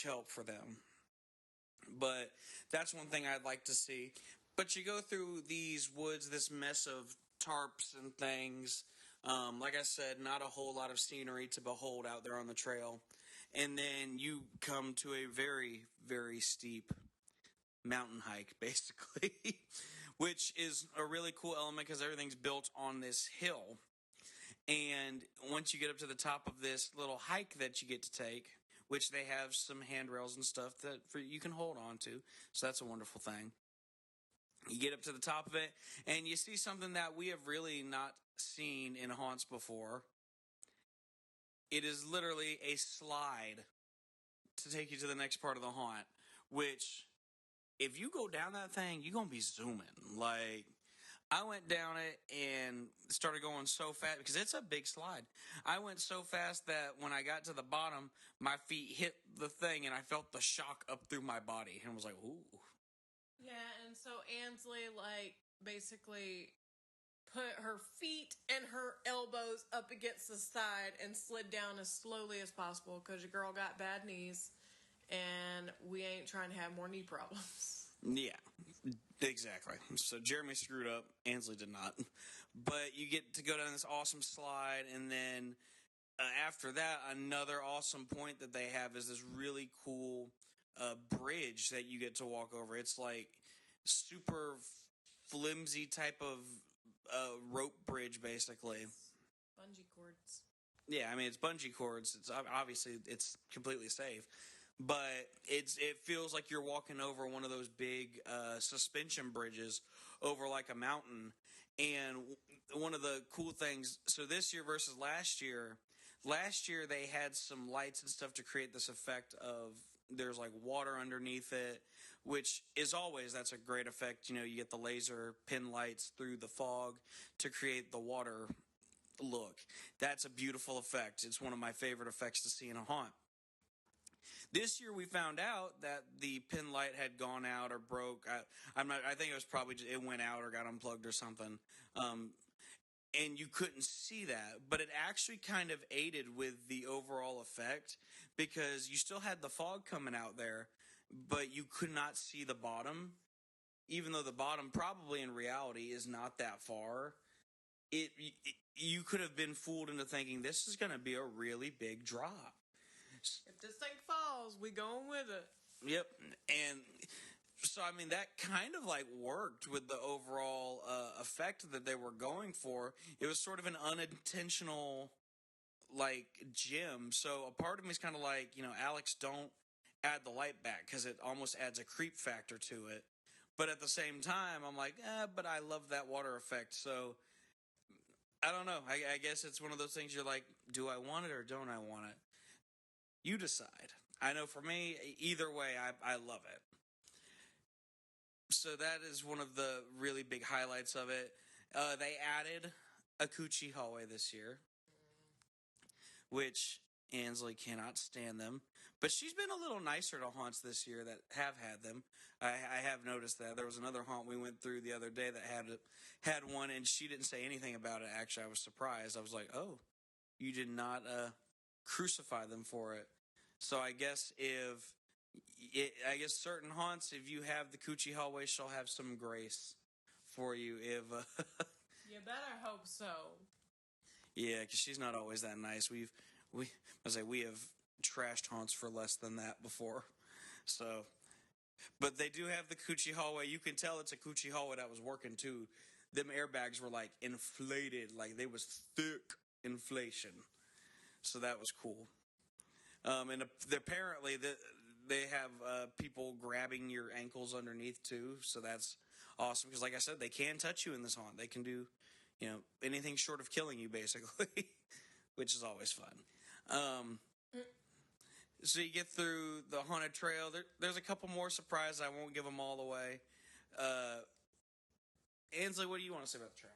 help for them. But that's one thing I'd like to see. But you go through these woods, this mess of tarps and things. Like I said, not a whole lot of scenery to behold out there on the trail. And then you come to a very, very steep mountain hike, basically, which is a really cool element because everything's built on this hill. And once you get up to the top of this little hike that you get to take, which they have some handrails and stuff that you can hold on to, so that's a wonderful thing. You get up to the top of it, and you see something that we have really not seen in haunts before. It is literally a slide to take you to the next part of the haunt, which, if you go down that thing, you're going to be zooming. Like, I went down it and started going so fast, because it's a big slide. I went so fast that when I got to the bottom, my feet hit the thing, and I felt the shock up through my body, and was like, ooh. Yeah, and so Ansley, basically put her feet and her elbows up against the side and slid down as slowly as possible because your girl got bad knees, and we ain't trying to have more knee problems. Yeah, exactly. So Jeremy screwed up. Ansley did not. But you get to go down this awesome slide, and then after that, another awesome point that they have is this really cool bridge that you get to walk over. It's like super flimsy type of rope bridge, basically. Bungee cords. Yeah, I mean, it's bungee cords. It's obviously it's completely safe, but it feels like you're walking over one of those big suspension bridges over like a mountain. And one of the cool things, so this year versus last year they had some lights and stuff to create this effect of there's like water underneath it, which is always, that's a great effect. You know, you get the laser pin lights through the fog to create the water look. That's a beautiful effect. It's one of my favorite effects to see in a haunt. This year we found out that the pin light had gone out or broke. I think it was probably just, it went out or got unplugged or something. And you couldn't see that, but it actually kind of aided with the overall effect because you still had the fog coming out there, but you could not see the bottom, even though the bottom probably in reality is not that far. You could have been fooled into thinking this is going to be a really big drop. If this thing falls, we going with it. Yep, and so I mean that kind of like worked with the overall effect that they were going for. It was sort of an unintentional like gem. So a part of me is kind of like, you know, Alex, don't add the light back because it almost adds a creep factor to it. But at the same time, I'm like, but I love that water effect. So I don't know. I guess it's one of those things you're like, do I want it or don't I want it? You decide. I know for me, either way, I love it. So that is one of the really big highlights of it. They added a coochie hallway this year, which Ansley cannot stand them. But she's been a little nicer to haunts this year that have had them. I have noticed that. There was another haunt we went through the other day that had one, and she didn't say anything about it. Actually, I was surprised. I was like, oh, you did not crucify them for it. So I guess certain haunts, if you have the coochie hallway, she'll have some grace for you. If you better hope so. Yeah, because she's not always that nice. We have trashed haunts for less than that before. So, but they do have the coochie hallway. You can tell it's a coochie hallway that was working too. Them airbags were like inflated, like they was thick inflation. So that was cool. And apparently they have people grabbing your ankles underneath too. So that's awesome because, like I said, they can touch you in this haunt. They can do, you know, anything short of killing you, basically, which is always fun. So you get through the haunted trail. There's a couple more surprises. I won't give them all away. Ansley, what do you want to say about the trail?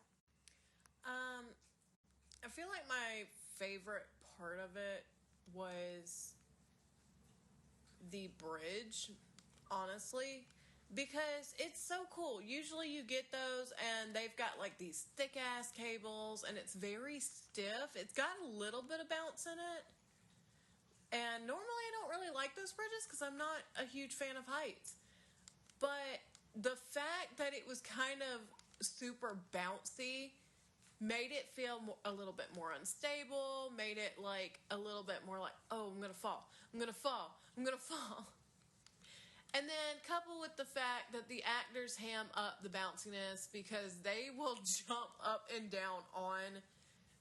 I feel like my favorite part of it was the bridge, honestly, because it's so cool. Usually you get those and they've got like these thick ass cables and it's very stiff. It's got a little bit of bounce in it. And normally I don't really like those bridges because I'm not a huge fan of heights. But the fact that it was kind of super bouncy made it feel a little bit more unstable, made it like a little bit more like, oh, I'm going to fall, I'm going to fall, I'm going to fall. And then coupled with the fact that the actors ham up the bounciness because they will jump up and down on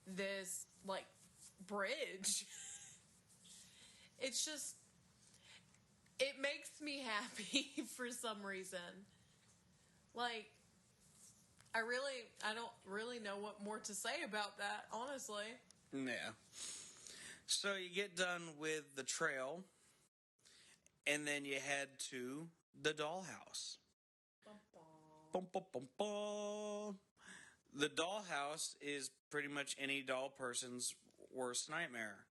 this like bridge. It's just, it makes me happy for some reason. Like, I don't really know what more to say about that, honestly. Yeah. So you get done with the trail, and then you head to the dollhouse. Bum, bum, bum, bum. The dollhouse is pretty much any doll person's worst nightmare.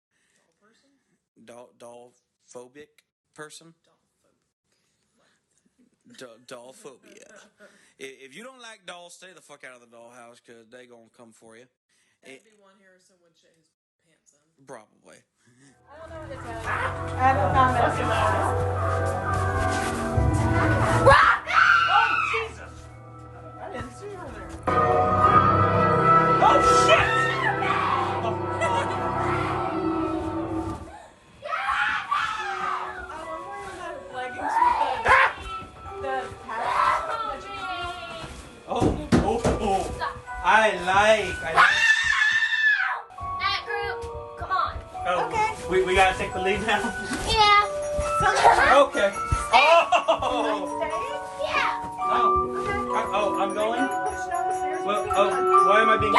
Doll-phobic person? Doll-phobia. If you don't like dolls, stay the fuck out of the dollhouse because they gonna come for you. That'd be one Harrison would shit his pants in. Probably. I don't know what to tell you. I haven't found Oh, Jesus! I didn't see her there. Oh, shit! I like. That group, come on. Oh, okay. We gotta take the lead now? Yeah. Okay. Oh! Yeah. Oh, I'm going? Well, why am I being...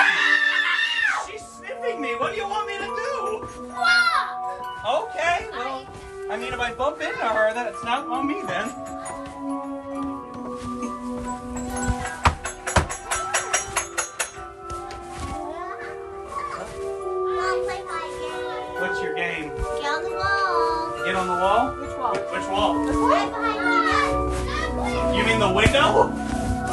She's sniffing me. What do you want me to do? Walk. Okay, well, I mean, if I bump into her, that's not on me then. What's your game? Get on the wall. Get on the wall? Which wall? Which wall? Right behind you. You mean the window? Well,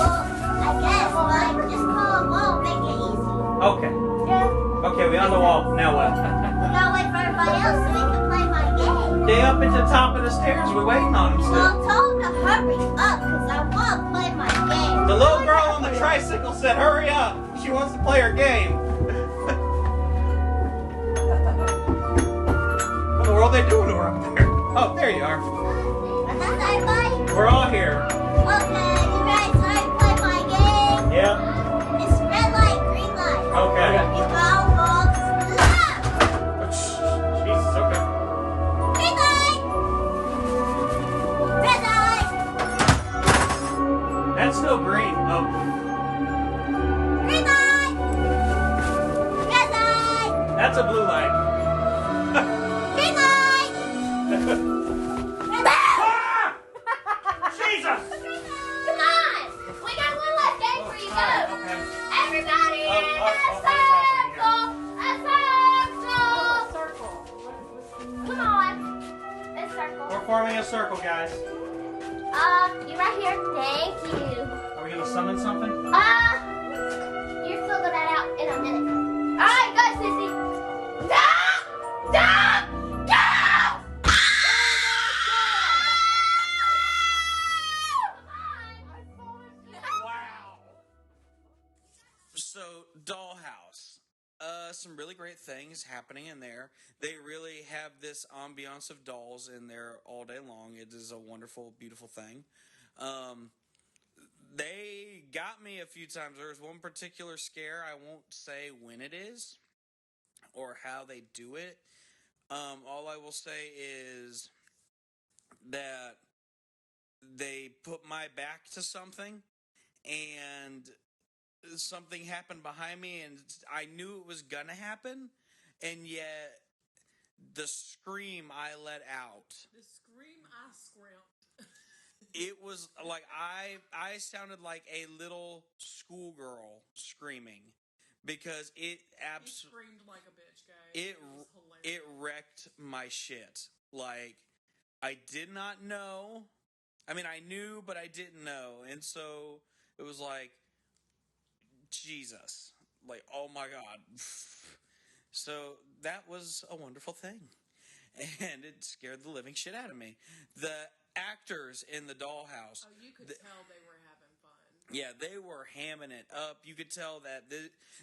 I guess, but just call a wall, make it easy. Okay. Yeah. Okay, we on the wall. Now what? We gotta wait for everybody else so we can play my game. Stay up at the top of the stairs. We're waiting on them still. Well, tell them to hurry up, because I want to play my game. The little girl on the tricycle said, hurry up. She wants to play her game. What in the world are they doing to her up there? Oh, there you are. That's everybody? We're all here. Okay, you guys ready to play my game? Yeah. It's red light, green light. Okay. You go, balls, left. Jesus, okay. Green light. Red light. That's still green. Oh. Green light. Red light. That's a blue light. Green light. Red light. Ah! Jesus! Come on. We got one last game for you. Go. Okay. Everybody in a circle. Come on. A circle. We're forming a circle, guys. You right here. Thank you. Are we gonna summon something? You're figuring that out in a minute. Alright, go, Sissy. Stop! Stop! Go! Wow. So, Dollhouse. Some really great things happening in there. They really have this ambiance of dolls in there all day long. It is a wonderful, beautiful thing. They got me a few times. There was one particular scare. I won't say when it is or how they do it. All I will say is that they put my back to something and something happened behind me and I knew it was gonna happen, and yet the scream I let out. The scream I screamed. It was like I sounded like a little schoolgirl screaming because it absolutely screamed like a bitch, guys. It wrecked my shit. Like, I did not know. I mean, I knew, but I didn't know, and so it was like, Jesus, like, oh my God. So that was a wonderful thing, and it scared the living shit out of me. The actors in the Dollhouse. Oh, you could tell they were having fun. Yeah, they were hamming it up. You could tell that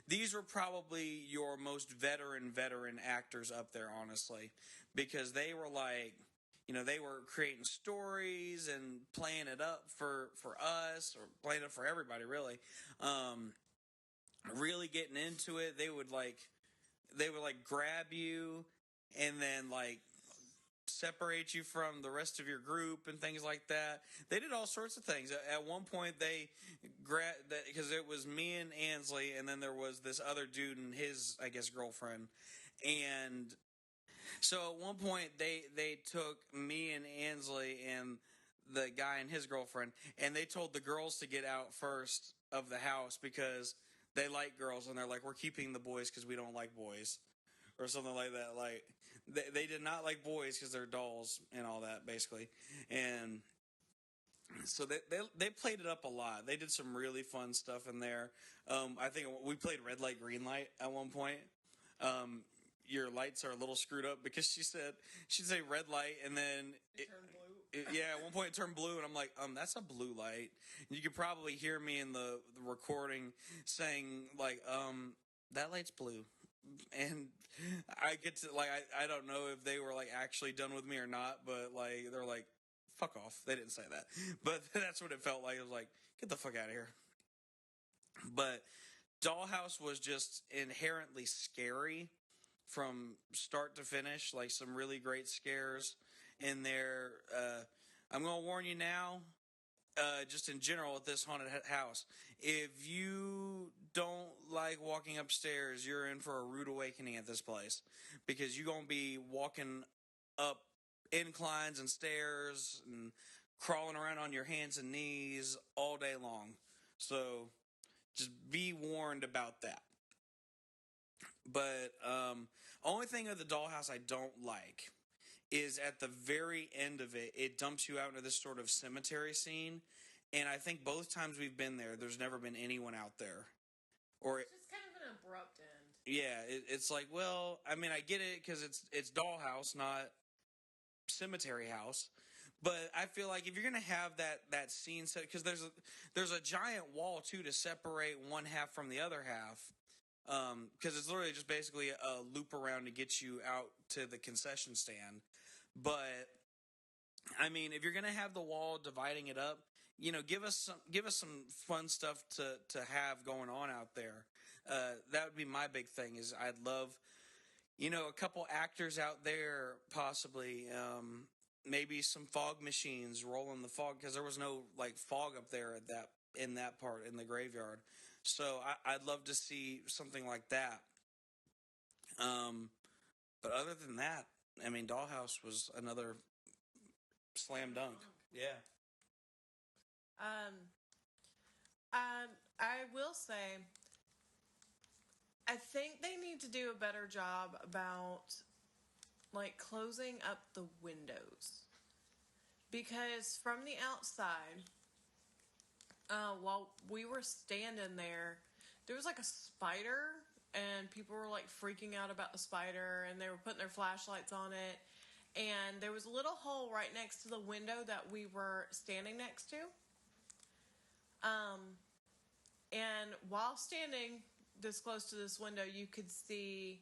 these were probably your most veteran actors up there, honestly, because they were like, you know, they were creating stories and playing it up for us, or playing it for everybody, really. Really getting into it. They would grab you and then like separate you from the rest of your group and things like that. They did all sorts of things. At one point, they grabbed that because it was me and Ansley, and then there was this other dude and his, I guess, girlfriend. And so at one point, they took me and Ansley and the guy and his girlfriend, and they told the girls to get out first of the house because they like girls, and they're like, we're keeping the boys because we don't like boys, or something like that. Like, they did not like boys because they're dolls and all that, basically. And so they played it up a lot. They did some really fun stuff in there. I think we played red light, green light at one point. Your lights are a little screwed up because she'd say red light, and then it turned blue. At one point it turned blue, and I'm like, that's a blue light. And you could probably hear me in the recording saying like, that light's blue. And I get to like, I don't know if they were like actually done with me or not, but like they're like, fuck off. They didn't say that, but that's what it felt like. It was like, get the fuck out of here. But Dollhouse was just inherently scary from start to finish. Like, some really great scares in there. I'm gonna warn you now, just in general at this haunted house, if you don't like walking upstairs, you're in for a rude awakening at this place, because you're gonna be walking up inclines and stairs and crawling around on your hands and knees all day long. So just be warned about that. But only thing of the dollhouse I don't like is at the very end of it, it dumps you out into this sort of cemetery scene. And I think both times we've been there, there's never been anyone out there. Or It's just kind of an abrupt end. yeah, it's like, well, I mean, I get it because it's dollhouse, not cemetery house. But I feel like if you're gonna have that scene set, because there's a giant wall too to separate one half from the other half, because it's literally just basically a loop around to get you out to the concession stand. But I mean, if you're gonna have the wall dividing it up, give us some fun stuff to have going on out there. That would be my big thing. Is I'd love, a couple actors out there, possibly. Maybe some fog machines rolling the fog, because there was no like fog up there in that part in the graveyard. So I'd love to see something like that. But other than that, I mean, Dollhouse was another slam dunk. Yeah. I will say, I think they need to do a better job about like closing up the windows, because from the outside, while we were standing there was like a spider, and people were like freaking out about the spider, and they were putting their flashlights on it, and there was a little hole right next to the window that we were standing next to. And while standing this close to this window, you could see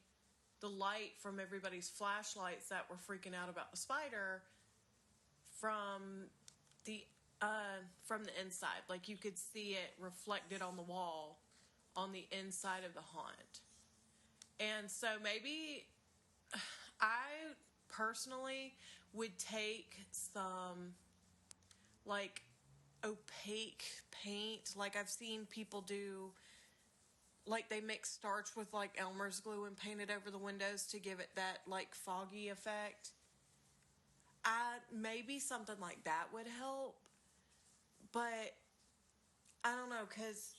the light from everybody's flashlights that were freaking out about the spider from the inside. Like, you could see it reflected on the wall on the inside of the haunt. And so maybe I personally would take some like opaque paint, like I've seen people do, like they mix starch with like Elmer's glue and paint it over the windows to give it that like foggy effect. Maybe something like that would help, but I don't know, because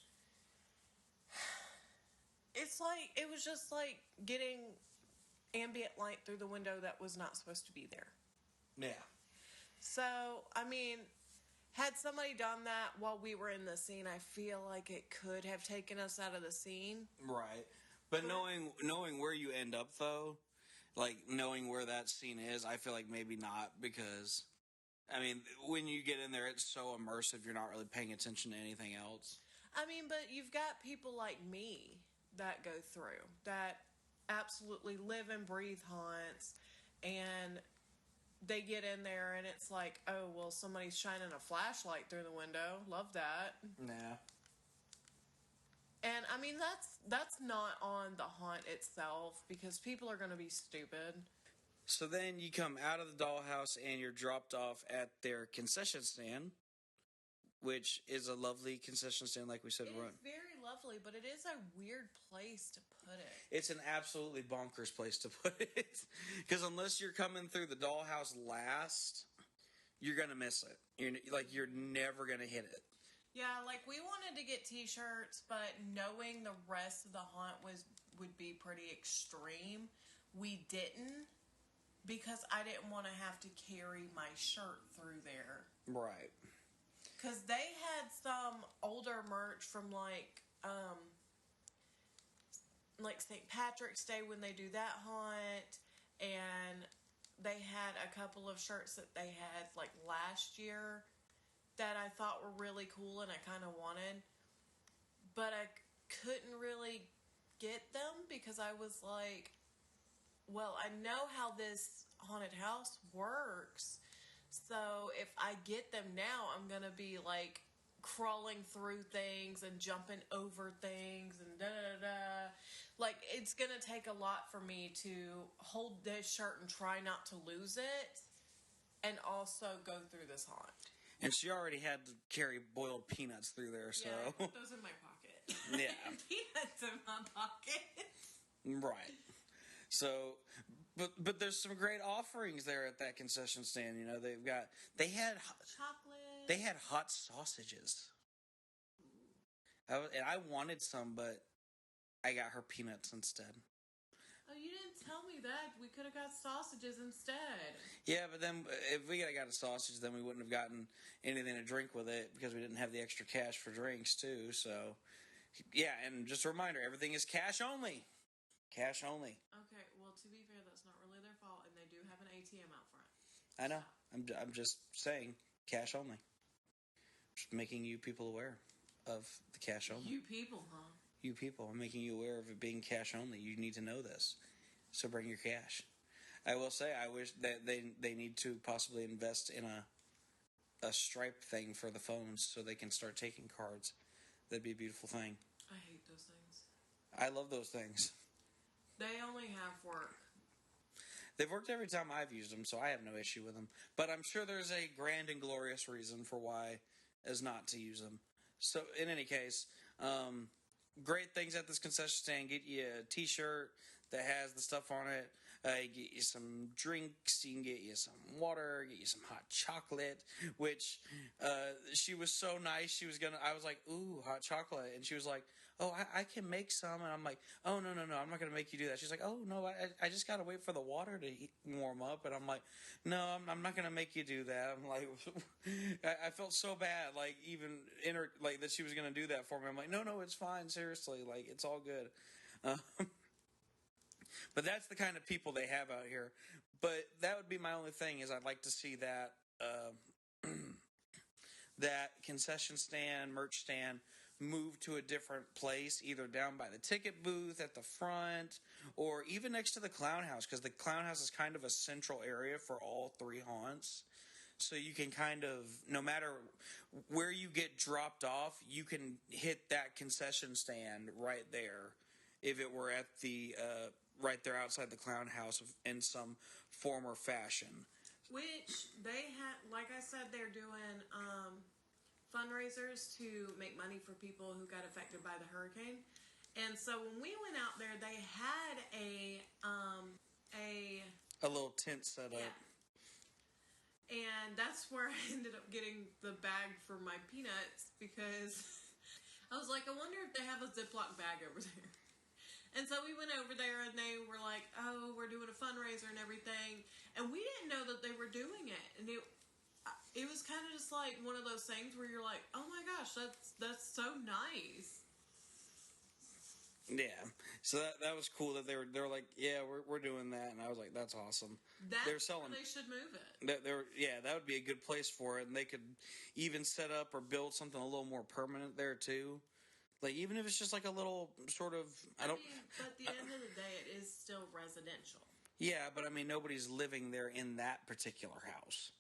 it's like, it was just like getting ambient light through the window that was not supposed to be there. Yeah. So, I mean, had somebody done that while we were in the scene, I feel like it could have taken us out of the scene. Right. But knowing where you end up, though, like knowing where that scene is, I feel like maybe not, because, I mean, when you get in there, it's so immersive, you're not really paying attention to anything else. I mean, but you've got people like me that go through, that absolutely live and breathe haunts, and they get in there and it's like, oh, well, somebody's shining a flashlight through the window. Love that. Yeah. And I mean, that's not on the haunt itself, because people are going to be stupid. So then you come out of the dollhouse and you're dropped off at their concession stand, which is a lovely concession stand, like we said. It's very lovely, but it is a weird place to put it. It's an absolutely bonkers place to put it, because unless you're coming through the dollhouse last, you're gonna miss it. You're never gonna hit it. Yeah, like we wanted to get t-shirts, but knowing the rest of the haunt would be pretty extreme, we didn't, because I didn't want to have to carry my shirt through there. Right. Because they had some older merch from like St. Patrick's Day when they do that haunt, and they had a couple of shirts that they had like last year that I thought were really cool and I kind of wanted, but I couldn't really get them because I was like, well, I know how this haunted house works, so if I get them now, I'm gonna be like crawling through things and jumping over things and da-da-da. Like, it's gonna take a lot for me to hold this shirt and try not to lose it, and also go through this haunt. And she already had to carry boiled peanuts through there, so... Yeah, I put those in my pocket. Yeah. Peanuts in my pocket. Right. So, but there's some great offerings there at that concession stand. They had chocolate They had hot sausages. And I wanted some, but I got her peanuts instead. Oh, you didn't tell me that. We could have got sausages instead. Yeah, but then if we got a sausage, then we wouldn't have gotten anything to drink with it because we didn't have the extra cash for drinks too. So, yeah, and just a reminder, everything is cash only. Cash only. Okay, well, to be fair, that's not really their fault, and they do have an ATM out front. I know. I'm just saying, cash only. Just making you people aware of the cash only. You people, huh? You people. I'm making you aware of it being cash only. You need to know this. So bring your cash. I will say, I wish that they need to possibly invest in a stripe thing for the phones so they can start taking cards. That'd be a beautiful thing. I hate those things. I love those things. They only half work. They've worked every time I've used them, so I have no issue with them. But I'm sure there's a grand and glorious reason for why is not to use them. So in any case, great things at this concession stand. Get you a t-shirt that has the stuff on it. Get you some drinks. You can get you some water. Get you some hot chocolate. Which she was so nice. I was like, ooh, hot chocolate, and she was like, oh, I can make some. And I'm like, oh, no, I'm not gonna make you do that. She's like, oh no, I just gotta wait for the water to warm up. And I'm like, no, I'm not gonna make you do that. I'm like, I felt so bad, like even like that she was gonna do that for me. I'm like, no, it's fine. Seriously, like it's all good. But that's the kind of people they have out here. But that would be my only thing is I'd like to see that that concession stand, merch stand, move to a different place, either down by the ticket booth at the front, or even next to the clown house, because the clown house is kind of a central area for all three haunts. So you can kind of, no matter where you get dropped off, you can hit that concession stand right there if it were at the right there outside the clown house in some form or fashion. Which they had, like I said, they're doing fundraisers to make money for people who got affected by the hurricane. And so when we went out there, they had a little tent set up. And that's where I ended up getting the bag for my peanuts because I was like, I wonder if they have a Ziploc bag over there. And so we went over there and they were like, oh, we're doing a fundraiser and everything. And we didn't know that they were doing it. And it was kind of just like one of those things where you're like, oh my gosh, that's so nice. Yeah. So that was cool that they were like, yeah, we're doing that. And I was like, that's awesome. They're selling. Where they should move it. That would be a good place for it. And they could even set up or build something a little more permanent there too. Like, even if it's just like a little sort of, but at the end of the day, it is still residential. Yeah, but I mean, nobody's living there in that particular house.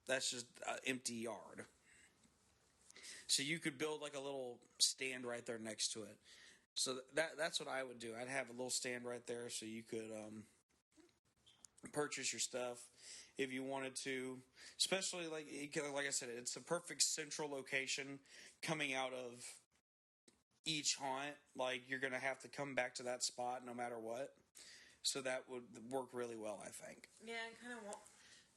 That's just an empty yard. So you could build like a little stand right there next to it. So that's what I would do. I'd have a little stand right there so you could purchase your stuff if you wanted to. Especially like I said, it's a perfect central location coming out of each haunt. Like, you're going to have to come back to that spot no matter what. So that would work really well, I think. Yeah, and kind of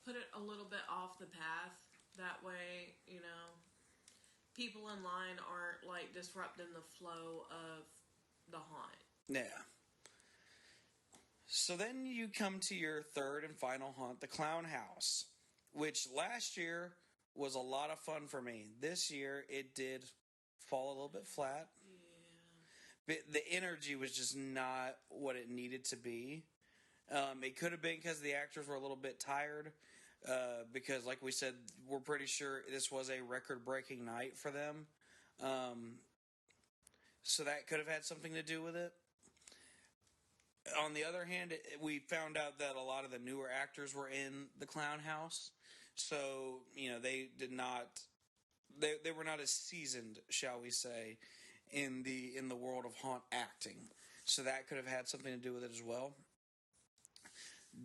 put it a little bit off the path. That way, you know, people in line aren't like disrupting the flow of the haunt. Yeah. So then you come to your third and final haunt, the clown house, which last year was a lot of fun for me. This year it did fall a little bit flat. Yeah. But the energy was just not what it needed to be. It could have been because the actors were a little bit tired. Because, like we said, we're pretty sure this was a record-breaking night for them. So that could have had something to do with it. On the other hand, we found out that a lot of the newer actors were in the clown house. So, you know, they were not as seasoned, shall we say, in the world of haunt acting. So that could have had something to do with it as well.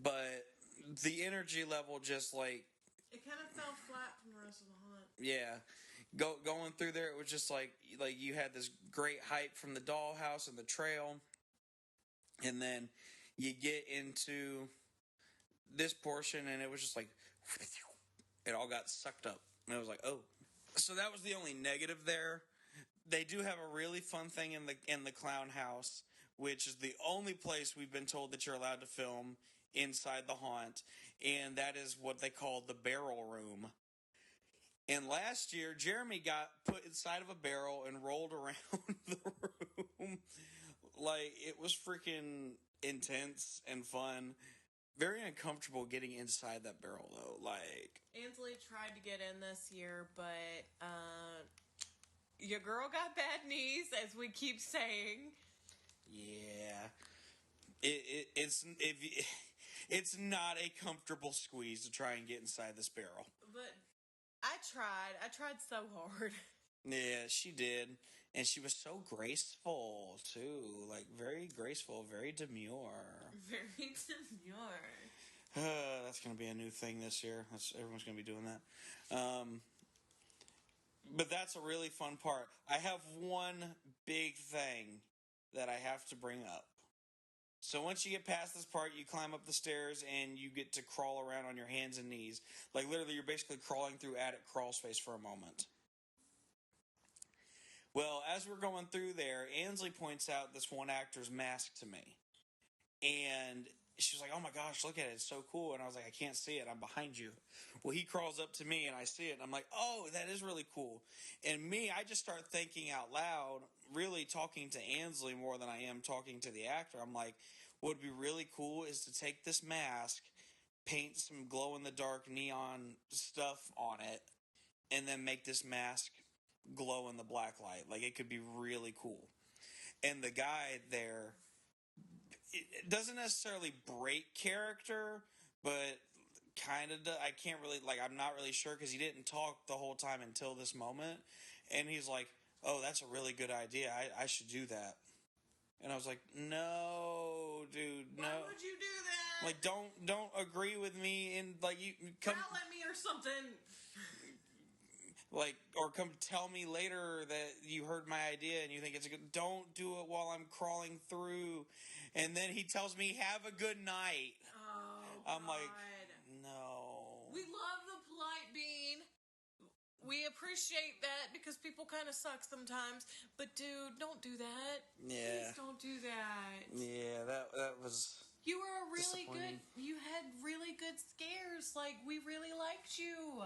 But the energy level just like... It kind of fell flat from the rest of the haunt. Yeah. Going through there, it was just like you had this great hype from the dollhouse and the trail. And then you get into this portion and it was just like... it all got sucked up. And I was like, oh. So that was the only negative there. They do have a really fun thing in the clown house, which is the only place we've been told that you're allowed to film inside the haunt, and that is what they call the barrel room. And last year, Jeremy got put inside of a barrel and rolled around the room. Like, it was freaking intense and fun. Very uncomfortable getting inside that barrel, though. Like, Ansley tried to get in this year, but your girl got bad knees, as we keep saying. yeah, it's not a comfortable squeeze to try and get inside this barrel. But I tried so hard. Yeah, she did, and she was so graceful too. Like, very graceful, very demure. Very demure. That's gonna be a new thing this year. Everyone's gonna be doing that. But that's a really fun part. I have one big thing that I have to bring up. So once you get past this part, you climb up the stairs and you get to crawl around on your hands and knees. Like, literally, you're basically crawling through attic crawl space for a moment. Well, as we're going through there, Ansley points out this one actor's mask to me. And she was like, oh my gosh, look at it. It's so cool. And I was like, I can't see it. I'm behind you. Well, he crawls up to me and I see it. And I'm like, oh, that is really cool. And I just start thinking out loud, really talking to Ansley more than I am talking to the actor. I'm like, what would be really cool is to take this mask, paint some glow-in-the-dark neon stuff on it, and then make this mask glow in the black light. Like, it could be really cool. And the guy there, it doesn't necessarily break character, but kind of I can't really, like, I'm not really sure because he didn't talk the whole time until this moment. And he's like, oh, that's a really good idea. I should do that. And I was like, no, dude, no. Why would you do that? Like, don't agree with me and, like, you come yell at me or something. Like, or come tell me later that you heard my idea and you think it's a good. Don't do it while I'm crawling through. And then he tells me, have a good night. Oh, I'm God. like, no. We love the polite bean. We appreciate that because people kind of suck sometimes. But dude, don't do that. Yeah. Please don't do that. Yeah, that was. You were a really good. You had really good scares. Like, we really liked you.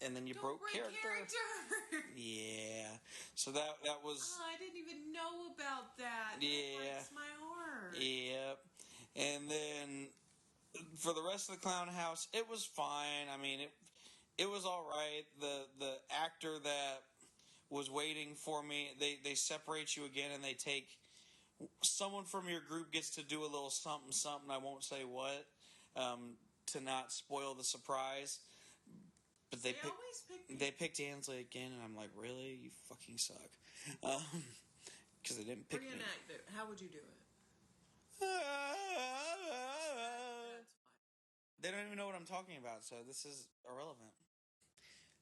And then you broke character. Yeah. So that was. Oh, I didn't even know about that. Yeah. That breaks my heart. Yep. And then for the rest of the clown house, it was fine. I mean, it was all right. The actor that was waiting for me, they separate you again, and they take someone from your group gets to do a little something. I won't say what, to not spoil the surprise. But they picked Ansley again, and I'm like, really? You fucking suck. Because they didn't pick me. Reenact it. How would you do it? They don't even know what I'm talking about, so this is irrelevant.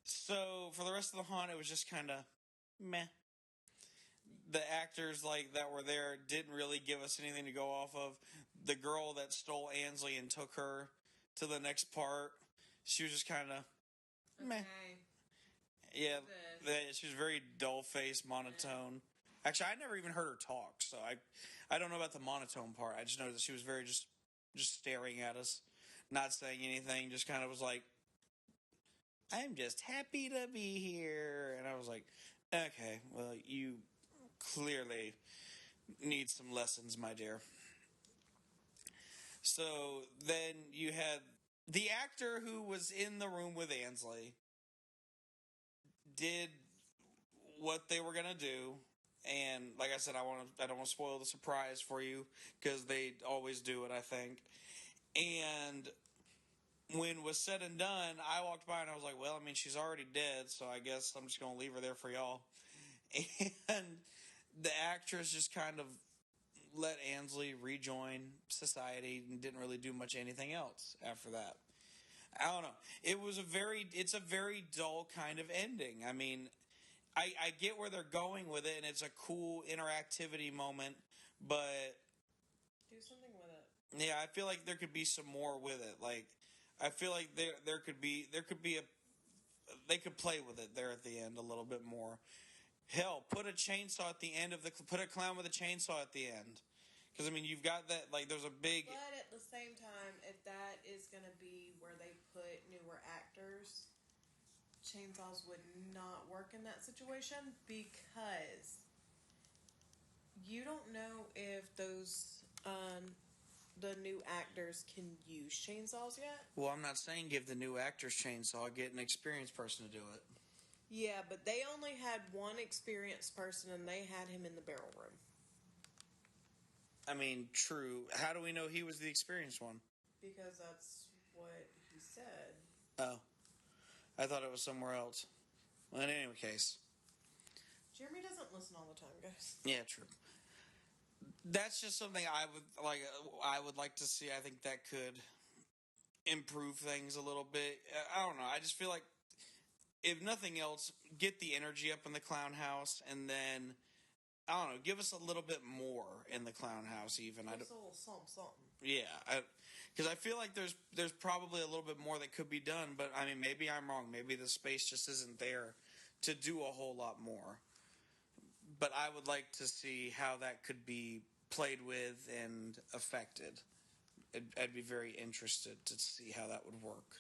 So for the rest of the haunt, it was just kind of meh. The actors like that were there didn't really give us anything to go off of. The girl that stole Ansley and took her to the next part, she was just kind of meh. Yeah, she was very dull-faced, monotone. Actually, I never even heard her talk, so I don't know about the monotone part. I just know that she was very just staring at us, not saying anything, just kind of was like, I'm just happy to be here. And I was like, okay, well, you clearly need some lessons, my dear. So then you had the actor who was in the room with Ansley did what they were gonna do, and like I said, I don't want to spoil the surprise for you because they always do it, I think. And when it was said and done, I walked by and I was like, well, I mean, she's already dead, so I guess I'm just gonna leave her there for y'all. And the actress just kind of let Ansley rejoin society and didn't really do much anything else after that. I don't know. It's a very dull kind of ending. I mean, I get where they're going with it, and it's a cool interactivity moment, but do something with it. Yeah, I feel like there could be some more with it. Like, I feel like there could be they could play with it there at the end a little bit more. Hell, put a chainsaw at the end of put a clown with a chainsaw at the end. Because, I mean, you've got that, like, there's a big... But at the same time, if that is going to be where they put newer actors, chainsaws would not work in that situation because you don't know if those, the new actors can use chainsaws yet. Well, I'm not saying give the new actors chainsaw, get an experienced person to do it. Yeah, but they only had one experienced person and they had him in the barrel room. I mean, true. How do we know he was the experienced one? Because that's what he said. Oh. I thought it was somewhere else. Well, in any case. Jeremy doesn't listen all the time, guys. Yeah, true. That's just something I would like to see. I think that could improve things a little bit. I don't know. I just feel like, if nothing else, get the energy up in the clown house, and then... I don't know. Give us a little bit more in the clown house, even. Just a little something. Yeah, because I feel like there's probably a little bit more that could be done, but I mean, maybe I'm wrong. Maybe the space just isn't there to do a whole lot more. But I would like to see how that could be played with and affected. I'd be very interested to see how that would work.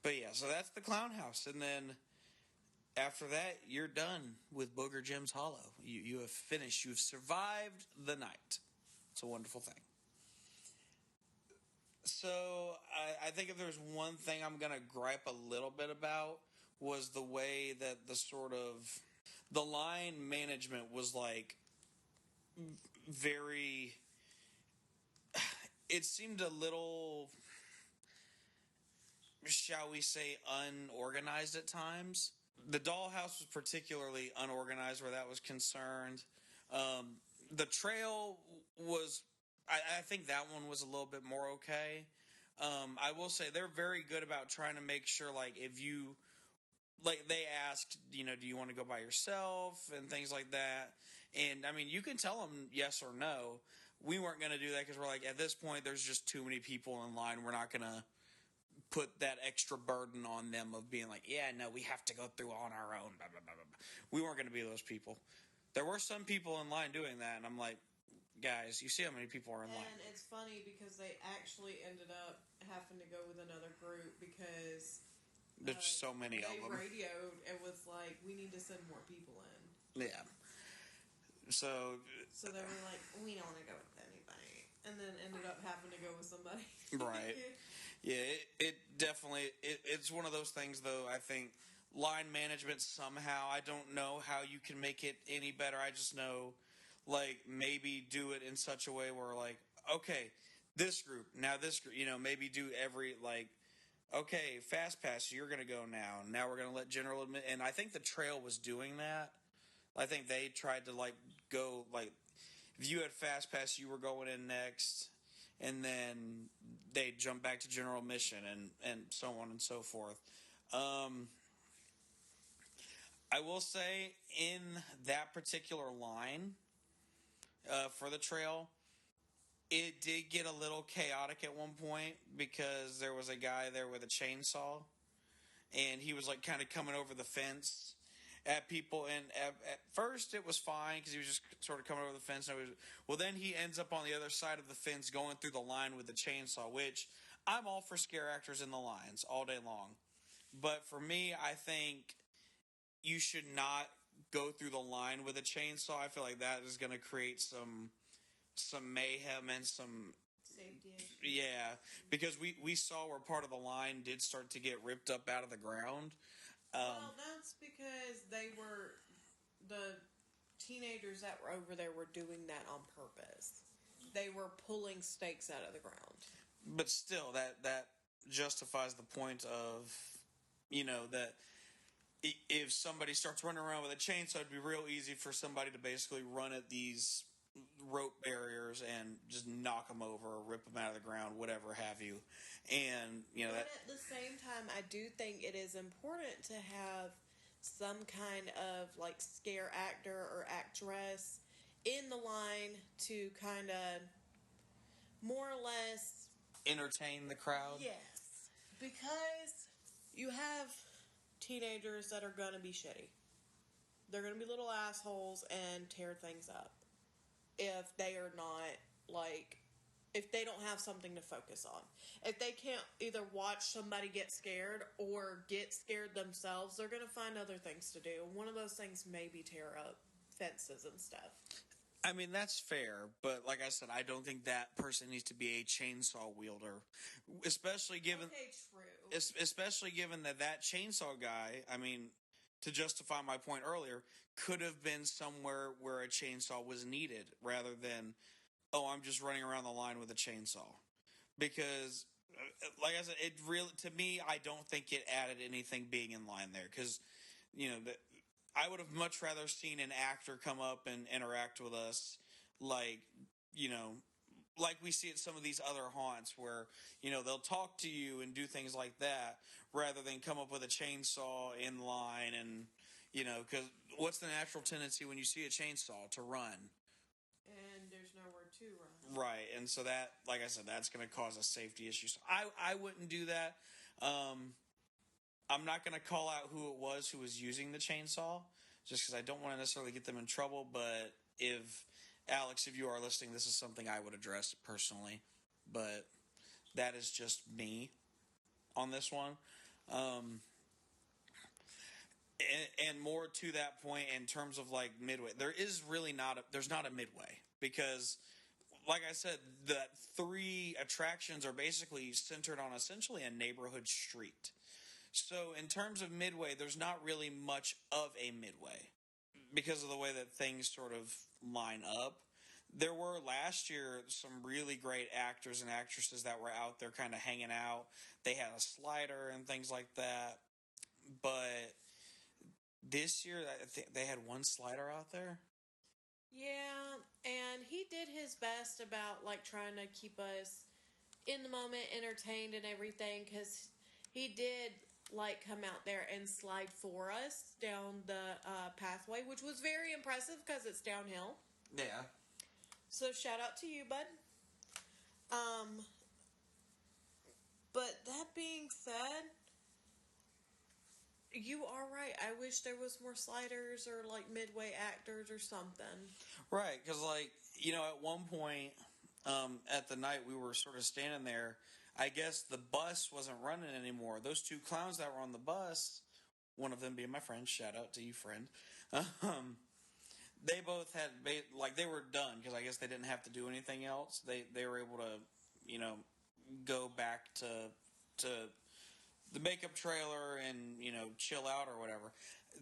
But yeah, so that's the clown house, and then. After that, you're done with Booger Jim's Hollow. You have finished. You've survived the night. It's a wonderful thing. So, I think if there's one thing I'm going to gripe a little bit about was the way that the line management was like very, it seemed a little, shall we say, unorganized at times. The dollhouse was particularly unorganized where that was concerned. The trail was, I think that one was a little bit more okay. I will say they're very good about trying to make sure, like, if you, like, they asked, do you want to go by yourself and things like that. And, I mean, you can tell them yes or no. We weren't going to do that because we're like, at this point, there's just too many people in line. We're not going to put that extra burden on them of being like, yeah, no, we have to go through on our own, blah, blah, blah, blah. We weren't going to be those people. There were some people in line doing that, and I'm like, guys, you see how many people are in line. And it's funny because they actually ended up having to go with another group because there's so many of them. They radioed and was like, we need to send more people in. Yeah. So they were like, we don't want to go with anybody. And then ended up having to go with somebody. Right. Yeah, it definitely, it's one of those things, though, I think, line management somehow, I don't know how you can make it any better. I just know, like, maybe do it in such a way where, like, okay, this group, now this group, maybe do every, like, okay, Fast Pass, you're going to go now. Now we're going to let General admit, and I think the trail was doing that. I think they tried to, like, go, like, if you had Fast Pass, you were going in next, and then they jump back to general admission and so on and so forth. I will say in that particular line for the trail, it did get a little chaotic at one point because there was a guy there with a chainsaw, and he was like kind of coming over the fence at people, and at first it was fine because he was just sort of coming over the fence. Well, then he ends up on the other side of the fence going through the line with the chainsaw, which I'm all for scare actors in the lines all day long. But for me, I think you should not go through the line with a chainsaw. I feel like that is going to create some mayhem and some safety issues. Yeah, because we saw where part of the line did start to get ripped up out of the ground. Well, that's because the teenagers that were over there were doing that on purpose. They were pulling stakes out of the ground. But still, that justifies the point of, that if somebody starts running around with a chainsaw, it'd be real easy for somebody to basically run at these rope barriers and just knock them over or rip them out of the ground, whatever have you. And, but at the same time, I do think it is important to have some kind of, like, scare actor or actress in the line to kind of more or less entertain the crowd. Yes, because you have teenagers that are gonna be shitty. They're gonna be little assholes and tear things up if they are not, like, if they don't have something to focus on. If they can't either watch somebody get scared or get scared themselves, they're gonna find other things to do. One of those things may be tear up fences and stuff. I mean, that's fair, but like I said, I don't think that person needs to be a chainsaw wielder, especially given. Okay, true. Especially given that chainsaw guy, I mean, to justify my point earlier, could have been somewhere where a chainsaw was needed rather than, oh, I'm just running around the line with a chainsaw. Because, like I said, it really, to me, I don't think it added anything being in line there. Because, I would have much rather seen an actor come up and interact with us like, like we see at some of these other haunts where, they'll talk to you and do things like that rather than come up with a chainsaw in line and, because what's the natural tendency when you see a chainsaw? To run. And there's nowhere to run. Right, and so that, like I said, that's going to cause a safety issue. So I wouldn't do that. I'm not going to call out who it was who was using the chainsaw, just because I don't want to necessarily get them in trouble. But if, Alex, if you are listening, this is something I would address personally. But that is just me on this one. And more to that point, in terms of like midway, there's not a midway, because like I said, the 3 attractions are basically centered on essentially a neighborhood street. So in terms of midway, there's not really much of a midway because of the way that things sort of line up. There were last year some really great actors and actresses that were out there kind of hanging out. They had a slider and things like that. But this year, I think they had one slider out there. Yeah, and he did his best about, like, trying to keep us in the moment, entertained and everything, because he did, like, come out there and slide for us down the pathway, which was very impressive because it's downhill. Yeah. So shout out to you, bud. But that being said, you are right. I wish there was more sliders or like midway actors or something. Right, because like, at one point at the night we were sort of standing there, I guess the bus wasn't running anymore. Those 2 clowns that were on the bus, one of them being my friend, shout out to you, friend, they both had, like, they were done because I guess they didn't have to do anything else. They were able to, go back to the makeup trailer and, chill out or whatever.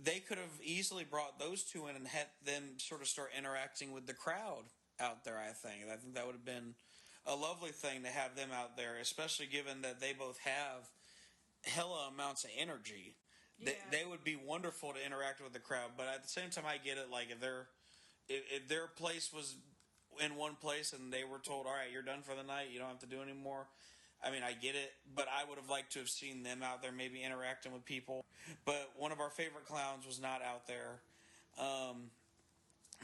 They could have easily brought those 2 in and had them sort of start interacting with the crowd out there, I think. I think that would have been a lovely thing to have them out there, especially given that they both have hella amounts of energy. Yeah. They would be wonderful to interact with the crowd, but at the same time, I get it. Like, if their place was in one place and they were told, all right, you're done for the night, you don't have to do anymore. I mean, I get it, but I would have liked to have seen them out there maybe interacting with people. But one of our favorite clowns was not out there.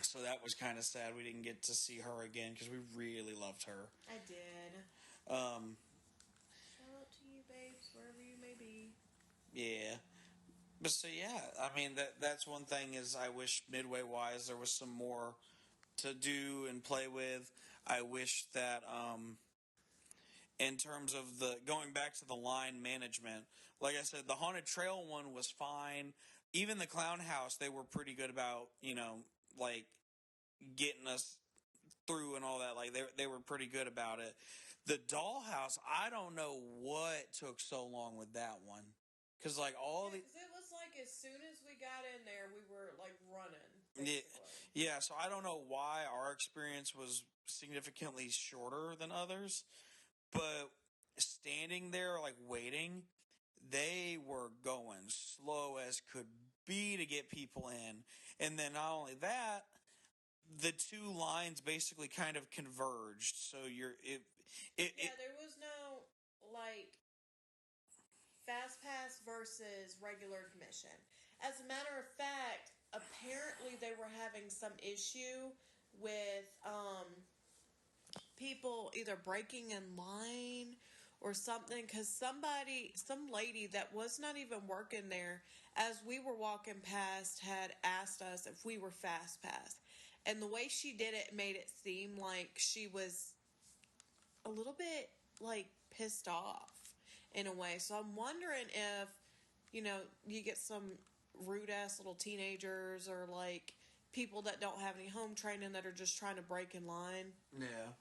So that was kind of sad. We didn't get to see her again because we really loved her. I did. Shout out to you, babes, wherever you may be. Yeah. But so, yeah, I mean, that's one thing is I wish midway-wise there was some more to do and play with. I wish that in terms of the going back to the line management, like I said, the Haunted Trail one was fine. Even the Clown House, they were pretty good about, like, getting us through and all that. Like, they were pretty good about it. The Dollhouse, I don't know what took so long with that one. Because, like, all the... It was like as soon as we got in there, we were, like, running. Yeah, so I don't know why our experience was significantly shorter than others. But standing there, like, waiting, they were going slow as could be to get people in. And then not only that, the 2 lines basically kind of converged. So there was no, like, fast pass versus regular admission. As a matter of fact, apparently they were having some issue with people either breaking in line or something, because some lady that was not even working there, as we were walking past, had asked us if we were fast pass, and the way she did it made it seem like she was a little bit like pissed off in a way. So I'm wondering if, you get some rude ass little teenagers or like people that don't have any home training that are just trying to break in line. Yeah.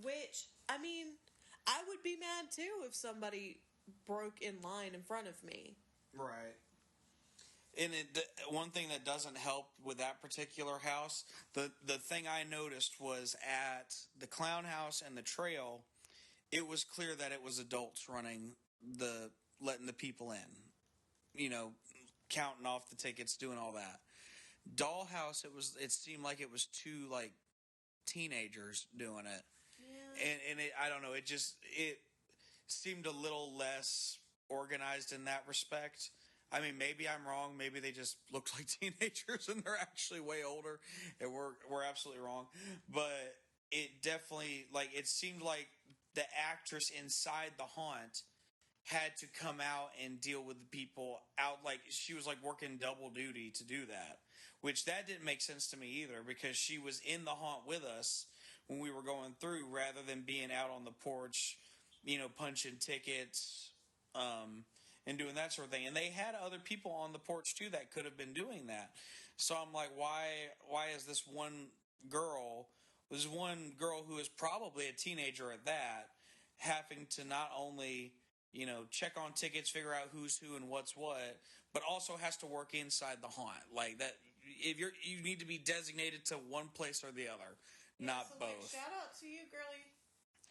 Which, I mean, I would be mad too if somebody broke in line in front of me. Right. And one thing that doesn't help with that particular house, the thing I noticed was at the clown house and the trail, it was clear that it was adults running letting the people in, counting off the tickets, doing all that. Dollhouse, it seemed like it was two like teenagers doing it. Yeah. And I don't know, it seemed a little less organized in that respect. I mean, maybe I'm wrong. Maybe they just look like teenagers and they're actually way older, and we're absolutely wrong. But it definitely, it seemed like the actress inside the haunt had to come out and deal with the people out. Like, she was like working double duty to do that, which that didn't make sense to me either, because she was in the haunt with us when we were going through, rather than being out on the porch, punching tickets, and doing that sort of thing. And they had other people on the porch too that could have been doing that. So I'm like, why is this one girl who is probably a teenager at that, having to not only, check on tickets, figure out who's who and what's what, but also has to work inside the haunt. Like that, if you need to be designated to one place or the other, not so both. Shout out to you, girlie,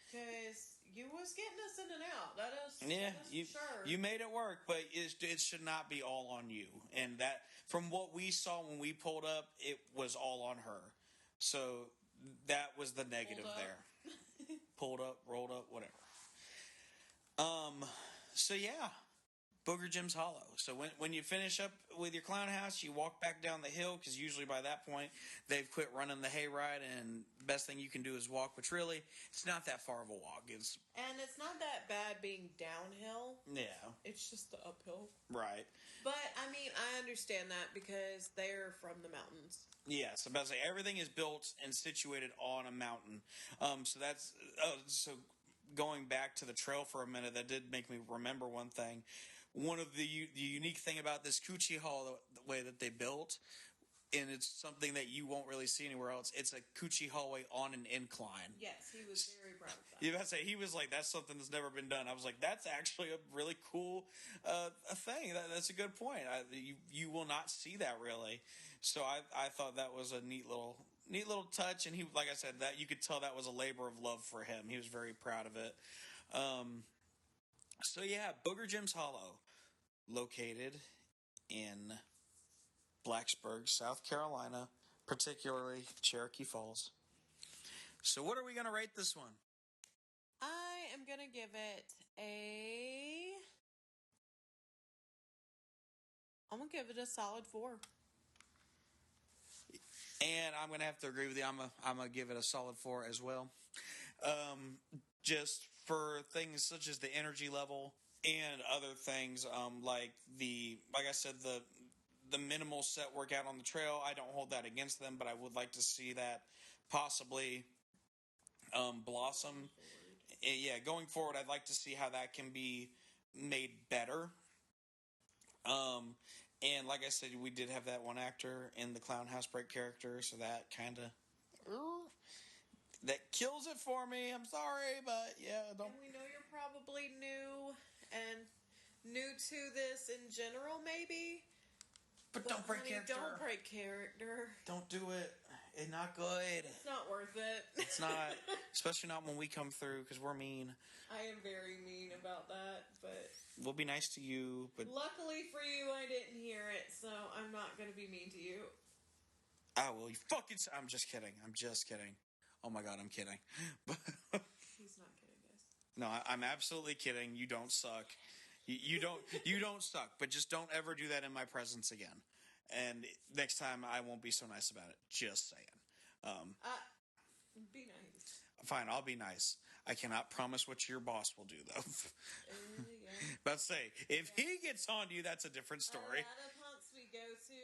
because you was getting us in and out. That is sure. You made it work, but it should not be all on you. And that, from what we saw when we pulled up, it was all on her. So that was the negative there. Pulled up, rolled up, whatever. So yeah, Booger Jim's Hollow. So when you finish up with your clown house, you walk back down the hill, because usually by that point they've quit running the hayride, and the best thing you can do is walk, which really, it's not that far of a walk. And it's not that bad being downhill. Yeah. It's just the uphill. Right. But, I mean, I understand that because they're from the mountains. Yes, about to say, everything is built and situated on a mountain. So that's, so going back to the trail for a minute, that did make me remember one thing. One of the unique thing about this Coochie Hall, the way that they built, and it's something that you won't really see anywhere else, it's a Coochie hallway on an incline. Yes, he was very proud of that. You about to say, he was like, that's something that's never been done. I was like, that's actually a really cool a thing. That's a good point. You will not see that really. So I thought that was a neat little touch, and he, like I said, that you could tell that was a labor of love for him. He was very proud of it. So yeah, Booger Jim's Hollow, located in Blacksburg, South Carolina, particularly Cherokee Falls. So what are we going to rate this one? I am going to give it I'm going to give it a solid 4. And I'm going to have to agree with you. I'm going to give it a solid 4 as well. Just for things such as the energy level and other things, like I said, the minimal set work out on the trail, I don't hold that against them, but I would like to see that possibly blossom. Yeah, going forward, I'd like to see how that can be made better. And like I said, we did have that one actor in the Clown Housebreak character, so that kind of that kills it for me. I'm sorry, but yeah, don't. And we know you're probably new to this in general, maybe. But don't break character. Don't break character. Don't do it. It's not good. It's not worth it. It's not, especially not when we come through, because we're mean. I am very mean about that, but we'll be nice to you. But luckily for you, I didn't hear it, so I'm not going to be mean to you. I will. You fucking. I'm just kidding. I'm just kidding. Oh my god, I'm kidding. He's not kidding, guys. No, I'm absolutely kidding. You don't suck. You don't suck. But just don't ever do that in my presence again. And next time, I won't be so nice about it. Just saying. Be nice. Fine, I'll be nice. I cannot promise what your boss will do, though. But say, if he gets on you, that's a different story. A lot of hunts we go to,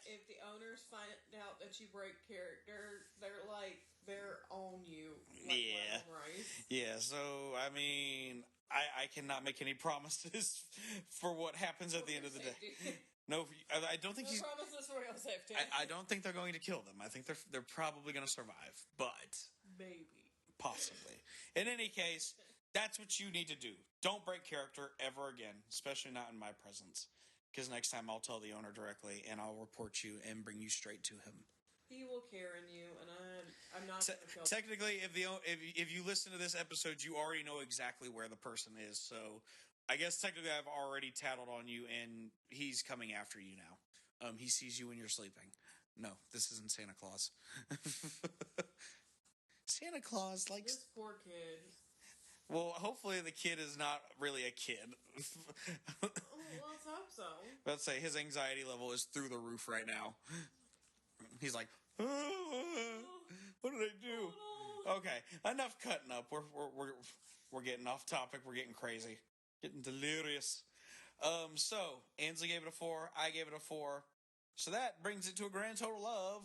if the owners find out that you break character, they're on you. Like Yeah. rice. Yeah, so, I mean, I cannot make any promises for what happens at the end of the day. No, I don't think no promises for your safety. I don't think they're going to kill them. I think they're probably going to survive, but maybe, possibly. In any case, that's what you need to do. Don't break character ever again, especially not in my presence. Because next time I'll tell the owner directly, and I'll report you and bring you straight to him. He will Karen you, and I'm not going to kill. Technically, if you listen to this episode, you already know exactly where the person is. So, I guess technically I've already tattled on you, and he's coming after you now. He sees you when you're sleeping. No, this isn't Santa Claus. Santa Claus likes this poor kid. Well, hopefully the kid is not really a kid. Well, let's hope so. Let's say his anxiety level is through the roof right now. He's like, what did I do? Okay, enough cutting up. We're getting off topic. We're getting crazy, getting delirious. So Ansley gave it a 4. I gave it a 4. So that brings it to a grand total of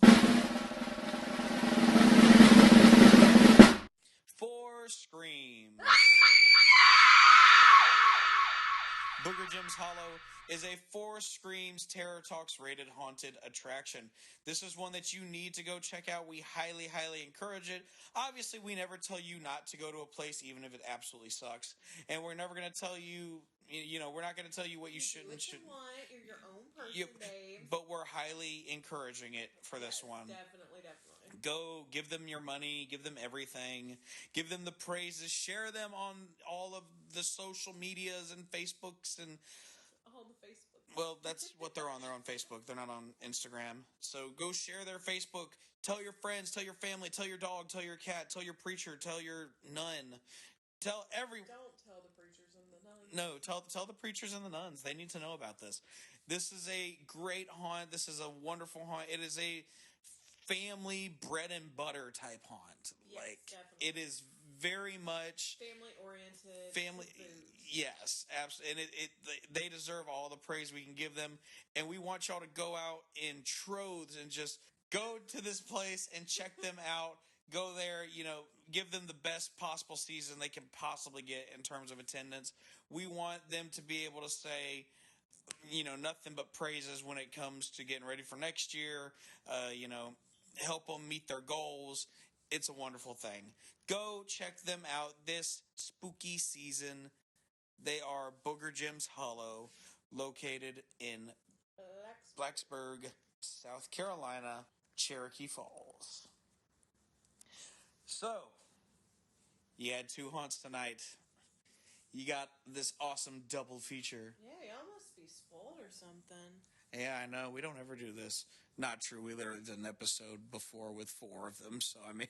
4 screams. Booger Jim's Hollow is a 4 Screams Terror Talks rated haunted attraction. This is one that you need to go check out. We highly, highly encourage it. Obviously, we never tell you not to go to a place, even if it absolutely sucks. And we're never going to tell you, we're not going to tell you what you should and shouldn't. You're your own person, babe. But we're highly encouraging it for this one. Definitely. Go, give them your money, give them everything, give them the praises, share them on all of the social medias and Facebooks and... All the Facebook. Well, that's what they're on. They're on Facebook. They're not on Instagram. So go share their Facebook. Tell your friends, tell your family, tell your dog, tell your cat, tell your preacher, tell your nun. Tell everyone. Don't tell the preachers and the nuns. No, tell the preachers and the nuns. They need to know about this. This is a great haunt. This is a wonderful haunt. It is a family bread and butter type haunt. Yes, definitely. It is very much family oriented. Family, yes, absolutely. And they deserve all the praise we can give them. And we want y'all to go out in troves and just go to this place and check them out. Go there, give them the best possible season they can possibly get in terms of attendance. We want them to be able to say, nothing but praises when it comes to getting ready for next year. Help them meet their goals. It's a wonderful thing. Go check them out this spooky season. They are Booger Jim's Hollow, located in Blacksburg, South Carolina, Cherokee Falls. So, you had 2 haunts tonight. You got this awesome double feature. Yeah, y'all must be spoiled or something. Yeah, I know. We don't ever do this. Not true. We literally did an episode before with 4 of them. So, I mean,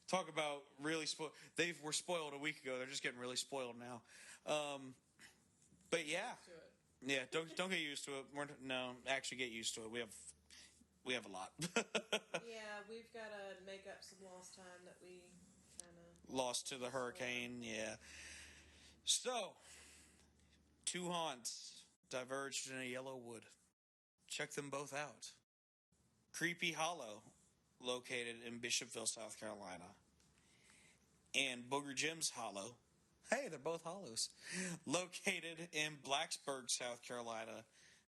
talk about really spoiled. They were spoiled a week ago. They're just getting really spoiled now. But yeah. Yeah, don't get used to it. Actually get used to it. We have a lot. Yeah, we've got to make up some lost time that we kind of... Lost to the hurricane, yeah. So, 2 haunts diverged in a yellow wood. Check them both out. Kreepy Hollow, located in Bishopville, South Carolina. And Booger Jim's Hollow. Hey, they're both hollows. Located in Blacksburg, South Carolina,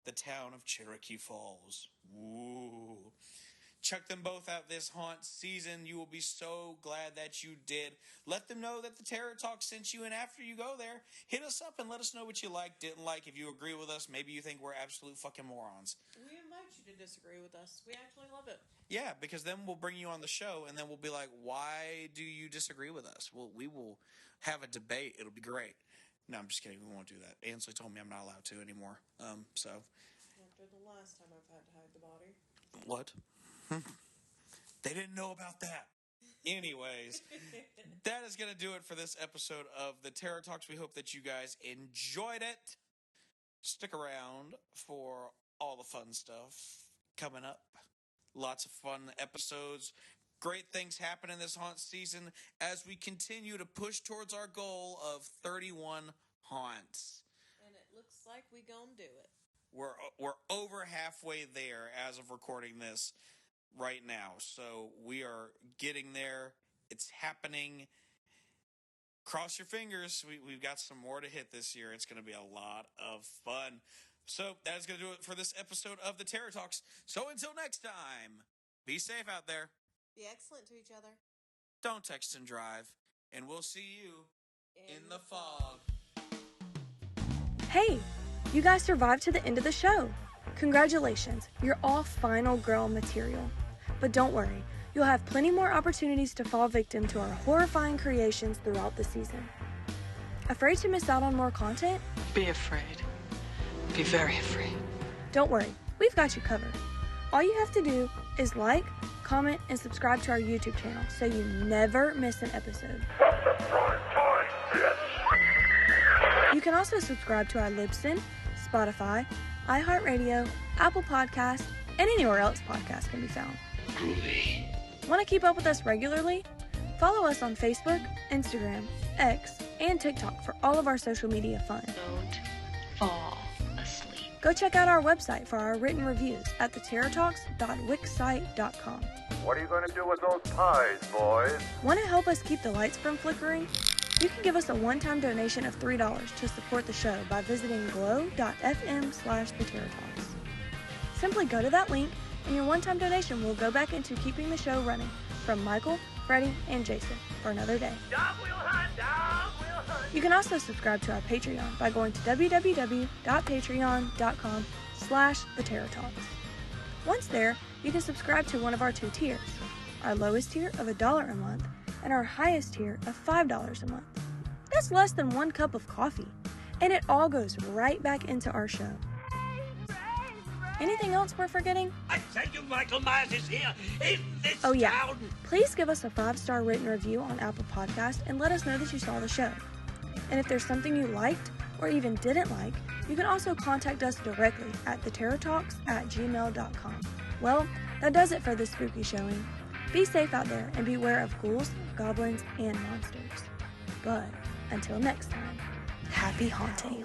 the town of Cherokee Falls. Ooh. Check them both out this haunt season. You will be so glad that you did. Let them know that the Terror Talk sent you, and after you go there, hit us up and let us know what you liked, didn't like. If you agree with us, maybe you think we're absolute fucking morons. We invite you to disagree with us. We actually love it. Yeah, because then we'll bring you on the show, and then we'll be like, why do you disagree with us? Well, we will have a debate. It'll be great. No, I'm just kidding. We won't do that. Ansley told me I'm not allowed to anymore. So. After the last time I've had to hide the body. What? They didn't know about that. Anyways, that is going to do it for this episode of the Terror Talks. We hope that you guys enjoyed it. Stick around for all the fun stuff coming up. Lots of fun episodes. great things happen in this haunt season as we continue to push towards our goal of 31 haunts. And it looks like we gonna do it. We're over halfway there as of recording this right now. So we are getting there. It's happening. Cross your fingers. We've got some more to hit this year. It's going to be a lot of fun. So that is going to do it for this episode of the Terror Talks. So until next time, be safe out there. Be excellent to each other. Don't text and drive. And we'll see you in the fog. Hey, you guys survived to the end of the show. Congratulations, you're all final girl material. But don't worry, you'll have plenty more opportunities to fall victim to our horrifying creations throughout the season. Afraid to miss out on more content? Be afraid. Be very afraid. Don't worry, we've got you covered. All you have to do is like, comment, and subscribe to our YouTube channel so you never miss an episode. You can also subscribe to our Libsyn, Spotify, iHeartRadio, Apple Podcasts, and anywhere else podcasts can be found. Groovy. Want to keep up with us regularly? Follow us on Facebook, Instagram, X, and TikTok for all of our social media fun. Don't fall asleep. Go check out our website for our written reviews at theterrortalks.wixsite.com. What are you going to do with those pies, boys? Want to help us keep the lights from flickering? You can give us a one-time donation of $3 to support the show by visiting glow.fm/theterrortalks. Simply go to that link, and your one-time donation will go back into keeping the show running from Michael, Freddie, and Jason for another day. You can also subscribe to our Patreon by going to www.patreon.com/theterrortalks. Once there, you can subscribe to one of our 2 tiers, our lowest tier of $1 a month and our highest tier of $5 a month. That's less than 1 cup of coffee, and it all goes right back into our show. Anything else we're forgetting? I tell you, Michael Myers is here in this Oh yeah, town. please give us a 5-star written review on Apple Podcasts and let us know that you saw the show. And if there's something you liked or even didn't like, you can also contact us directly at theterrortalks@gmail.com. Well, that does it for this spooky showing. Be safe out there and beware of ghouls, goblins, and monsters. But until next time, happy haunting.